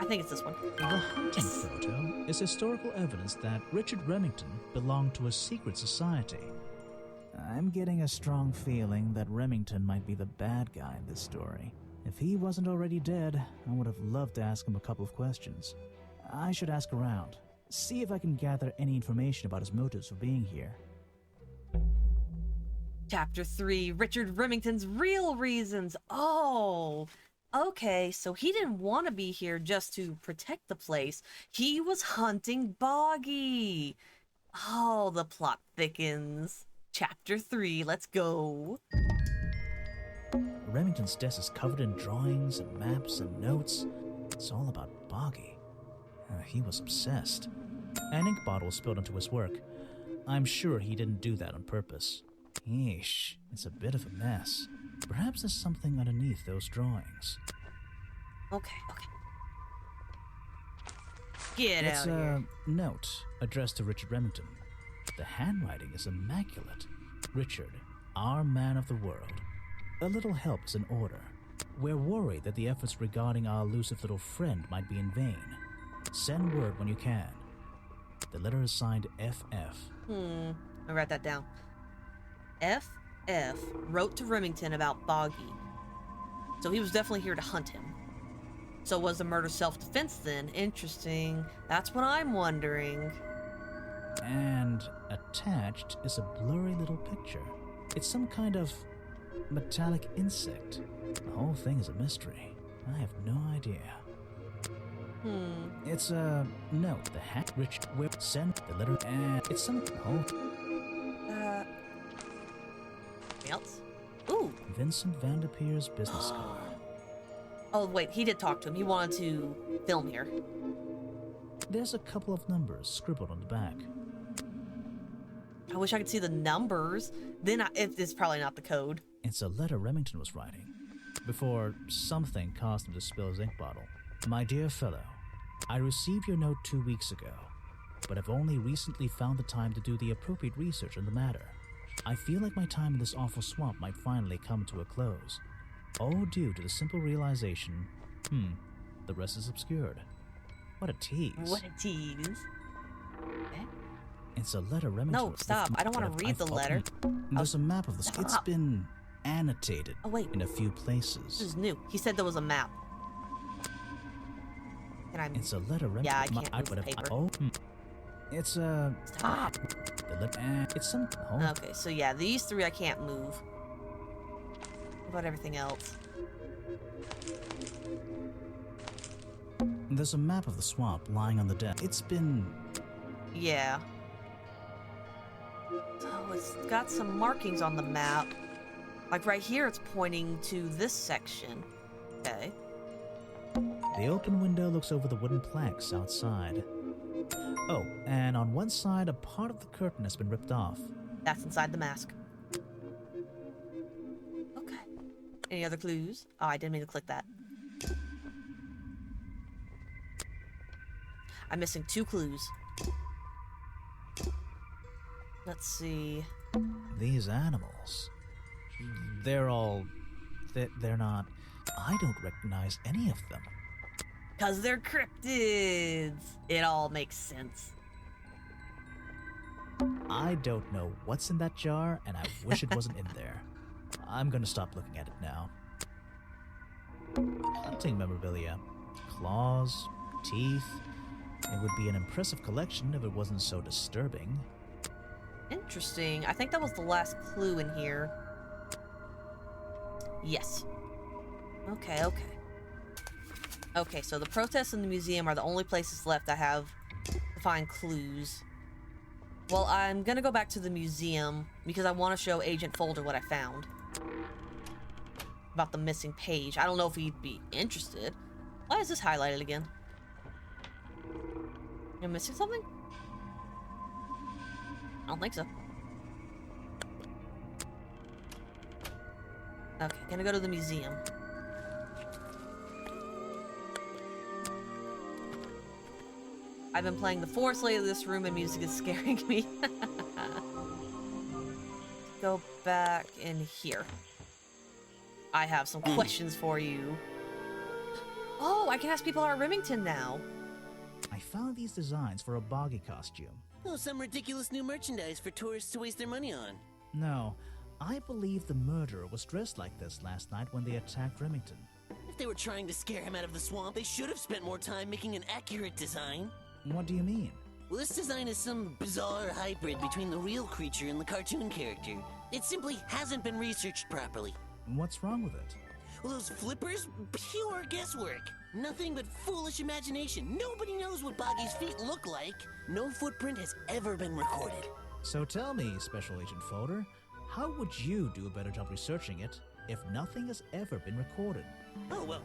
I think it's this one. The hunting photo is historical evidence that Richard Remington belonged to a secret society. I'm getting a strong feeling that Remington might be the bad guy in this story. If he wasn't already dead, I would have loved to ask him a couple of questions. I should ask around, see if I can gather any information about his motives for being here. Chapter 3, Richard Remington's real reasons. Oh, okay, so he didn't want to be here just to protect the place. He was hunting Boggy. Oh, the plot thickens. Chapter 3, let's go. Remington's desk is covered in drawings and maps and notes. It's all about Boggy. He was obsessed. An ink bottle spilled into his work. I'm sure he didn't do that on purpose. Yeesh, it's a bit of a mess. Perhaps there's something underneath those drawings. Okay. Get out of here. It's a note addressed to Richard Remington. The handwriting is immaculate. Richard, our man of the world. A little help is in order. We're worried that the efforts regarding our elusive little friend might be in vain. Send word when you can. The letter is signed FF. I'll write that down. FF wrote to Remington about Boggy. So he was definitely here to hunt him. So was the murder self-defense then? Interesting. That's what I'm wondering. And attached is a blurry little picture. It's some kind of metallic insect. The whole thing is a mystery. I have no idea. It's a note. The hat Rich will send the letter, and it's some Anything else? Ooh. Vincent Vanderpeer's business card. Oh wait, he did talk to him. He wanted to film here. There's a couple of numbers scribbled on the back. I wish I could see the numbers. Then it's probably not the code. It's a letter Remington was writing before something caused him to spill his ink bottle. My dear fellow, I received your note 2 weeks ago, but have only recently found the time to do the appropriate research on the matter. I feel like my time in this awful swamp might finally come to a close. All due to the simple realization, the rest is obscured. What a tease. What a tease. Okay. It's a letter Remington. No, stop. I don't want to read the letter. There's a map of the... It's been annotated in a few This places. is new. He said there was a map. Can I? It's a letter. Yeah, I can't move the paper. It's a. Stop. It's some. Okay, so yeah, these three I can't move. What about everything else? There's a map of the swamp lying on the deck. It's been. Yeah. So it's got some markings on the map. Like right here, it's pointing to this section. Okay. The open window looks over the wooden planks outside. Oh, and on one side, a part of the curtain has been ripped off. That's inside the mask. Okay. Any other clues? Oh, I didn't mean to click that. I'm missing 2 clues. Let's see. These animals. They're all. They're not. I don't recognize any of them. Because they're cryptids. It all makes sense. I don't know what's in that jar, and I wish it wasn't in there. I'm gonna stop looking at it now. Hunting memorabilia. Claws, teeth. It would be an impressive collection if it wasn't so disturbing. Interesting. I think that was the last clue in here. Yes. Okay. Okay, so the protests in the museum are the only places left I have to find clues. Well, I'm gonna go back to the museum because I want to show Agent Folder what I found. About the missing page. I don't know if he'd be interested. Why is this highlighted again? You're missing something? I don't think so. Okay, gonna go to the museum. I've been playing the forest lately. This room and music is scaring me. Go back in here. I have some questions for you. Oh, I can ask people at Remington now. I found these designs for a Boggy costume. Oh, some ridiculous new merchandise for tourists to waste their money on. No, I believe the murderer was dressed like this last night when they attacked Remington. If they were trying to scare him out of the swamp, they should have spent more time making an accurate design. What do you mean? Well, this design is some bizarre hybrid between the real creature and the cartoon character. It simply hasn't been researched properly. What's wrong with it? Well, those flippers? Pure guesswork. Nothing but foolish imagination. Nobody knows what Boggy's feet look like. No footprint has ever been recorded. So tell me, Special Agent Folder, how would you do a better job researching it if nothing has ever been recorded? Oh, well,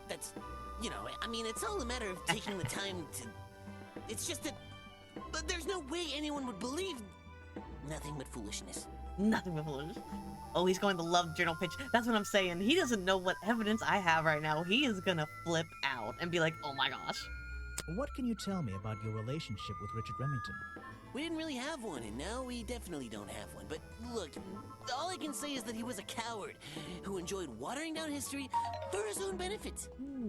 that's, you know, I mean, it's all a matter of taking the time to... It's just that... But there's no way anyone would believe... Nothing but foolishness. Nothing but foolishness. Oh, he's going to love journal pitch. That's what I'm saying. He doesn't know what evidence I have right now. He is gonna flip out and be like, oh my gosh. What can you tell me about your relationship with Richard Remington? We didn't really have one, and now we definitely don't have one. But look, all I can say is that he was a coward who enjoyed watering down history for his own benefit.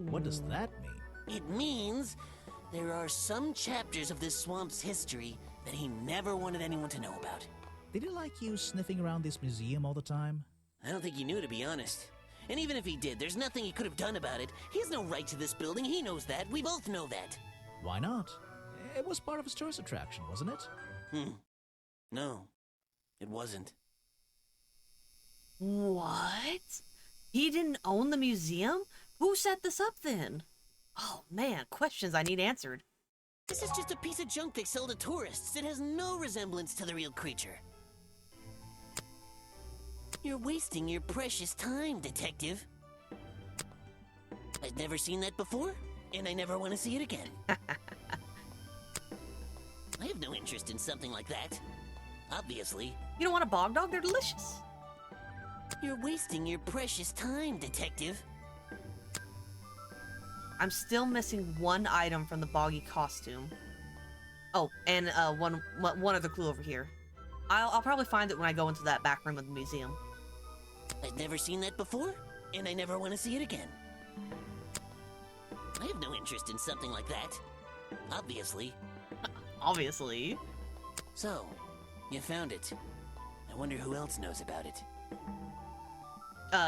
What does that mean? It means there are some chapters of this swamp's history that he never wanted anyone to know about. Did he like you sniffing around this museum all the time? I don't think he knew, to be honest. And even if he did, there's nothing he could have done about it. He has no right to this building. He knows that. We both know that. Why not? It was part of his tourist attraction, wasn't it? No, it wasn't. What? He didn't own the museum? Who set this up then? Oh man, questions I need answered. This is just a piece of junk they sell to tourists. It has no resemblance to the real creature. You're wasting your precious time, detective. I've never seen that before, and I never want to see it again. I have no interest in something like that. Obviously. You don't want a bog dog? They're delicious. You're wasting your precious time, detective. I'm still missing one item from the Boggy costume. Oh, and one other clue over here. I'll probably find it when I go into that back room of the museum. I've never seen that before, and I never want to see it again. I have no interest in something like that. Obviously. Obviously. So, you found it. I wonder who else knows about it.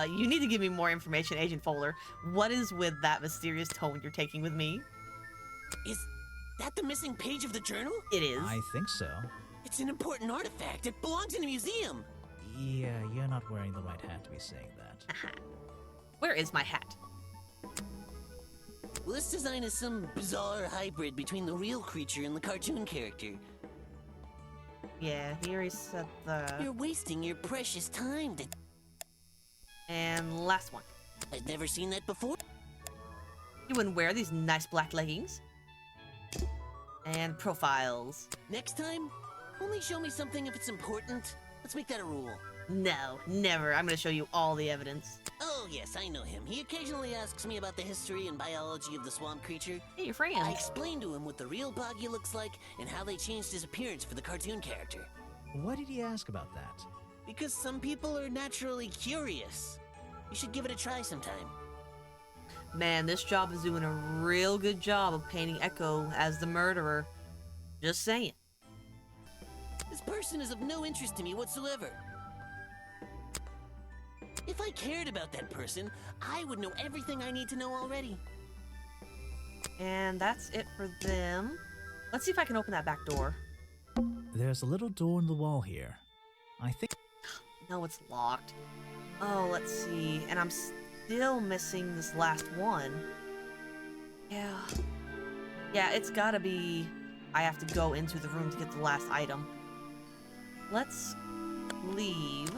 You need to give me more information, Agent Fuller. What is with that mysterious tone you're taking with me? Is that the missing page of the journal? It is. I think so. It's an important artifact. It belongs in a museum. Yeah, you're not wearing the right hat to be saying that. Where is my hat? Well, this design is some bizarre hybrid between the real creature and the cartoon character. Yeah, here he said the... You're wasting your precious time to... And last one. I've never seen that before. You wouldn't wear these nice black leggings. And profiles. Next time, only show me something if it's important. Let's make that a rule. No, never. I'm gonna show you all the evidence. Oh, yes, I know him. He occasionally asks me about the history and biology of the swamp creature. Hey, your friend. I explained to him what the real Boggy looks like and how they changed his appearance for the cartoon character. Why did he ask about that? Because some people are naturally curious. You should give it a try sometime. Man, this job is doing a real good job of painting Echo as the murderer. Just saying. This person is of no interest to me whatsoever. If I cared about that person, I would know everything I need to know already. And that's it for them. Let's see if I can open that back door. There's a little door in the wall here. I think... No, it's locked. Oh, let's see. And I'm still missing this last one. Yeah. Yeah, it's gotta be... I have to go into the room to get the last item. Let's leave.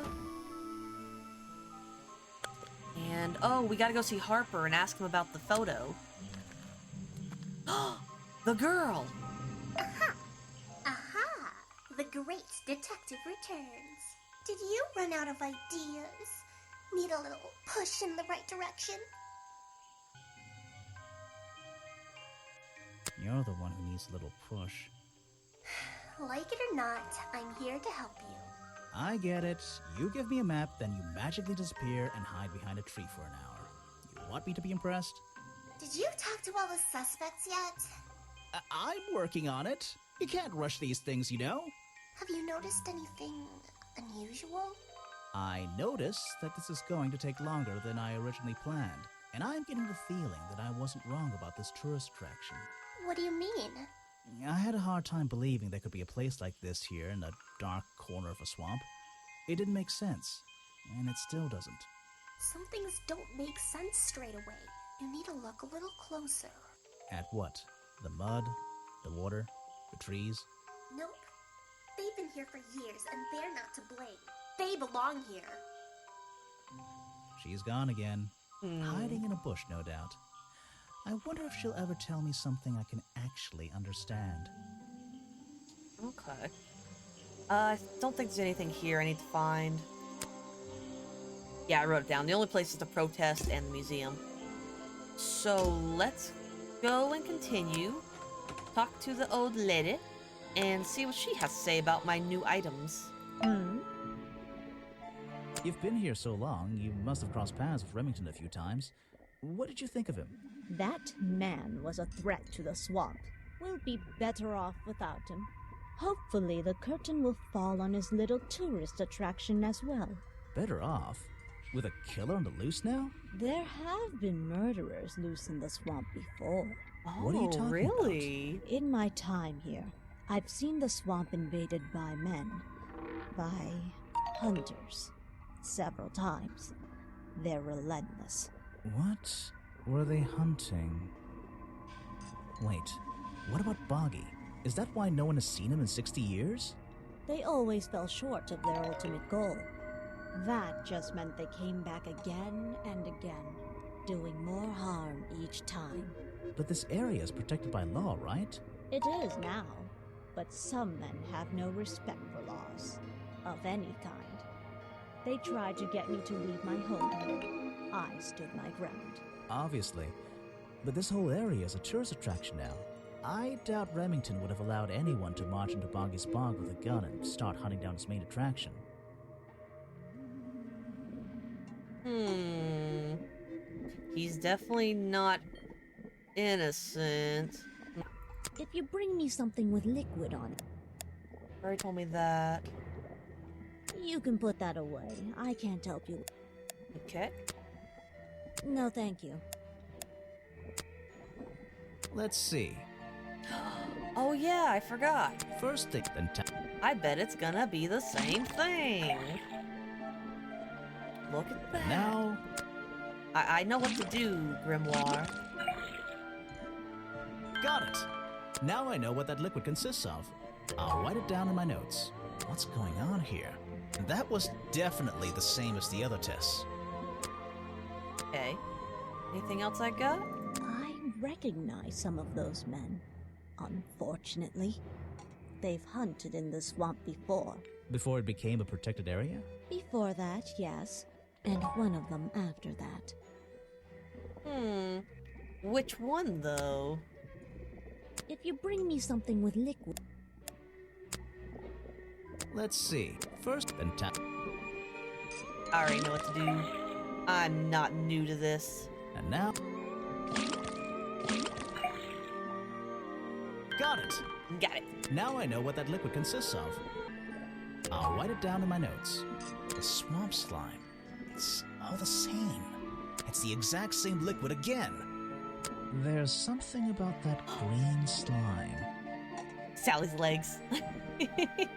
And, oh, we gotta go see Harper and ask him about the photo. The girl! Aha! Aha! The great detective returns. Did you run out of ideas? Need a little push in the right direction? You're the one who needs a little push. Like it or not, I'm here to help you. I get it. You give me a map, then you magically disappear and hide behind a tree for an hour. You want me to be impressed? Did you talk to all the suspects yet? I'm working on it. You can't rush these things, you know. Have you noticed anything unusual? I notice that this is going to take longer than I originally planned, and I'm getting the feeling that I wasn't wrong about this tourist attraction. What do you mean? I had a hard time believing there could be a place like this here in a dark corner of a swamp. It didn't make sense, and it still doesn't. Some things don't make sense straight away. You need to look a little closer. At what? The mud? The water? The trees? Nope. They've been here for years, and they're not to blame. They belong here. She's gone again. Hiding in a bush, no doubt. I wonder if she'll ever tell me something I can actually understand. Okay. I don't think there's anything here I need to find. Yeah, I wrote it down. The only place is the protest and the museum. So let's go and continue. Talk to the old lady and see what she has to say about my new items. You've been here so long, you must have crossed paths with Remington a few times. What did you think of him? That man was a threat to the swamp. We'll be better off without him. Hopefully the curtain will fall on his little tourist attraction as well. Better off? With a killer on the loose now? There have been murderers loose in the swamp before. What are you talking really? about? In my time here, I've seen the swamp invaded by men. By hunters. Several times. They're relentless. What were they hunting? Wait, what about Boggy? Is that why no one has seen him in 60 years? They always fell short of their ultimate goal. That just meant they came back again and again, doing more harm each time. But this area is protected by law, right? It is now, but some men have no respect for laws, of any kind. They tried to get me to leave my home here. I stood my ground. Obviously. But this whole area is a tourist attraction now. I doubt Remington would have allowed anyone to march into Boggy's Bog with a gun and start hunting down its main attraction. He's definitely not innocent. If you bring me something with liquid on it... Already told me that. You can put that away. I can't help you. Okay. No, thank you. Let's see. Oh yeah, I forgot. First thing, then I bet it's gonna be the same thing. Look at that. now, I know what to do, Grimoire. got it. Now I know what that liquid consists of. I'll write it down in my notes. What's going on here? That was definitely the same as the other tests. Okay. Anything else I got? I recognize some of those men. Unfortunately, they've hunted in the swamp before. Before it became a protected area? Before that, yes. And one of them after that. Which one, though? If you bring me something with liquid... Let's see. First, then I already know what to do. I'm not new to this. and now... Got it. Got it. Now I know what that liquid consists of. I'll write it down in my notes. The swamp slime. It's all the same. It's the exact same liquid again. There's something about that green slime. Sally's legs. The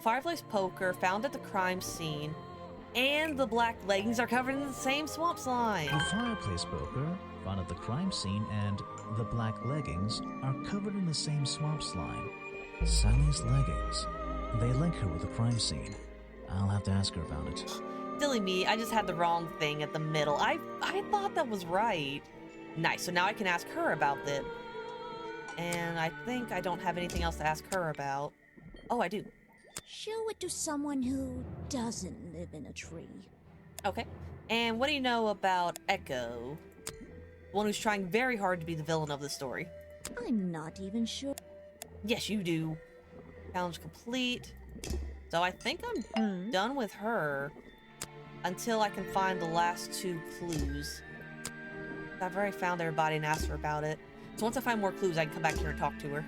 fireplace poker found at the crime scene and the black leggings are covered in the same swamp slime. The fireplace poker found at the crime scene and the black leggings are covered in the same swamp slime. Sally's leggings. They link her with the crime scene. I'll have to ask her about it. Silly me, I just had the wrong thing at the middle. I thought that was right. Nice, so now I can ask her about it. And I think I don't have anything else to ask her about. Oh, I do. Show it to someone who doesn't live in a tree. Okay. And what do you know about Echo? The one who's trying very hard to be the villain of the story. I'm not even sure. Yes, you do. Challenge complete. So I think I'm done with her until I can find the last 2 clues. I've already found everybody and asked her about it. So once I find more clues, I can come back here and talk to her.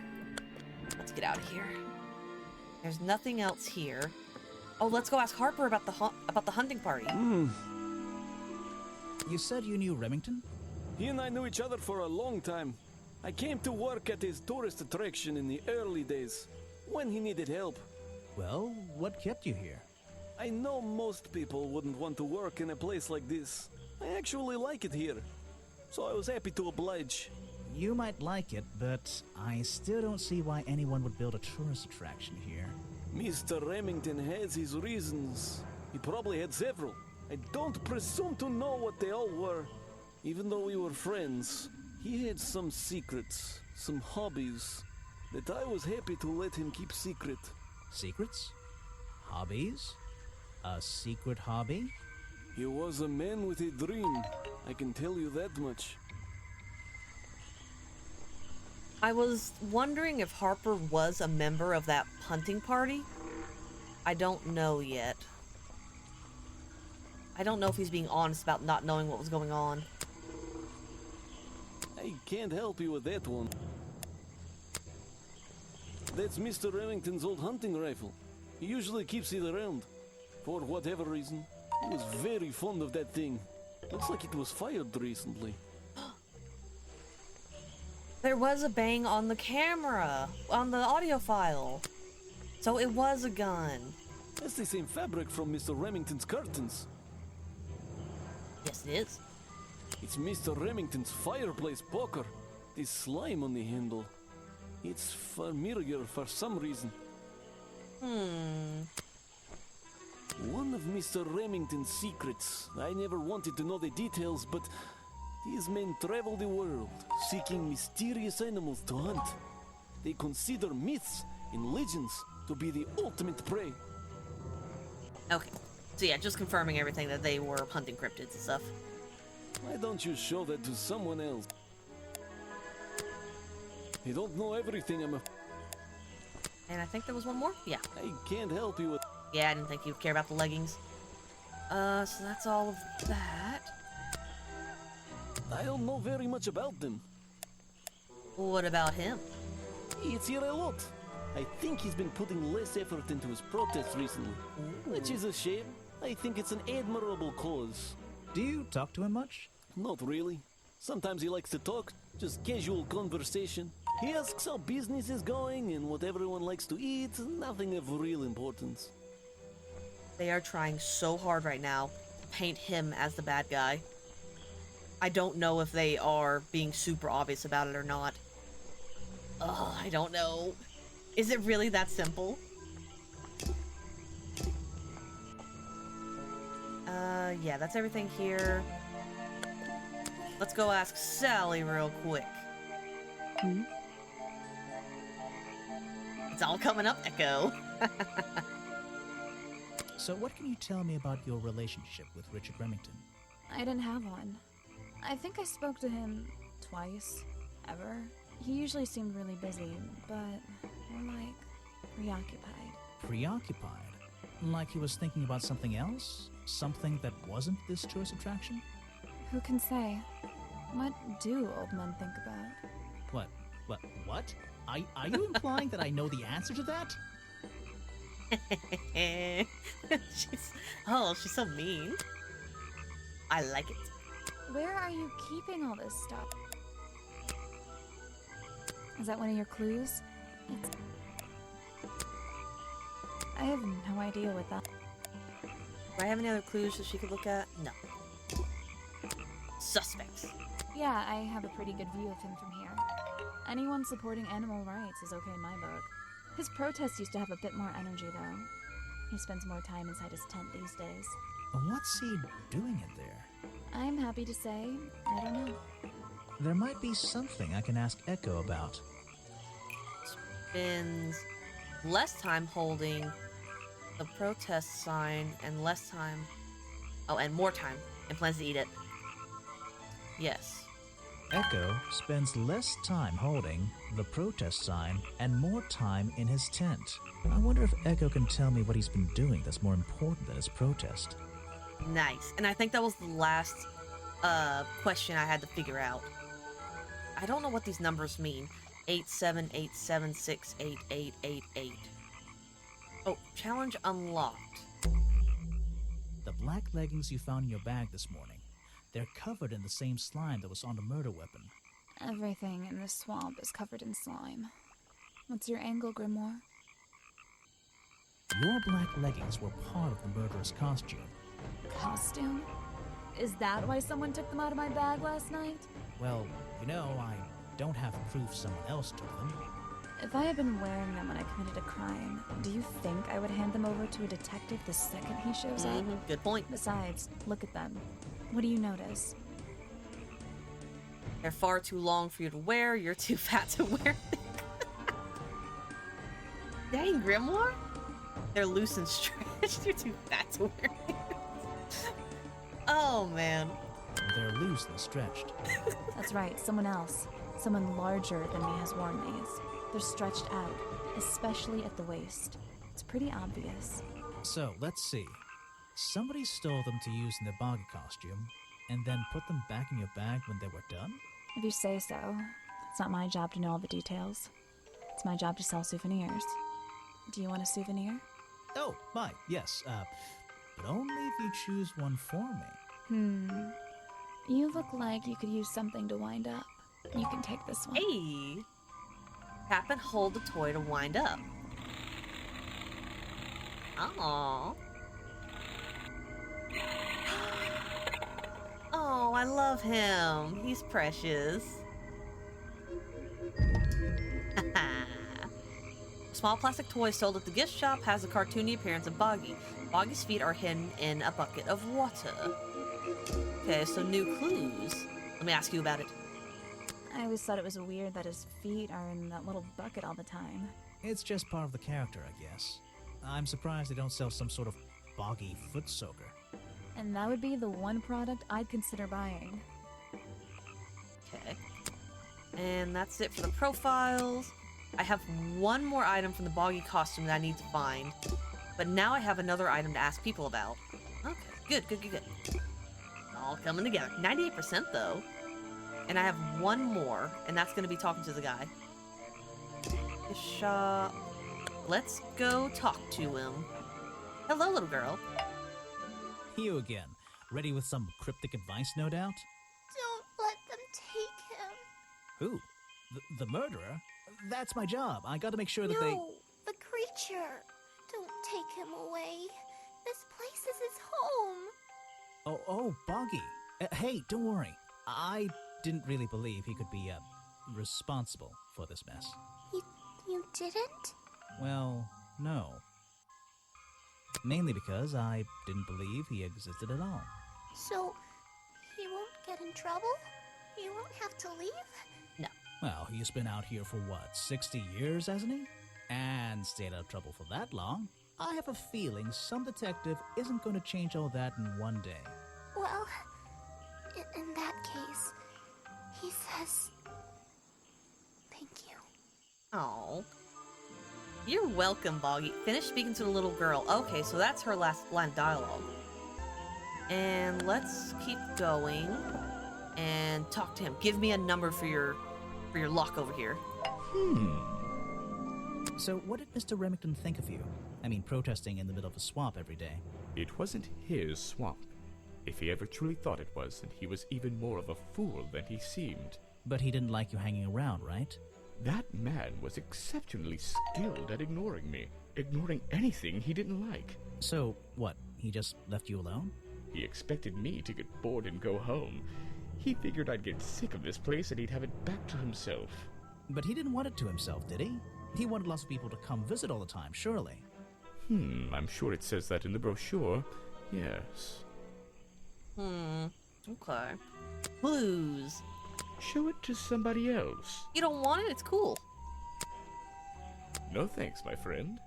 Let's get out of here. There's nothing else here. Oh, let's go ask Harper about the hunting party. You said you knew Remington? He and I knew each other for a long time. I came to work at his tourist attraction in the early days, when he needed help. Well, what kept you here? I know most people wouldn't want to work in a place like this. I actually like it here, so I was happy to oblige. You might like it, but I still don't see why anyone would build a tourist attraction here. Mr. Remington has his reasons. He probably had several. I don't presume to know what they all were. Even though we were friends, he had some secrets, some hobbies, that I was happy to let him keep secret. Secrets? Hobbies? A secret hobby? He was a man with a dream, I can tell you that much. I was wondering if Harper was a member of that hunting party. I don't know yet. I don't know if he's being honest about not knowing what was going on. I can't help you with that one. That's Mr. Remington's old hunting rifle. He usually keeps it around. For whatever reason, he was very fond of that thing. Looks like it was fired recently. There was a bang on the camera, on the audio file. So it was a gun. That's the same fabric from Mr. Remington's curtains. Yes, it is. It's Mr. Remington's fireplace poker. This slime on the handle. It's familiar for some reason. One of Mr. Remington's secrets. I never wanted to know the details, but these men travel the world, seeking mysterious animals to hunt. They consider myths and legends to be the ultimate prey. Okay. So yeah, just confirming everything that they were hunting cryptids and stuff. Why don't you show that to someone else? You don't know everything, And I think there was one more? Yeah. I can't help you with... Yeah, I didn't think you'd care about the leggings. So that's all of that. I don't know very much about them. What about him? It's here a lot. I think he's been putting less effort into his protests recently, which is a shame. I think it's an admirable cause. Do you talk to him much? Not really. Sometimes he likes to talk, just casual conversation. He asks how business is going and what everyone likes to eat, nothing of real importance. They are trying so hard right now to paint him as the bad guy. I don't know if they are being super obvious about it or not. Ugh, I don't know. Is it really that simple? Yeah, that's everything here. Let's go ask Sally real quick. Hmm? It's all coming up, Echo. So what can you tell me about your relationship with Richard Remington? I didn't have one. I think I spoke to him twice, ever. He usually seemed really busy, but more like preoccupied. Preoccupied? Like he was thinking about something else? Something that wasn't this tourist attraction? Who can say? What do old men think about? What? Are you implying that I know the answer to that? She's so mean. I like it. Where are you keeping all this stuff? Is that one of your clues? I have no idea what that... Do I have any other clues that she could look at? No. Suspects. Yeah, I have a pretty good view of him from here. Anyone supporting animal rights is okay in my book. His protests used to have a bit more energy, though. He spends more time inside his tent these days. What's he doing in there? I'm happy to say, I don't know. There might be something I can ask Echo about. Spends less time holding the protest sign and less time... Oh, and more time. And plans to eat it. Yes. Echo spends less time holding the protest sign and more time in his tent. I wonder if Echo can tell me what he's been doing that's more important than his protest. Nice. And I think that was the last question I had to figure out. I don't know what these numbers mean. 8787688888. Oh, challenge unlocked. The black leggings you found in your bag this morning. They're covered in the same slime that was on the murder weapon. Everything in this swamp is covered in slime. What's your angle, Grimoire? Your black leggings were part of the murderer's costume. Costume? Is that why someone took them out of my bag last night? Well, you know, I don't have proof someone else took them. If I had been wearing them when I committed a crime, do you think I would hand them over to a detective the second he shows up? Good point. Besides, look at them. What do you notice? They're far too long for you to wear. You're too fat to wear them. Dang, Grimoire? They're loose and stretched. You're too fat to wear them. Oh, man. They're loose and stretched. That's right, someone else. Someone larger than me has worn these. They're stretched out, especially at the waist. It's pretty obvious. So, let's see. Somebody stole them to use in their Boggy costume, and then put them back in your bag when they were done? If you say so. It's not my job to know all the details. It's my job to sell souvenirs. Do you want a souvenir? Oh, my, yes, but only if you choose one for me. You look like you could use something to wind up. You can take this one. Hey! Tap and hold the toy to wind up. Aww. Oh, I love him. He's precious. Small plastic toy sold at the gift shop has a cartoony appearance of Boggy. Boggy's feet are hidden in a bucket of water. Okay, so new clues. Let me ask you about it. I always thought it was weird that his feet are in that little bucket all the time. It's just part of the character, I guess. I'm surprised they don't sell some sort of Boggy foot soaker. And that would be the one product I'd consider buying. Okay. And that's it for the profiles. I have one more item from the Boggy costume that I need to find. But now I have another item to ask people about. Okay, good. All coming together. 98% though. And I have one more, and that's going to be talking to the guy. Let's go talk to him. Hello, little girl. You again. Ready with some cryptic advice, no doubt? Don't let them take him. Who? The murderer? That's my job. I gotta make sure that they... No, the creature. Don't take him away. This place is his home. Oh, Boggy. Hey, don't worry. I didn't really believe he could be, responsible for this mess. You didn't? Well, no. Mainly because I didn't believe he existed at all. So, he won't get in trouble? He won't have to leave? No. Well, he's been out here for what, 60 years, hasn't he? And stayed out of trouble for that long. I have a feeling some detective isn't going to change all that in one day. Well, in that case, he says... Thank you. Oh. You're welcome, Boggy. Finish speaking to the little girl. Okay, so that's her last line of dialogue. And let's keep going and talk to him. Give me a number for your lock over here. So what did Mr. Remington think of you? I mean, protesting in the middle of a swamp every day. It wasn't his swamp. If he ever truly thought it was, then he was even more of a fool than he seemed. But he didn't like you hanging around, right? That man was exceptionally skilled at ignoring me, ignoring anything he didn't like. So, what, he just left you alone? He expected me to get bored and go home. He figured I'd get sick of this place and he'd have it back to himself. But he didn't want it to himself, did he? He wanted lots of people to come visit all the time, surely. I'm sure it says that in the brochure. Yes. Okay. Blues. Show it to somebody else. You don't want it? It's cool. No thanks, my friend.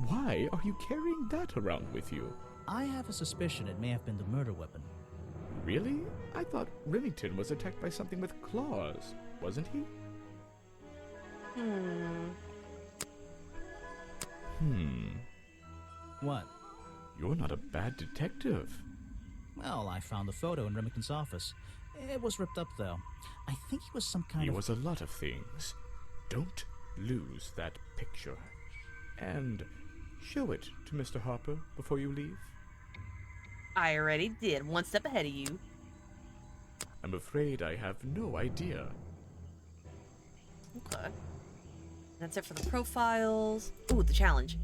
Why are you carrying that around with you? I have a suspicion it may have been the murder weapon. Really? I thought Remington was attacked by something with claws, wasn't he? What? You're not a bad detective. Well, I found the photo in Remington's office. It was ripped up, though. I think he was some kind He of... was a lot of things. Don't lose that picture. And show it to Mr. Harper before you leave. I already did. One step ahead of you. I'm afraid I have no idea. Okay. That's it for the profiles. Ooh, the challenge.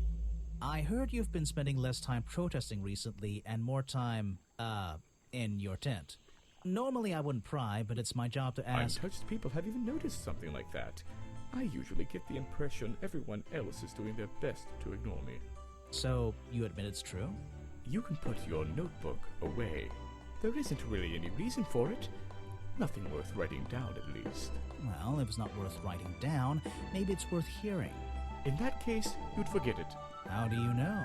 I heard you've been spending less time protesting recently and more time, in your tent. Normally I wouldn't pry, but it's my job to ask... Untouched people have even noticed something like that. I usually get the impression everyone else is doing their best to ignore me. So, you admit it's true? You can put your notebook away. There isn't really any reason for it. Nothing worth writing down, at least. Well, if it's not worth writing down, maybe it's worth hearing. In that case, you'd forget it. How do you know?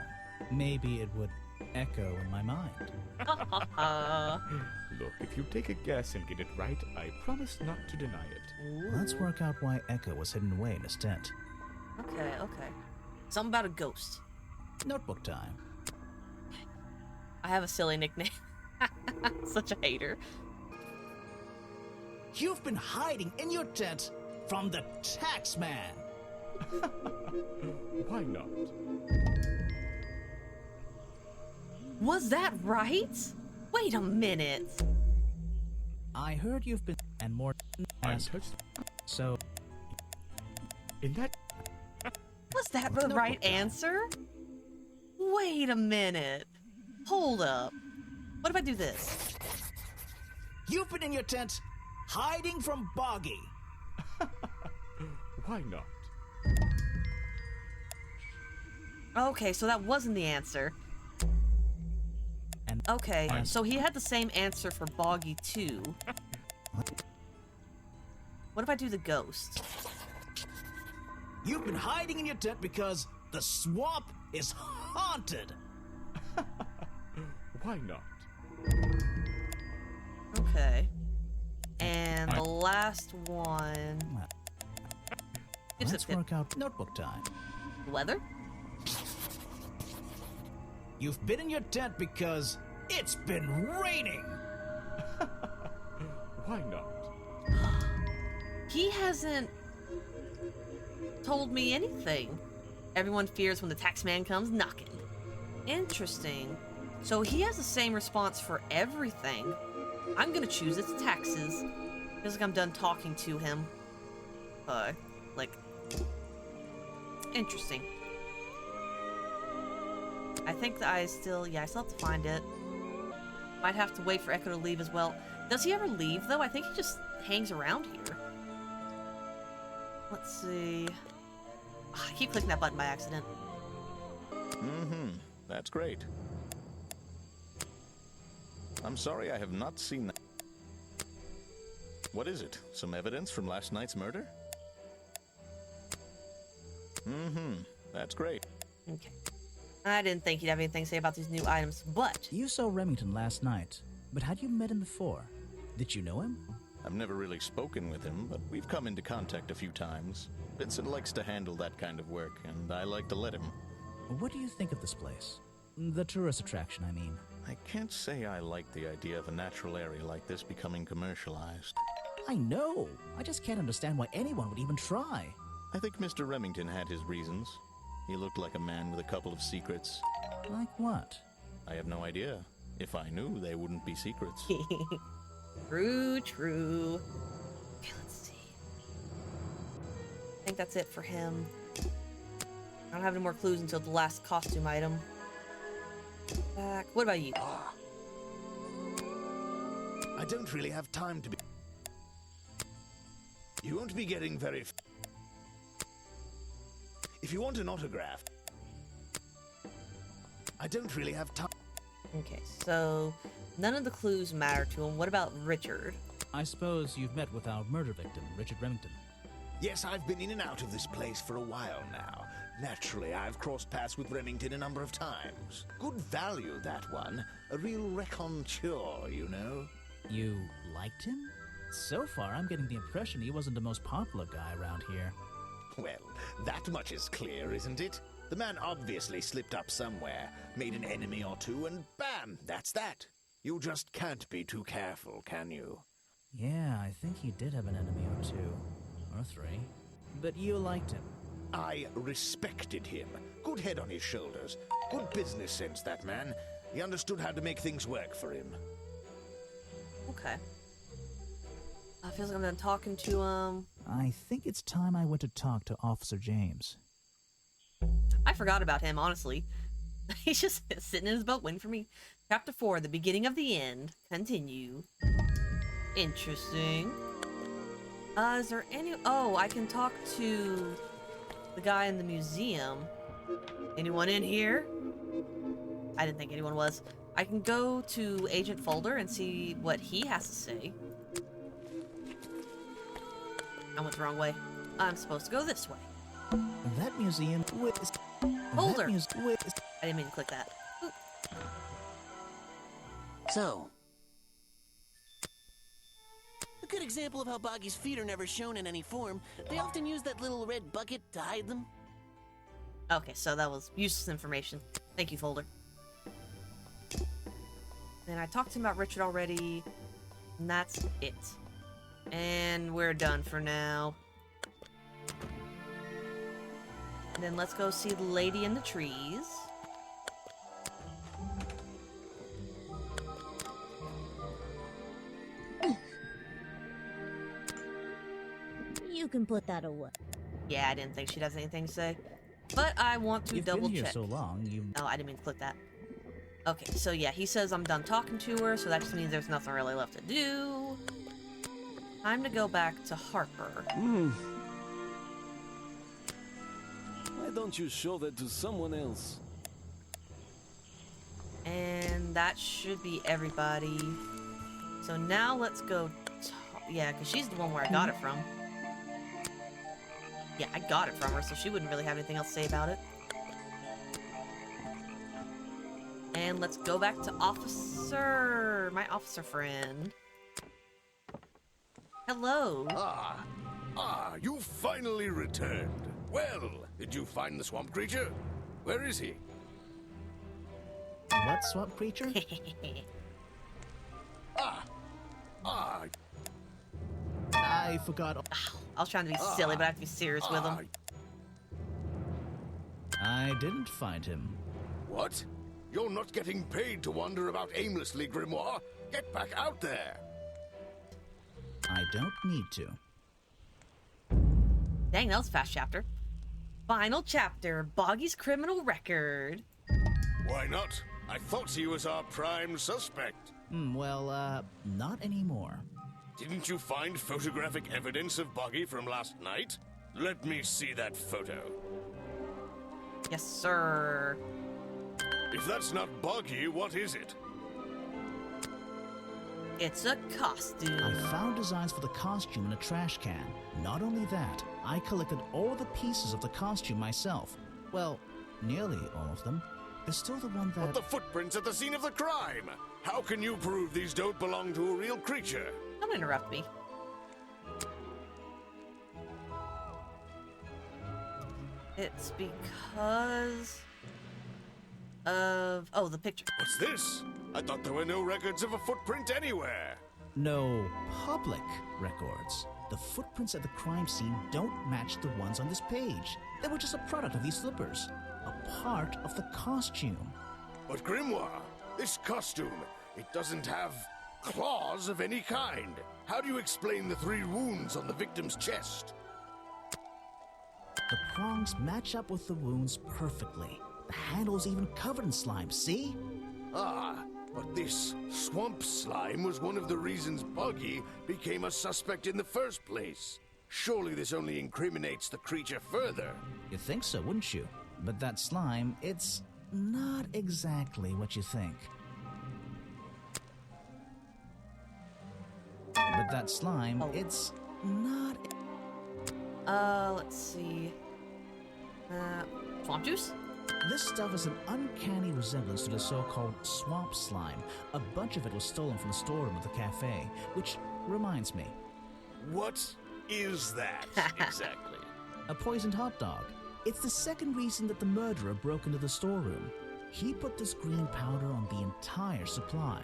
Maybe it would echo in my mind. Look, if you take a guess and get it right, I promise not to deny it. Let's work out why Echo was hidden away in his tent. Okay. Something about a ghost. Notebook time. I have a silly nickname. Such a hater. You've been hiding in your tent from the tax man. Why not? Was that right? Wait a minute. I heard you've been and more Untouched. So In that Was that the right answer? Wait a minute. Hold up. What if I do this? you've been in your tent hiding from Boggy. Why not? Okay, so that wasn't the answer. And Okay, so he had the same answer for Boggy too. What if I do the ghost? you've been hiding in your tent because the swamp is haunted. Why not? Okay. And the last one. Gives Let's a tip. work out notebook time. Weather? You've been in your tent because it's been raining. Why not? He hasn't told me anything. Everyone fears when the tax man comes knocking. Interesting. So he has the same response for everything. I'm gonna choose it's taxes. Feels like I'm done talking to him. Like... Interesting. I think that I still have to find it. Might have to wait for Echo to leave as well. Does he ever leave, though? I think he just hangs around here. Let's see... I keep clicking that button by accident. That's great. I'm sorry I have not seen that. What is it? Some evidence from last night's murder? That's great. Okay. I didn't think he'd have anything to say about these new items, but... You saw Remington last night, but had you met him before? Did you know him? I've never really spoken with him, but we've come into contact a few times. Vincent likes to handle that kind of work, and I like to let him. What do you think of this place? The tourist attraction, I mean. I can't say I like the idea of a natural area like this becoming commercialized. I know! I just can't understand why anyone would even try. I think Mr. Remington had his reasons. He looked like a man with a couple of secrets. Like what? I have no idea. If I knew, they wouldn't be secrets. True. Okay, let's see. I think that's it for him. I don't have any more clues until the last costume item. Back. What about you? I don't really have time to be... You won't be getting very... If you want an autograph... I don't really have time... Okay, so none of the clues matter to him. What about Richard? I suppose you've met with our murder victim, Richard Remington. Yes, I've been in and out of this place for a while now. Naturally, I've crossed paths with Remington a number of times. Good value, that one. A real raconteur, you know. You liked him? So far, I'm getting the impression he wasn't the most popular guy around here. Well, that much is clear, isn't it? The man obviously slipped up somewhere, made an enemy or two, and bam, that's that. You just can't be too careful, can you? Yeah, I think he did have an enemy or two. Or three. But you liked him. I respected him. Good head on his shoulders. Good business sense, that man. He understood how to make things work for him. Okay. I feel like I'm done talking to him. I think it's time I went to talk to Officer James. I forgot about him, honestly. He's just sitting in his boat waiting for me. Chapter 4, the beginning of the end. Continue. Interesting. Is there any... Oh, I can talk to the guy in the museum. Anyone in here? I didn't think anyone was. I can go to Agent Folder and see what he has to say. I went the wrong way. I'm supposed to go this way. That museum is... Folder! I didn't mean to click that. Oop. So... a good example of how Boggy's feet are never shown in any form. They often use that little red bucket to hide them. Okay, so that was useless information. Thank you, Folder. And I talked to him about Richard already, and that's it. And we're done for now. And then let's go see the lady in the trees. You can put that away. Yeah, I didn't think she'd have anything to say. But I want to double You've been here check. so long, you... Oh, I didn't mean to click that. Okay, so yeah, he says I'm done talking to her, so that just means there's nothing really left to do. Time to go back to Harper. Why don't you show that to someone else? And that should be everybody. So now let's go... Yeah, because she's the one where I got it from. Yeah, I got it from her, so she wouldn't really have anything else to say about it. And let's go back to Officer... my officer friend. Hello. You finally returned. Well, did you find the swamp creature? Where is he? What swamp creature? I forgot. I was trying to be silly, but I have to be serious with him. I didn't find him. What? You're not getting paid to wander about aimlessly, Grimoire. Get back out there. I don't need to. Dang, that was a fast chapter. Final chapter, Boggy's criminal record. Why not? I thought he was our prime suspect. Not anymore. Didn't you find photographic evidence of Boggy from last night? Let me see that photo. Yes, sir. If that's not Boggy, what is it? It's a costume. I found designs for the costume in a trash can. Not only that, I collected all the pieces of the costume myself. Well, nearly all of them. There's still the one that... But the footprints at the scene of the crime! How can you prove these don't belong to a real creature? Don't interrupt me. It's because of... Oh, the picture. What's this? I thought there were no records of a footprint anywhere. No public records. The footprints at the crime scene don't match the ones on this page. They were just a product of these slippers. A part of the costume. But Grimoire, this costume, it doesn't have claws of any kind. How do you explain the 3 wounds on the victim's chest? The prongs match up with the wounds perfectly. The handle's even covered in slime, see? Ah, but this swamp slime was one of the reasons Boggy became a suspect in the first place. Surely this only incriminates the creature further. You'd think so, wouldn't you? But that slime, it's not exactly what you think. But that slime, it's not... Let's see. Swamp juice? This stuff is an uncanny resemblance to the so-called swamp slime. A bunch of it was stolen from the storeroom of the cafe, which reminds me. What is that exactly? A poisoned hot dog. It's the second reason that the murderer broke into the storeroom. He put this green powder on the entire supply,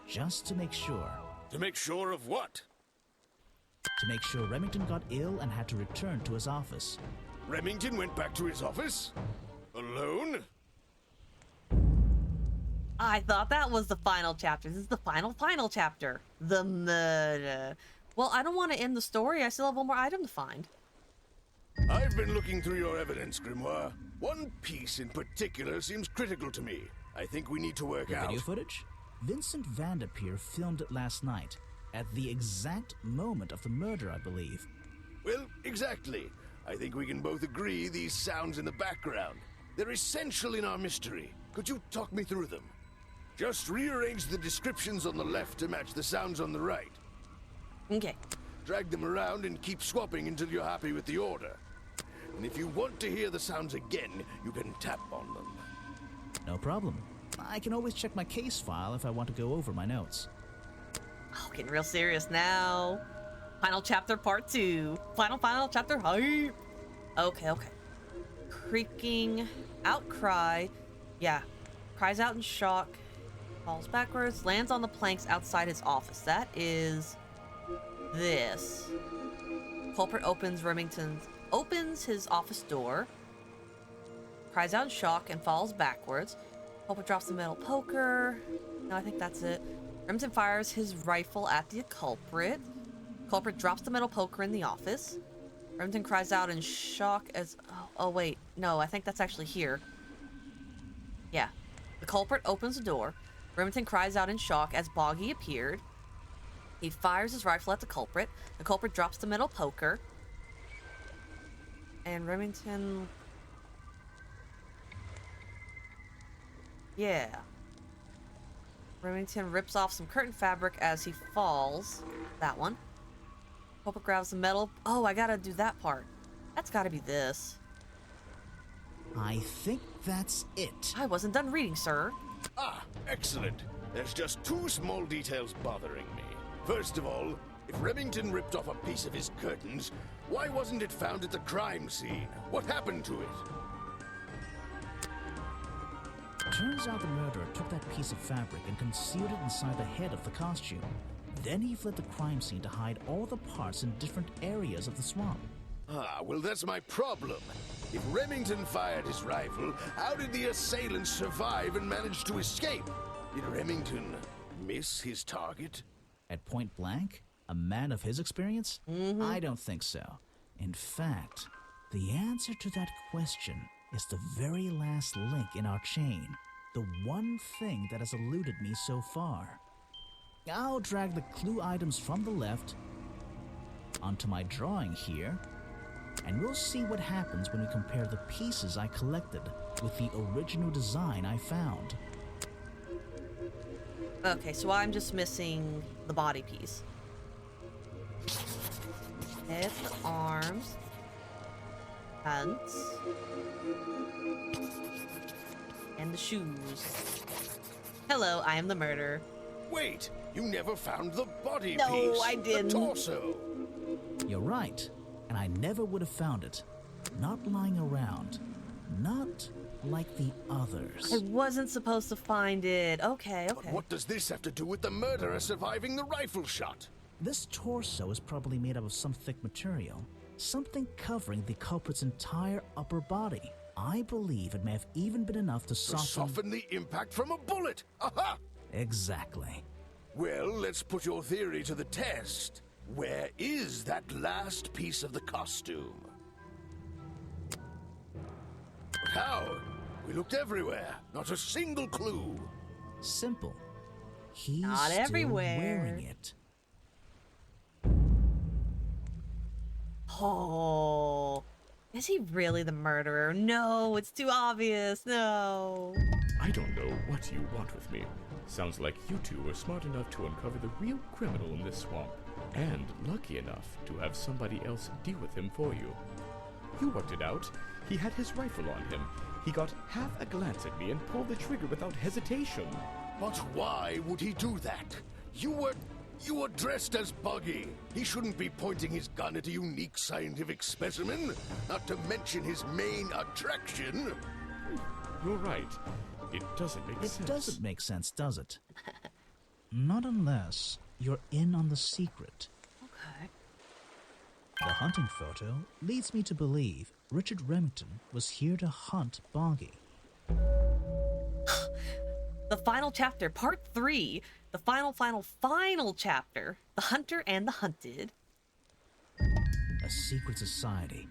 just to make sure. To make sure of what? To make sure Remington got ill and had to return to his office. Remington went back to his office? Alone? I thought that was the final chapter. This is the final chapter. The murder. Well, I don't want to end the story. I still have one more item to find. I've been looking through your evidence, Grimoire. One piece in particular seems critical to me. I think we need to work out. Video footage? Vincent Vanderpeer filmed it last night, at the exact moment of the murder, I believe. Well, exactly. I think we can both agree these sounds in the background. They're essential in our mystery. Could you talk me through them? Just rearrange the descriptions on the left to match the sounds on the right. Okay. Drag them around and keep swapping until you're happy with the order. And if you want to hear the sounds again, you can tap on them. No problem. I can always check my case file if I want to go over my notes. Oh, getting real serious now. Final chapter part 2. Final chapter hype. Okay. Creaking outcry. Yeah. Cries out in shock. Falls backwards. Lands on the planks outside his office. That is this. Culprit opens his office door. Cries out in shock and falls backwards. Culprit drops the metal poker. No, I think that's it. Remington fires his rifle at the culprit. Culprit drops the metal poker in the office. Remington cries out in shock as... Oh, wait. No, I think that's actually here. Yeah. The culprit opens the door. Remington cries out in shock as Boggy appeared. He fires his rifle at the culprit. The culprit drops the metal poker. And Remington... Yeah. Remington rips off some curtain fabric as he falls. That one. Culprit grabs the metal. Oh, I gotta do that part. That's gotta be this. I think that's it. I wasn't done reading, sir. Ah, excellent. There's just 2 small details bothering me. First of all, if Remington ripped off a piece of his curtains, why wasn't it found at the crime scene? What happened to it? Turns out the murderer took that piece of fabric and concealed it inside the head of the costume. Then he fled the crime scene to hide all the parts in different areas of the swamp. Ah, well, that's my problem. If Remington fired his rifle, how did the assailant survive and manage to escape? Did Remington miss his target? At point blank? A man of his experience? I don't think so. In fact, the answer to that question is the very last link in our chain. The one thing that has eluded me so far. I'll drag the clue items from the left onto my drawing here, and we'll see what happens when we compare the pieces I collected with the original design I found. Okay, so I'm just missing the body piece. Head, the arms, hands, and the shoes. Hello, I am the murderer. Wait, you never found the body No, piece. I didn't. The torso. You're right, and I never would have found it. Not lying around. Not like the others. I wasn't supposed to find it. Okay, okay. But what does this have to do with the murderer surviving the rifle shot? This torso is probably made up of some thick material, something covering the culprit's entire upper body. I believe it may have even been enough to soften the impact from a bullet. Aha! Exactly. Well, let's put your theory to the test. Where is that last piece of the costume? But how? We looked everywhere. Not a single clue. Simple. He's Not still everywhere. wearing it. Oh, is he really the murderer? No, it's too obvious. No. I don't know what you want with me. Sounds like you two were smart enough to uncover the real criminal in this swamp, and lucky enough to have somebody else deal with him for you. You worked it out. He had his rifle on him. He got half a glance at me and pulled the trigger without hesitation. But why would he do that? You were dressed as Boggy. He shouldn't be pointing his gun at a unique scientific specimen, not to mention his main attraction. You're right. It doesn't make sense. It doesn't make sense, does it? Not unless you're in on the secret. Okay. The hunting photo leads me to believe Richard Remington was here to hunt Boggy. The final chapter, part 3. The final chapter. The hunter and the hunted. A secret society,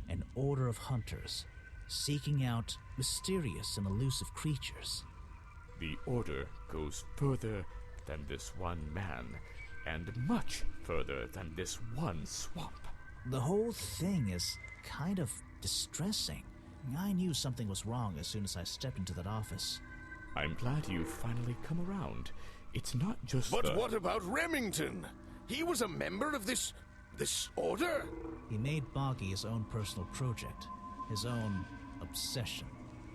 an order of hunters, seeking out mysterious and elusive creatures. The order goes further than this one man, and much further than this one swamp. The whole thing is kind of distressing. I knew something was wrong as soon as I stepped into that office. I'm glad you've finally come around. It's not just But what about Remington? He was a member of this order? He made Boggy his own personal project, his own obsession.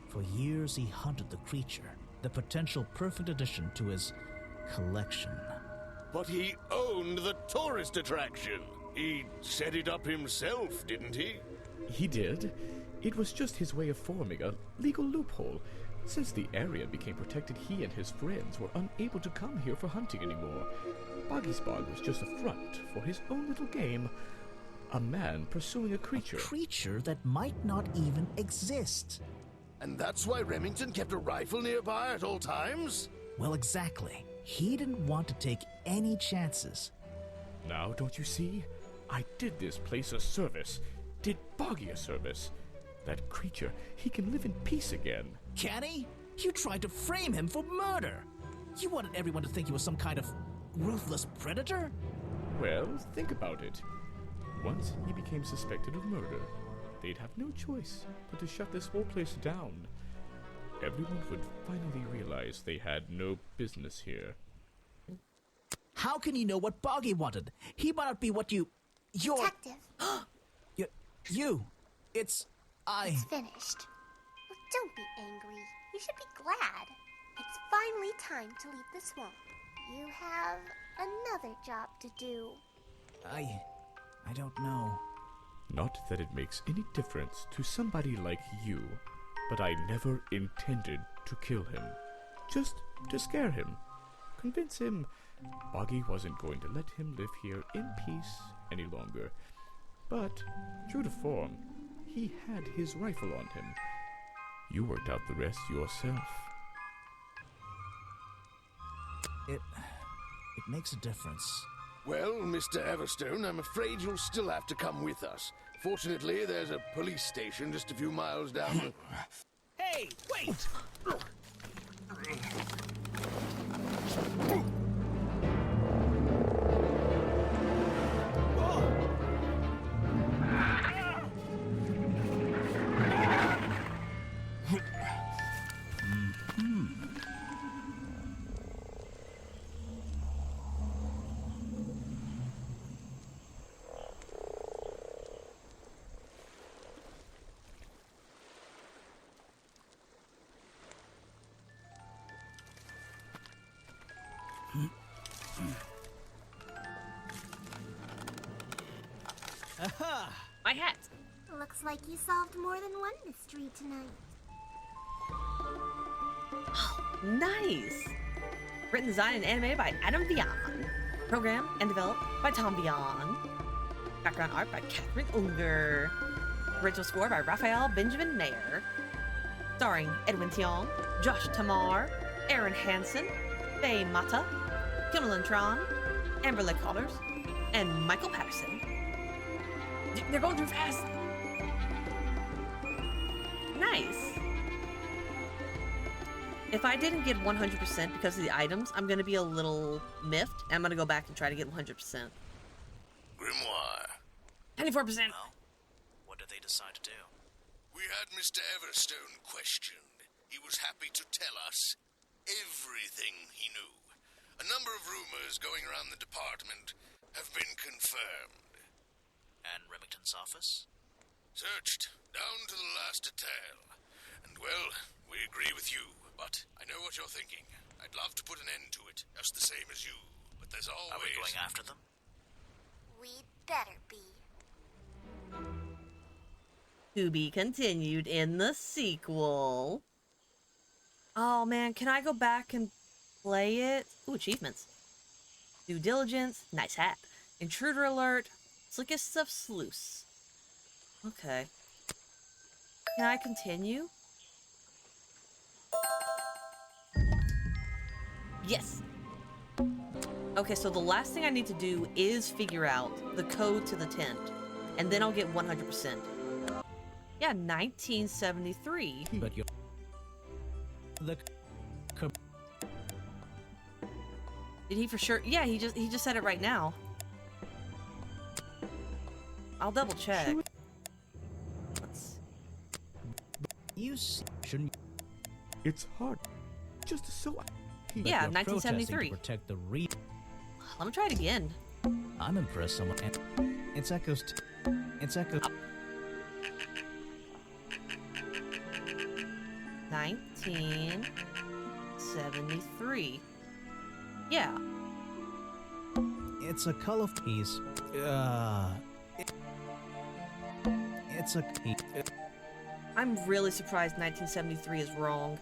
For years he hunted the creature, the potential perfect addition to his collection. But he owned the tourist attraction. He set it up himself, didn't he? He did. It was just his way of forming a legal loophole. Since the area became protected, he and his friends were unable to come here for hunting anymore. Boggy's Bog was just a front for his own little game. A man pursuing a creature. A creature that might not even exist. And that's why Remington kept a rifle nearby at all times? Well, exactly. He didn't want to take any chances. Now, don't you see? I did this place a service. Did Boggy a service. That creature, he can live in peace again. Can he? You tried to frame him for murder. You wanted everyone to think he was some kind of ruthless predator? Well, think about it. Once he became suspected of murder, they'd have no choice but to shut this whole place down. Everyone would finally realize they had no business here. How can you know what Boggy wanted? He might not be what you're... Detective. It's finished. Well, don't be angry. You should be glad. It's finally time to leave the swamp. You have another job to do. I don't know. Not that it makes any difference to somebody like you, but I never intended to kill him. Just to scare him. Convince him Boggy wasn't going to let him live here in peace any longer. But, true to form, he had his rifle on him. You worked out the rest yourself. It makes a difference. Well, Mr. Everstone, I'm afraid you'll still have to come with us. Fortunately, there's a police station just a few miles down the... Hey, wait! My hat. Looks like you solved more than one mystery tonight. Nice. Written, designed, and animated by Adam Vian. Programmed and developed by Tom Vian. Background art by Catherine Unger. Original score by Raphael Benjamin Mayer. Starring Edwin Tiong, Josh Tamar, Aaron Hansen, Faye Mata, Kimberlyn Tron, Amberley Collars, and Michael Patterson. They're going too fast. Nice. If I didn't get 100% because of the items, I'm going to be a little miffed. And I'm going to go back and try to get 100%. Grimoire. 24%. Well, what did they decide to do? We had Mr. Everstone questioned. He was happy to tell us everything he knew. A number of rumors going around the department have been confirmed. And Remington's office? Searched down to the last detail. And, well, we agree with you, but I know what you're thinking. I'd love to put an end to it, just the same as you. But there's always... Are we going after them? We'd better be. To be continued in the sequel. Oh man, can I go back and play it? Ooh, achievements. Due diligence, nice hat. Intruder alert, slickest of sleuths. Okay. Can I continue? Yes. Okay, so the last thing I need to do is figure out the code to the tent. And then I'll get 100%. Yeah, 1973. But you're... Did he for sure? Yeah, he just said it right now. I'll double check. Let's... You shouldn't... It's hard. Just so... Yeah, You're 1973. protesting to protect the Let me try it again. I'm impressed someone... It's echoes... It's echoes... 1973. Yeah. It's a colorful piece. It's a... I'm really surprised 1973 is wrong.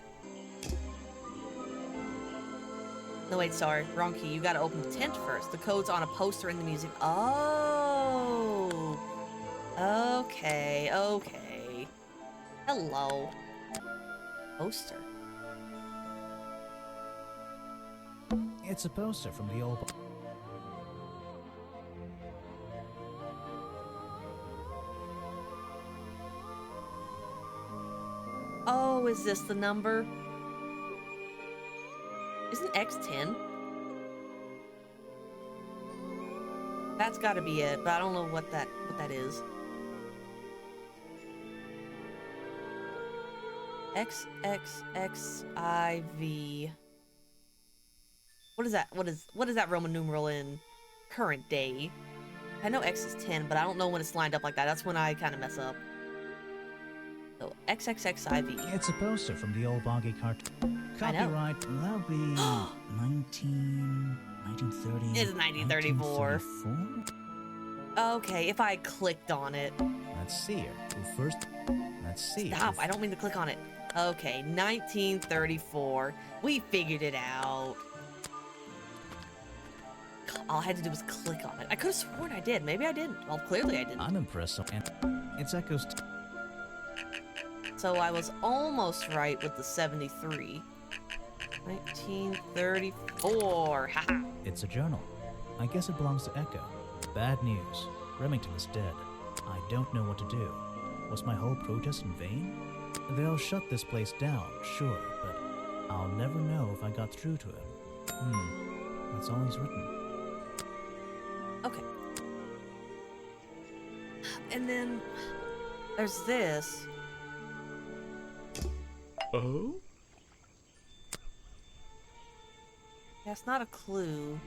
No, wait, sorry. Wrong key. You gotta open the tent first. The code's on a poster in the music. Oh. Okay, okay. Hello. Poster. It's a poster from the old... Oh, is this the number? Isn't X 10? That's gotta be it, but I don't know what that is. XXXIV. What is that? What is that Roman numeral in current day? I know X is 10, but I don't know when it's lined up like that. That's when I kind of mess up. So XXXIV. It's a poster from the old Boggy cartoon. Copyright, that'll be 1930. It's 1934. Okay, if I clicked on it. Let's see here. Who first? Let's see. Stop, I don't mean to click on it. Okay, 1934. We figured it out. All I had to do was click on it. I could have sworn I did. Maybe I didn't. Well, clearly I didn't. I'm impressed, and its echoes. So I was almost right with the 73. 1934. Haha. It's a journal. I guess it belongs to Echo. Bad news. Remington is dead. I don't know what to do. Was my whole protest in vain? They'll shut this place down, sure, but I'll never know if I got through to him. That's all he's written. Okay. And then there's this. Oh? Yeah, it's not a clue.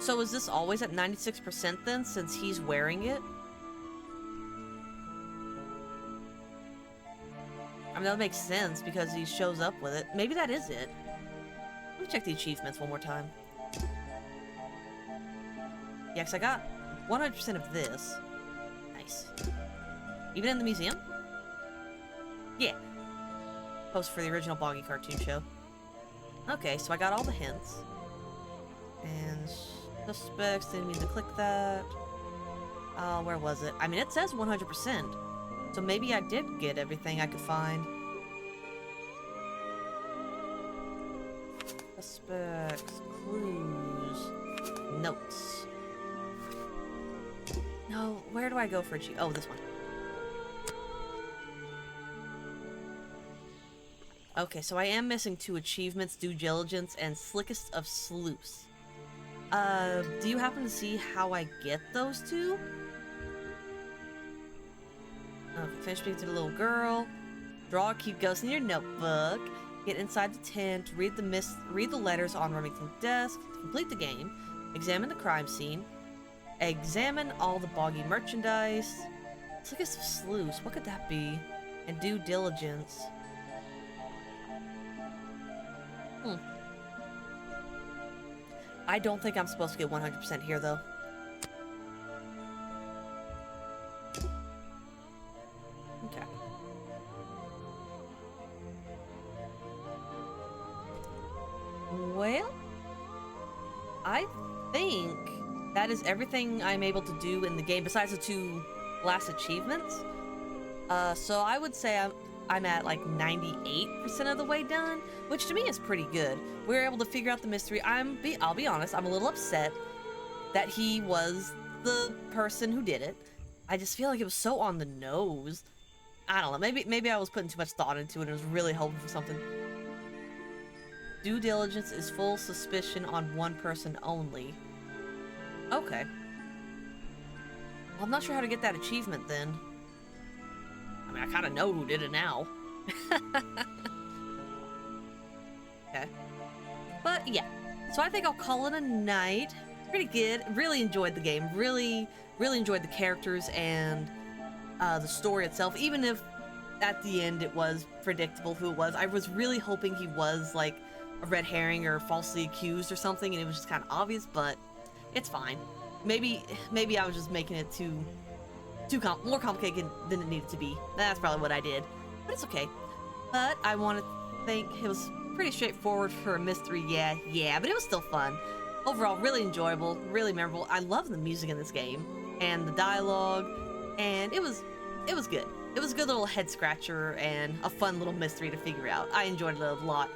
So is this always at 96% then, since he's wearing it? I mean, that makes sense because he shows up with it. Maybe that is it. Let me check the achievements one more time. Yeah, 'cause I got 100% of this. Nice. Even in the museum? Yeah. Post for the original Boggy cartoon show. Okay, so I got all the hints. And suspects, didn't mean to click that. Where was it? I mean, it says 100%. So maybe I did get everything I could find. Suspects, clues, notes. No, where do I go for oh, this one. Okay, so I am missing 2 achievements, due diligence, and slickest of sleuths. Do you happen to see how I get those 2? Okay, finish speaking to the little girl. Draw a cute ghost in your notebook. Get inside the tent. Read the letters on Remington's desk. Complete the game. Examine the crime scene. Examine all the Boggy merchandise. Slickest of sleuths. What could that be? And due diligence. I don't think I'm supposed to get 100% here, though. Okay. Well, I think that is everything I'm able to do in the game, besides the 2 last achievements. So I would say I'm at like 98% of the way done, which to me is pretty good. We were able to figure out the mystery. I'll be honest, I'm a little upset that he was the person who did it. I just feel like it was so on the nose. I don't know, maybe I was putting too much thought into it and was really hoping for something. Due diligence is full suspicion on one person only. Okay. Well, I'm not sure how to get that achievement then. I mean, I kind of know who did it now. Okay. But yeah, so I think I'll call it a night. Pretty good. Really enjoyed the game. Really enjoyed the characters and the story itself. Even if at the end it was predictable who it was. I was really hoping he was like a red herring or falsely accused or something, and it was just kind of obvious, but it's fine. Maybe I was just making it more complicated than it needed to be. That's probably what I did, but it's okay. But I want to think it was pretty straightforward for a mystery. Yeah, but it was still fun. Overall, really enjoyable, really memorable. I love the music in this game and the dialogue, and it was good. It was a good little head scratcher and a fun little mystery to figure out. I enjoyed it a lot.